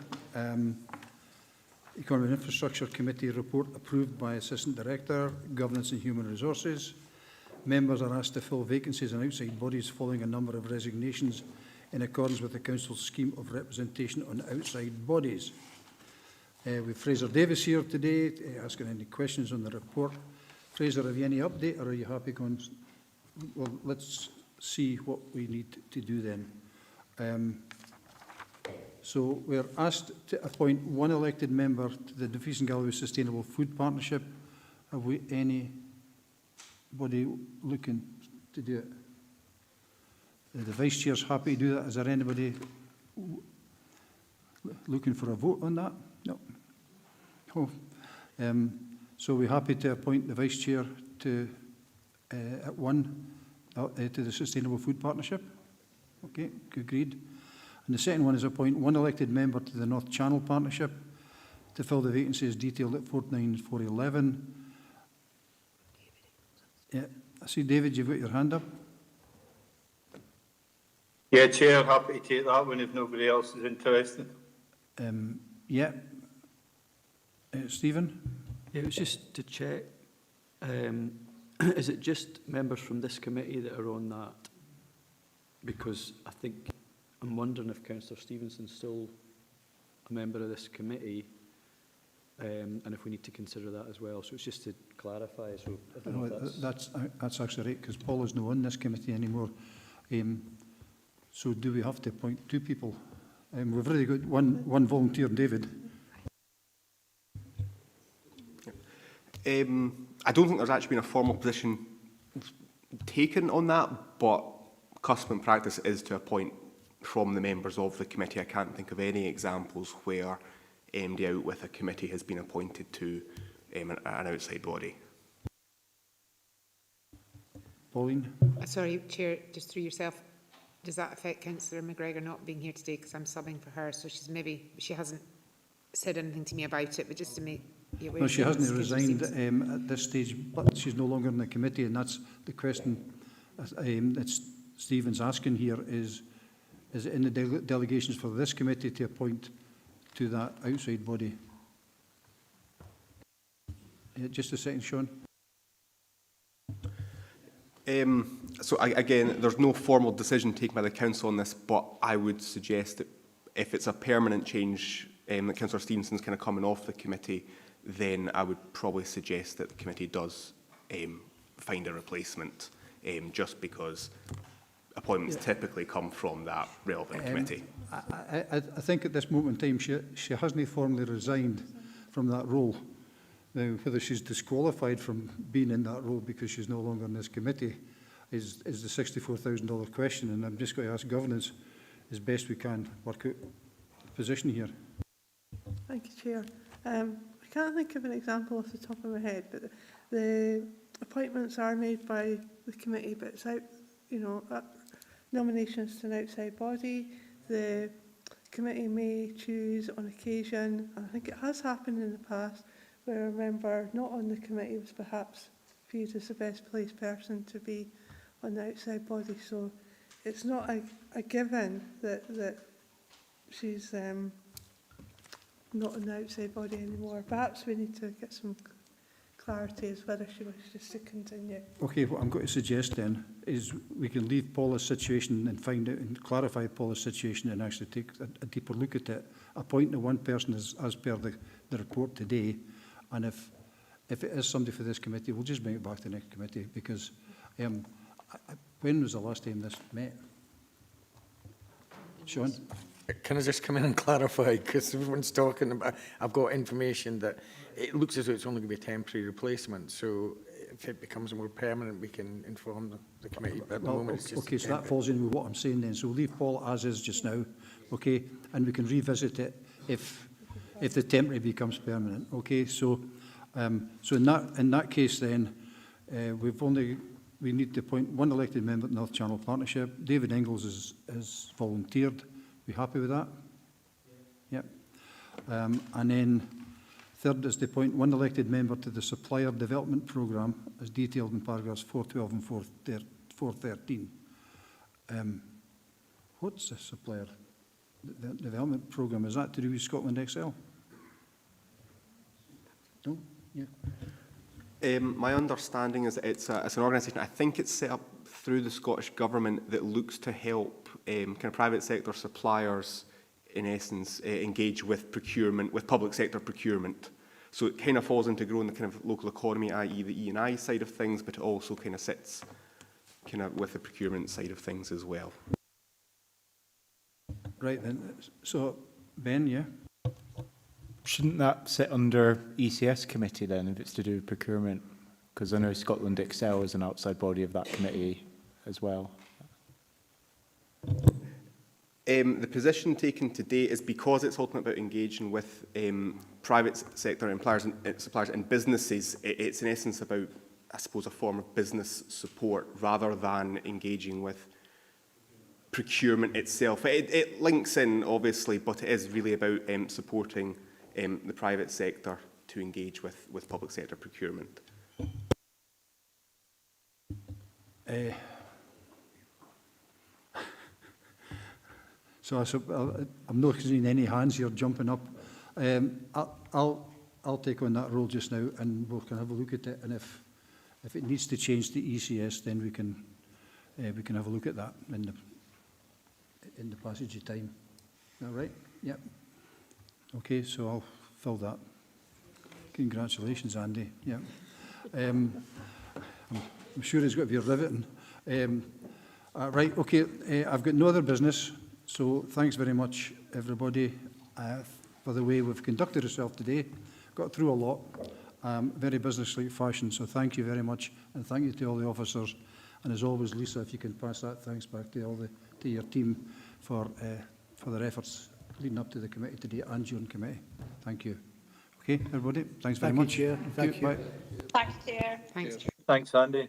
[SPEAKER 1] Economy and Infrastructure Committee report approved by Assistant Director, Governance and Human Resources. Members are asked to fill vacancies in outside bodies following a number of resignations in accordance with the Council's scheme of representation on outside bodies. With Fraser Davis here today, asking any questions on the report. Fraser, have you any update, or are you happy going well, let's see what we need to do then. So we're asked to appoint one elected member to the Dumfries and Galloway Sustainable Food Partnership. Have we anybody looking to do it? The Vice Chair's happy to do that. Is there anybody looking for a vote on that? No. Oh. So we're happy to appoint the Vice Chair to at one to the Sustainable Food Partnership. Okay, agreed. And the second one is appoint one elected member to the North Channel Partnership to fill the vacancies detailed at 49411. Yeah, I see David, you've got your hand up.
[SPEAKER 4] Yeah, Chair, happy to take that one if nobody else is interested.
[SPEAKER 1] Yeah. Stephen?
[SPEAKER 7] Yeah, it was just to check. Is it just members from this committee that are on that? Because I think, I'm wondering if Councillor Stevenson's still a member of this committee, and if we need to consider that as well. So it's just to clarify. So I don't know if
[SPEAKER 1] that's actually right, because Paul is not on this committee anymore. So do we have to appoint two people? We've already got one volunteer, David.
[SPEAKER 6] I don't think there's actually been a formal position taken on that, but custom and practice is to appoint from the members of the committee. I can't think of any examples where MD out with a committee has been appointed to an outside body.
[SPEAKER 1] Pauline?
[SPEAKER 15] Sorry, Chair, just through yourself. Does that affect Councillor McGregor not being here today because I'm subbing for her? So she hasn't said anything to me about it, but just to make you aware.
[SPEAKER 1] No, she hasn't resigned at this stage, but she's no longer in the committee, and that's the question that Stephen's asking here is it in the delegations for this committee to appoint to that outside body? Just a second, Sean.
[SPEAKER 6] Again, there's no formal decision taken by the Council on this, but I would suggest that if it's a permanent change that Councillor Stevenson's kind of coming off the committee, then I would probably suggest that the committee does find a replacement, just because appointments typically come from that relevant committee.
[SPEAKER 1] I think at this moment in time she hasn't formally resigned from that role. Now, whether she's disqualified from being in that role because she's no longer in this committee is the $64,000 question, and I'm just going to ask governance as best we can work out the position here.
[SPEAKER 9] Thank you, Chair. I can't think of an example off the top of my head, but the appointments are made by the committee, but it's out, nominations to an outside body. The committee may choose on occasion, and I think it has happened in the past, where a member not on the committee was perhaps viewed as the best placed person to be on the outside body. So it's not a given that she's not on the outside body anymore. Perhaps we need to get some clarity as whether she wishes to continue.
[SPEAKER 1] Okay, what I'm going to suggest then is we can leave Paula's situation and find out and clarify Paula's situation and actually take a deeper look at it. Appointing one person as per the report today, and if it is somebody for this committee, we'll just bring it back to the next committee, because when was the last time this met? Sean?
[SPEAKER 3] Can I just come in and clarify, because everyone's talking about, I've got information that it looks as though it's only going to be a temporary replacement, so if it becomes more permanent, we can inform the committee, but at the moment it's just
[SPEAKER 1] okay, so that falls in with what I'm saying then, so we'll leave Paul as is just now, okay, and we can revisit it if the temporary becomes permanent, okay, so in that case then, we need to appoint one elected member to the North Channel Partnership. David Ingalls is volunteered. We happy with that? Yeah. And then third is to appoint one elected member to the Supplier Development Programme as detailed in paragraphs 412 and 413. What's the Supplier Development Programme? Is that to do with Scotland Excel? No? Yeah.
[SPEAKER 6] My understanding is that it's an organisation, I think it's set up through the Scottish Government, that looks to help kind of private sector suppliers, in essence, engage with procurement, with public sector procurement. So it kind of falls into growing the kind of local economy, i.e. the E&I side of things, but it also kind of sits kind of with the procurement side of things as well.
[SPEAKER 1] Right then, so Ben, yeah?
[SPEAKER 11] Shouldn't that sit under ECS committee then, if it's to do with procurement? Because I know Scotland Excel is an outside body of that committee as well.
[SPEAKER 6] The position taken today is because it's ultimately about engaging with private sector employers and suppliers and businesses. It's in essence about, I suppose, a form of business support rather than engaging with procurement itself. It links in, obviously, but it is really about supporting the private sector to engage with public sector procurement.
[SPEAKER 1] So I'm not seeing any hands here jumping up. I'll take on that role just now, and we can have a look at it. And if it needs to change to ECS, then we can have a look at that in the passage of time. All right? Yep. Okay, so I'll fill that. Congratulations, Andy. Yeah. I'm sure it's got to be riveting. Right. Okay. I've got no other business. So thanks very much, everybody, for the way we've conducted ourselves today. Got through a lot, very business-like fashion. So thank you very much, and thank you to all the officers. And as always, Lisa, if you can pass that thanks back to your team for their efforts leading up to the committee today and your committee. Thank you. Okay, everybody. Thanks very much.
[SPEAKER 18] Chair. Thank you.
[SPEAKER 1] Bye.
[SPEAKER 19] Thanks, Chair.
[SPEAKER 15] Thanks.
[SPEAKER 22] Thanks, Andy.